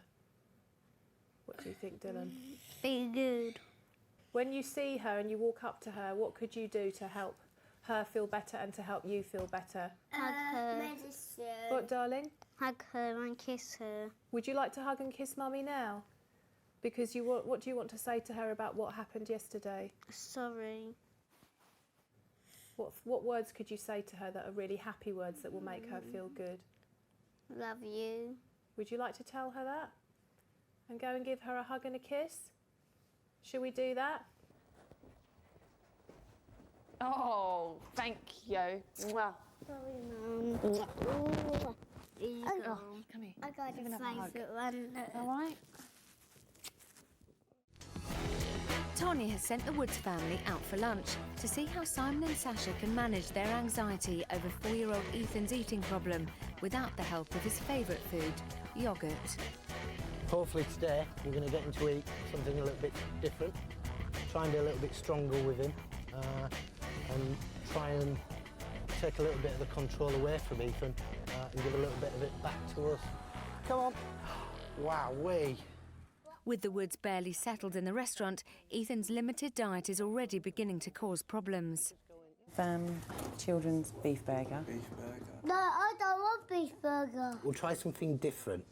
What do you think, Dylan? Be good. When you see her and you walk up to her, what could you do to help her feel better and to help you feel better? Hug her. Medicine. What, darling? Hug her and kiss her. Would you like to hug and kiss Mummy now? Because what do you want to say to her about what happened yesterday? Sorry. What words could you say to her that are really happy words that will make her feel good? Love you. Would you like to tell her that? And go and give her a hug and a kiss? Shall we do that? Oh, thank you. Mwah. Sorry, Mum. There you go. Come here. I got Give a another hug. favourite one. All right. Tanya has sent the Woods family out for lunch to see how Simon and Sasha can manage their anxiety over 4-year-old Ethan's eating problem without the help of his favourite food, yoghurt. Hopefully today we're going to get him to eat something a little bit different, try and be a little bit stronger with him, and try and take a little bit of the control away from Ethan and give a little bit of it back to us. Come on. Wowee. With the Woods barely settled in the restaurant, Ethan's limited diet is already beginning to cause problems. Children's beef burger. Beef burger. No, I don't want beef burger. We'll try something different.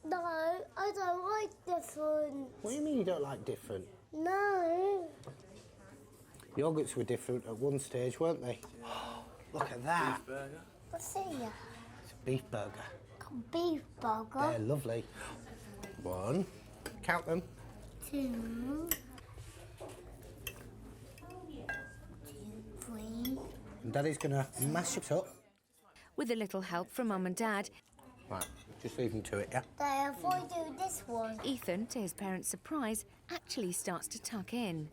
No, I don't like different. What do you mean you don't like different? No. Yogurts were different at one stage, weren't they? Look at that. Beef burger. What's here? It's a beef burger. Beef burger. They're lovely. 1. Count them. 2. 3. And Daddy's going to mash it up. With a little help from Mum and Dad, Right, just leave them to it, yeah? Dad, if I do this one. Ethan, to his parents' surprise, actually starts to tuck in.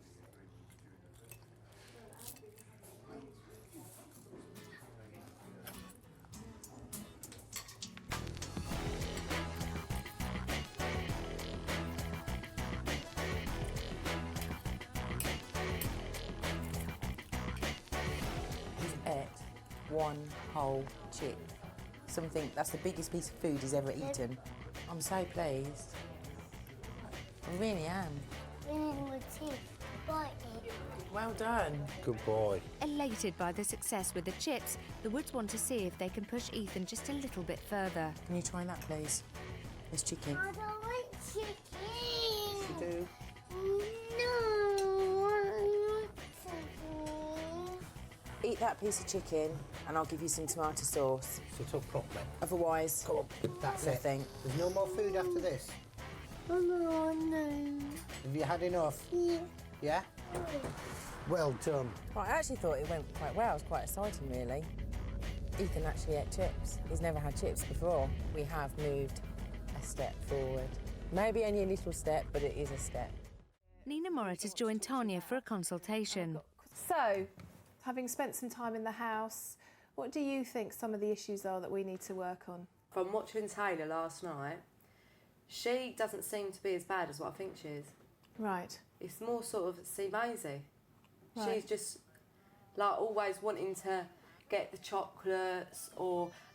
one whole chip. Something that's the biggest piece of food he's ever eaten. I'm so pleased. I really am. Well done. Good boy. Elated by the success with the chips, the Woods want to see if they can push Ethan just a little bit further. Can you try that, please? This chicken. I don't want chicken. Yes, you do. No, I want chicken. Eat that piece of chicken and I'll give you some tomato sauce. Sit up properly. Otherwise, That's nothing. it. There's no more food after this. Oh, no. Have you had enough? Yeah. Yeah? Well done. Right, I actually thought it went quite well. It was quite exciting, really. Ethan actually ate chips. He's never had chips before. We have moved a step forward. Maybe only a little step, but it is a step. Nina Morris has joined Tanya for a consultation. So, having spent some time in the house, what do you think some of the issues are that we need to work on? From watching Taylor last night, she doesn't seem to be as bad as what I think she is. Right. It's more sort of, see Maisie. Right. She's just like always wanting to get the chocolates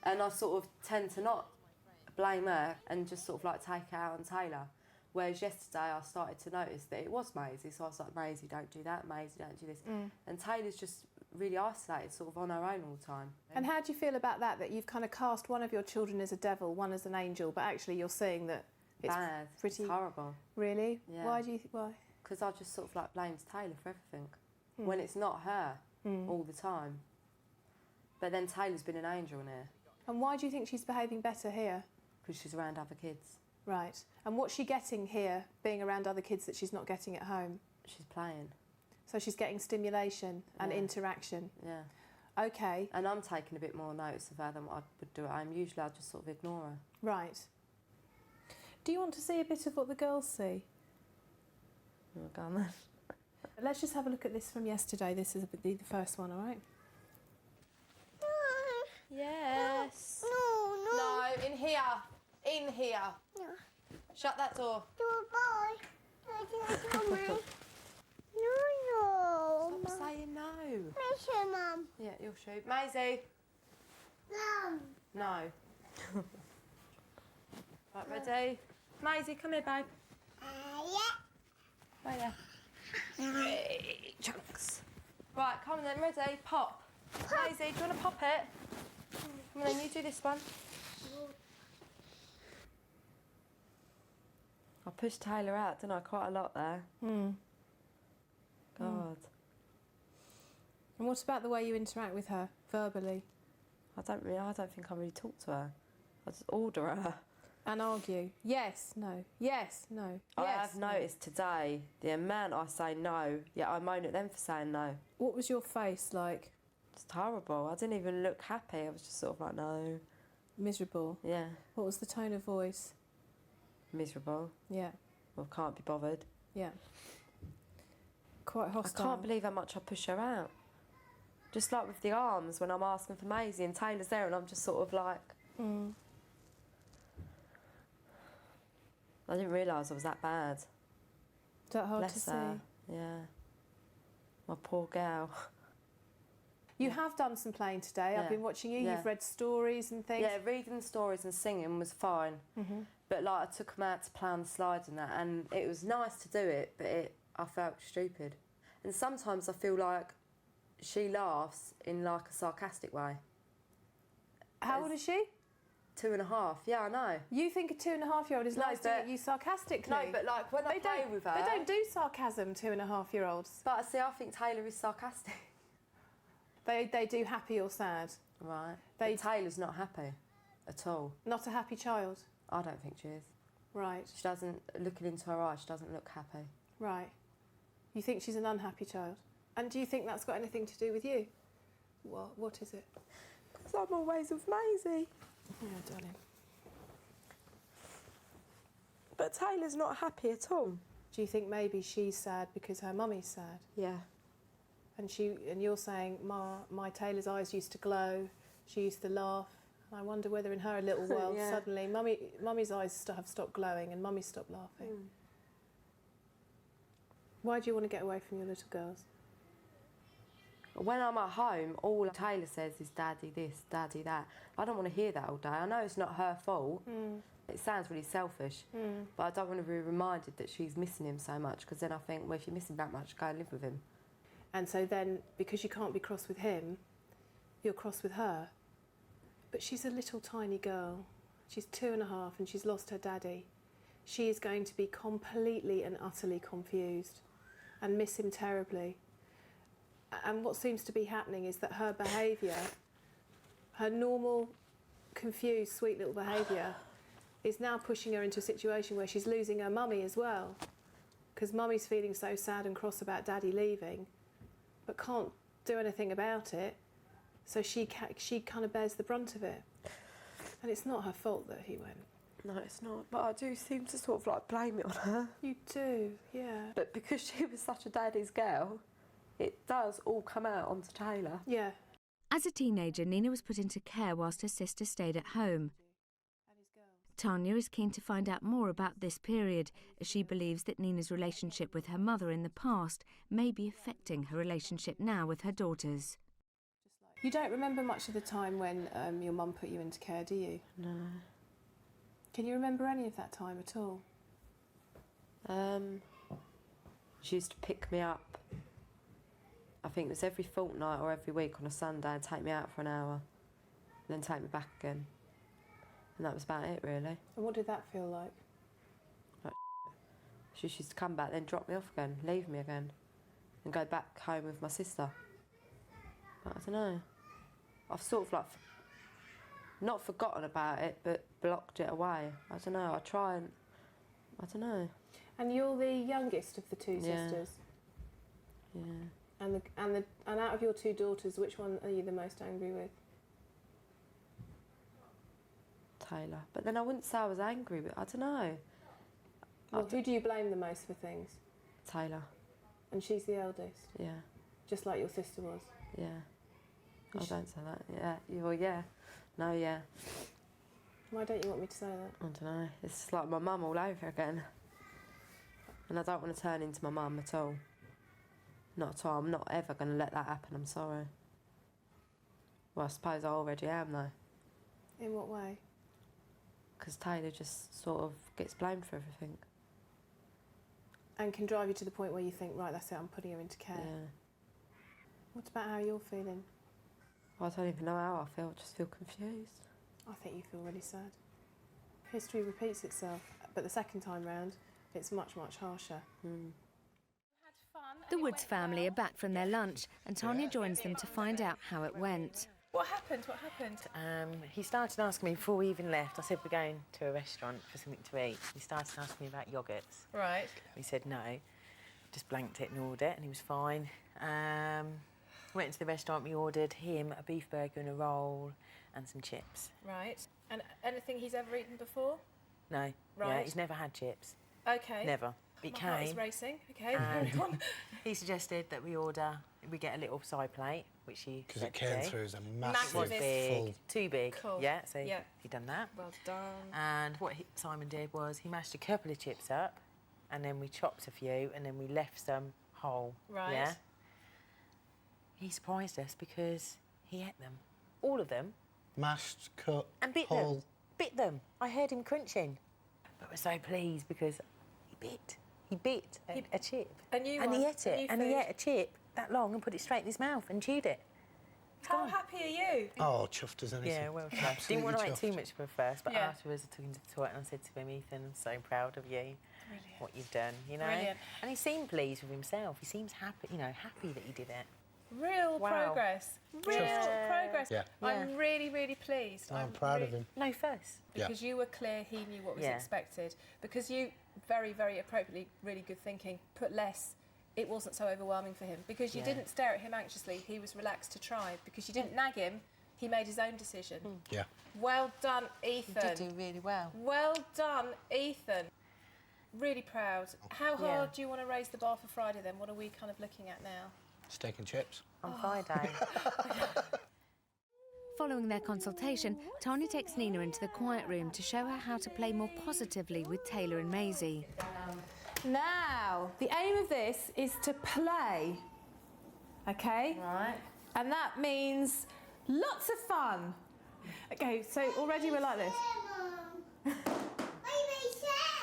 and I sort of tend to not blame her and just sort of like take it out on Taylor. Whereas yesterday I started to notice that it was Maisie, so I was like, Maisie, don't do that, Maisie, don't do this. And Taylor's just really isolated, sort of on her own all the time. And how do you feel about that you've kind of cast one of your children as a devil, one as an angel, but actually you're seeing that it's bad, pretty... it's horrible. Really? Yeah. Why? Because I just sort of like blames Taylor for everything, when it's not her all the time. But then Taylor's been an angel in here. And why do you think she's behaving better here? Because she's around other kids. Right. And what's she getting here, being around other kids that she's not getting at home? She's playing. So she's getting stimulation and interaction. Yeah. Okay. And I'm taking a bit more notice of her than what I would do at home. Usually I just sort of ignore her. Right. Do you want to see a bit of what the girls see? Oh, go on then. Let's just have a look at this from yesterday. This is the first one, all right? Yes. No. No, in here. In here. No. Shut that door. No. Stop saying no. Listen, Mum. Yeah, you'll shoot. Maisie. No. No. Right, ready? Maisie, come here, babe. Yeah. Right there. Chunks. Right, come on then, ready? Pop. Maisie, do you want to pop it? Come on then, you do this one. I pushed Taylor out, didn't I? Quite a lot there. God. And what about the way you interact with her, verbally? I don't think I really talk to her. I just order her. And argue. Yes, no. Yes, no. I Yes, have noticed today the amount I say no, yet I moan at them for saying no. What was your face like? Just horrible. I didn't even look happy. I was just sort of like, no. Miserable? Yeah. What was the tone of voice? Miserable. Yeah. Well, can't be bothered. Yeah. Quite hostile. I can't believe how much I push her out. Just like with the arms, when I'm asking for Maisie and Taylor's there and I'm just sort of like... I didn't realise I was that bad. Is that hard Bless to see? her. Yeah. My poor girl. You have done some playing today. I've Yeah. been watching you. Yeah. You've read stories and things. Yeah, reading stories and singing was fine. But like I took them out to play on the slides and that, and it was nice to do it, but I felt stupid. And sometimes I feel like she laughs in like a sarcastic way. How old is she? 2.5. Yeah, I know. You think a 2.5-year-old is laughing at you sarcastically? No, but like when I play with her, They don't do sarcasm, 2.5-year-olds. But see, I think Taylor is sarcastic. They do happy or sad. Right. But Taylor's not happy at all. Not a happy child. I don't think she is. Right. She doesn't, looking into her eyes, she doesn't look happy. Right. You think she's an unhappy child? And do you think that's got anything to do with you? What is it? Because I'm always with Maisie. Yeah, darling. But Taylor's not happy at all. Do you think maybe she's sad because her mummy's sad? Yeah. And you're saying, my Taylor's eyes used to glow, she used to laugh. And I wonder whether in her little world Yeah. suddenly mummy's eyes have stopped glowing and mummy stopped laughing. Why do you want to get away from your little girls? When I'm at home, all Taylor says is daddy this, daddy that. I don't want to hear that all day. I know it's not her fault. It sounds really selfish, but I don't want to be reminded that she's missing him so much, because then I think, well, if you're missing that much, go and live with him. And so then, because you can't be cross with him, you're cross with her. But she's a little tiny girl. She's 2.5 and she's lost her daddy. She is going to be completely and utterly confused and miss him terribly. And what seems to be happening is that her behaviour, her normal, confused, sweet little behaviour, is now pushing her into a situation where she's losing her mummy as well. Because mummy's feeling so sad and cross about daddy leaving, but can't do anything about it. So she kind of bears the brunt of it. And it's not her fault that he went. No, it's not. But I do seem to sort of like blame it on her. You do, yeah. But because she was such a daddy's girl, it does all come out onto Taylor. Yeah. As a teenager, Nina was put into care whilst her sister stayed at home. Tanya is keen to find out more about this period, as she believes that Nina's relationship with her mother in the past may be affecting her relationship now with her daughters. You don't remember much of the time when your mum put you into care, do you? No. Can you remember any of that time at all? She used to pick me up. I think it was every fortnight or every week on a Sunday, and take me out for an hour, and then take me back again. And that was about it, really. And what did that feel like? Like she used to come back, then drop me off again, leave me again, and go back home with my sister. But I don't know. I've sort of like not forgotten about it, but blocked it away. I don't know. I try and I don't know. And you're the youngest of the two sisters. Yeah. And out of your two daughters, which one are you the most angry with? Taylor. But then I wouldn't say I was angry, but I don't know. Well, who do you blame the most for things? Taylor. And she's the eldest? Yeah. Just like your sister was? Yeah. I don't say that. Yeah. Well, yeah. No, yeah. Why don't you want me to say that? I don't know. It's just like my mum all over again. And I don't want to turn into my mum at all. Not at all. I'm not ever going to let that happen. I'm sorry. Well, I suppose I already am, though. In what way? Because Taylor just sort of gets blamed for everything. And can drive you to the point where you think, right, that's it, I'm putting her into care. Yeah. What about how you're feeling? I don't even know how I feel. I just feel confused. I think you feel really sad. History repeats itself, but the second time round, it's much, much harsher. The Woods family are back from their lunch, and Tanya joins them to find out how it went. What happened? What happened? He started asking me before we even left. I said we're going to a restaurant for something to eat. He started asking me about yoghurts. Right. He said no. Just blanked it, ignored it, and he was fine. Went into the restaurant. We ordered him a beef burger and a roll and some chips. Right. And anything he's ever eaten before? No. Right. Yeah, he's never had chips. Okay. Never. He My heart is came. racing. Okay, carry on. He suggested that we get a little side plate, which he Because it came through as a massive, was big, full. too big. Cool. Yeah, so Yeah. he done that. Well done. And what Simon did was he mashed a couple of chips up, and then we chopped a few, and then we left some whole. Right. Yeah. He surprised us because he ate them, all of them, Mashed, cut, and bit whole. them. Bit them. I heard him crunching, but we're so pleased because he bit a chip, A new and one. he ate it, and he ate a chip that long and put it straight in his mouth and chewed it. How happy are you? Oh, chuffed as anything. Yeah, well, didn't Absolutely want to eat chuffed. too much for first, but Yeah. afterwards I took him to the toilet and I said to him, Ethan, I'm so proud of you, what you've done, you know. Brilliant. And he seemed pleased with himself. He seems happy, happy that he did it. Real progress. Real progress. Yeah. I'm really, really pleased. I'm proud of him. No fuss. Because you were clear, he knew what was expected. Because you, very, very appropriately, really good thinking, put less, it wasn't so overwhelming for him. Because you didn't stare at him anxiously, he was relaxed to try. Because you didn't nag him, he made his own decision. Yeah. Well done, Ethan. He did do really well. Well done, Ethan. Really proud. How hard do you want to raise the bar for Friday then? What are we kind of looking at now? Steak and chips. On Friday. Following their consultation, Tanya takes Nina into the quiet room to show her how to play more positively with Taylor and Maisie. Now, the aim of this is to play. Okay? Right. And that means lots of fun. Okay, so already we're like this.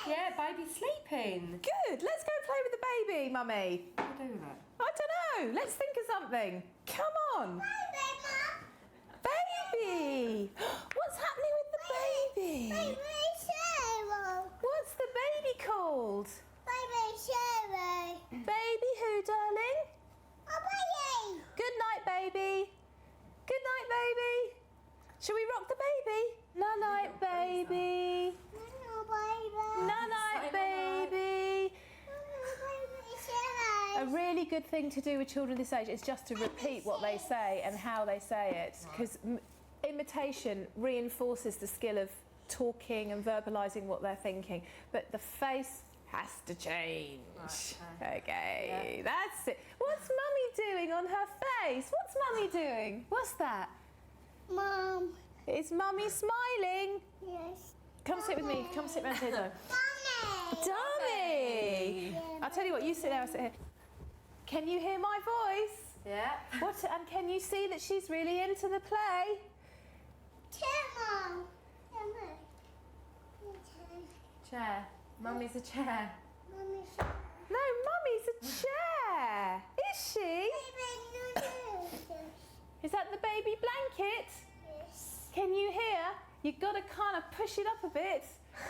Yeah, baby's sleeping. Good, let's go play with the baby, Mummy. What do you do with it? I don't know, let's think of something. Come on. Baby! What's happening with the baby? What's the baby called? Baby who, darling? Good night, baby. Good night, baby. Shall we rock the baby? Night, baby. Night, baby. A really good thing to do with children this age is just to repeat what they say and how they say it, because imitation reinforces the skill of talking and verbalising what they're thinking. But the face has to change. Okay, that's it. What's Mummy doing on her face? What's Mummy doing? What's that? Mum. Is Mummy smiling? Yes. Come sit with me. Come sit round here. Dummy! I'll tell you what, you sit there, I'll sit here. Can you hear my voice? Yeah. What? And can you see that she's really into the play? Chair. Mummy's a chair. No, Mummy's a chair. Is she? Is that the baby blanket? Yes. Can you hear? You've got to kind of push it up a bit.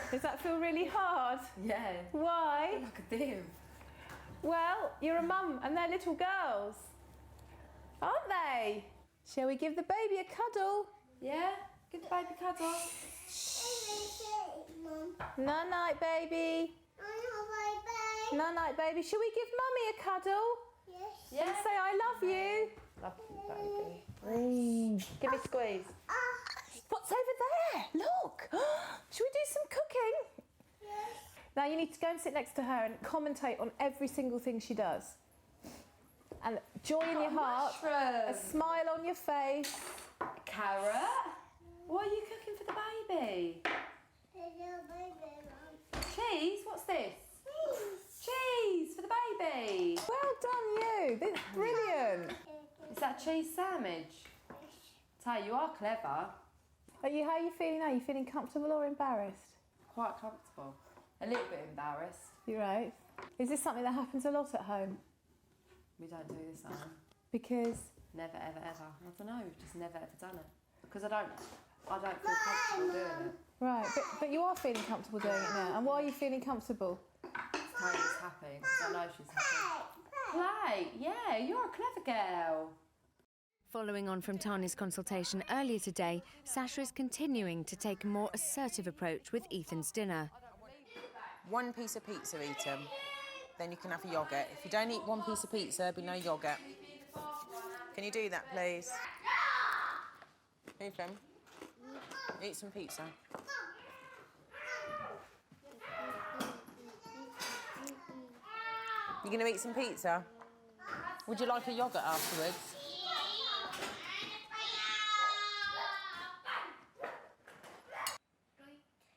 Does that feel really hard? Yeah. Why? Like a div. Well, you're a mum and they're little girls, aren't they? Shall we give the baby a cuddle? Yeah? Give the baby a cuddle. Night, baby. Night, baby. Shall we give Mummy a cuddle? Yes. And say I love you? Love you, baby. Give me a squeeze. What's over there? Look. Shall we do some cooking? Yes. Now you need to go and sit next to her and commentate on every single thing she does. And joy in your heart, a smile on your face. Carrot. What are you cooking for the baby? Cheese? What's this? Cheese for the baby. Well done, you. This is brilliant. Is that a cheese sandwich? Tay, you are clever. How are you feeling now? Are you feeling comfortable or embarrassed? Quite comfortable. A little bit embarrassed. You're right. Is this something that happens a lot at home? We don't do this at home. Because? Never, ever, ever. I don't know. We've just never, ever done it. Because I don't feel comfortable doing it. Right, but you are feeling comfortable doing it now. And why are you feeling comfortable? Taylor's happy. I know she's happy. Play. Yeah, you're a clever girl. Following on from Tanya's consultation earlier today, Sasha is continuing to take a more assertive approach with Ethan's dinner. One piece of pizza eaten, then you can have a yoghurt. If you don't eat one piece of pizza, there'll be no yoghurt. Can you do that, please? Ethan, eat some pizza. You going to eat some pizza? Would you like a yoghurt afterwards?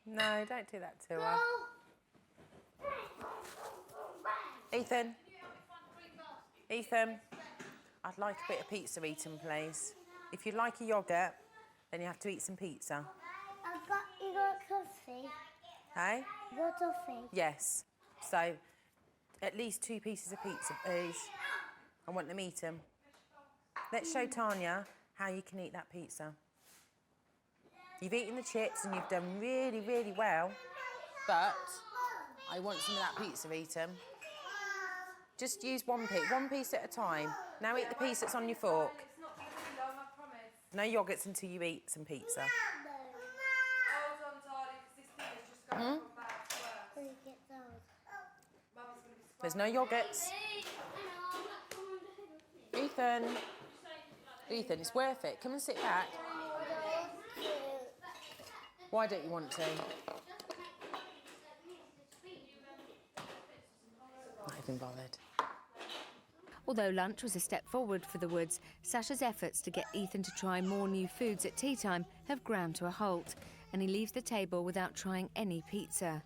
No, don't do that to her. Ethan. Ethan. I'd like a bit of pizza eaten, please. If you'd like a yoghurt, then you have to eat some pizza. You got coffee? Hey? You got coffee? Yes. So, at least 2 pieces of pizza, please. I want them eaten. Let's show Tanya how you can eat that pizza. You've eaten the chips and you've done really, really well, but I want some of that pizza eaten. Just use one piece at a time. Now eat the piece that's on your fork. No yoghurts until you eat some pizza. Hmm? There's no yoghurts. Ethan. Ethan, it's worth it. Come and sit back. Why don't you want to? Not even bothered. Although lunch was a step forward for the Woods, Sasha's efforts to get Ethan to try more new foods at tea time have ground to a halt, and he leaves the table without trying any pizza.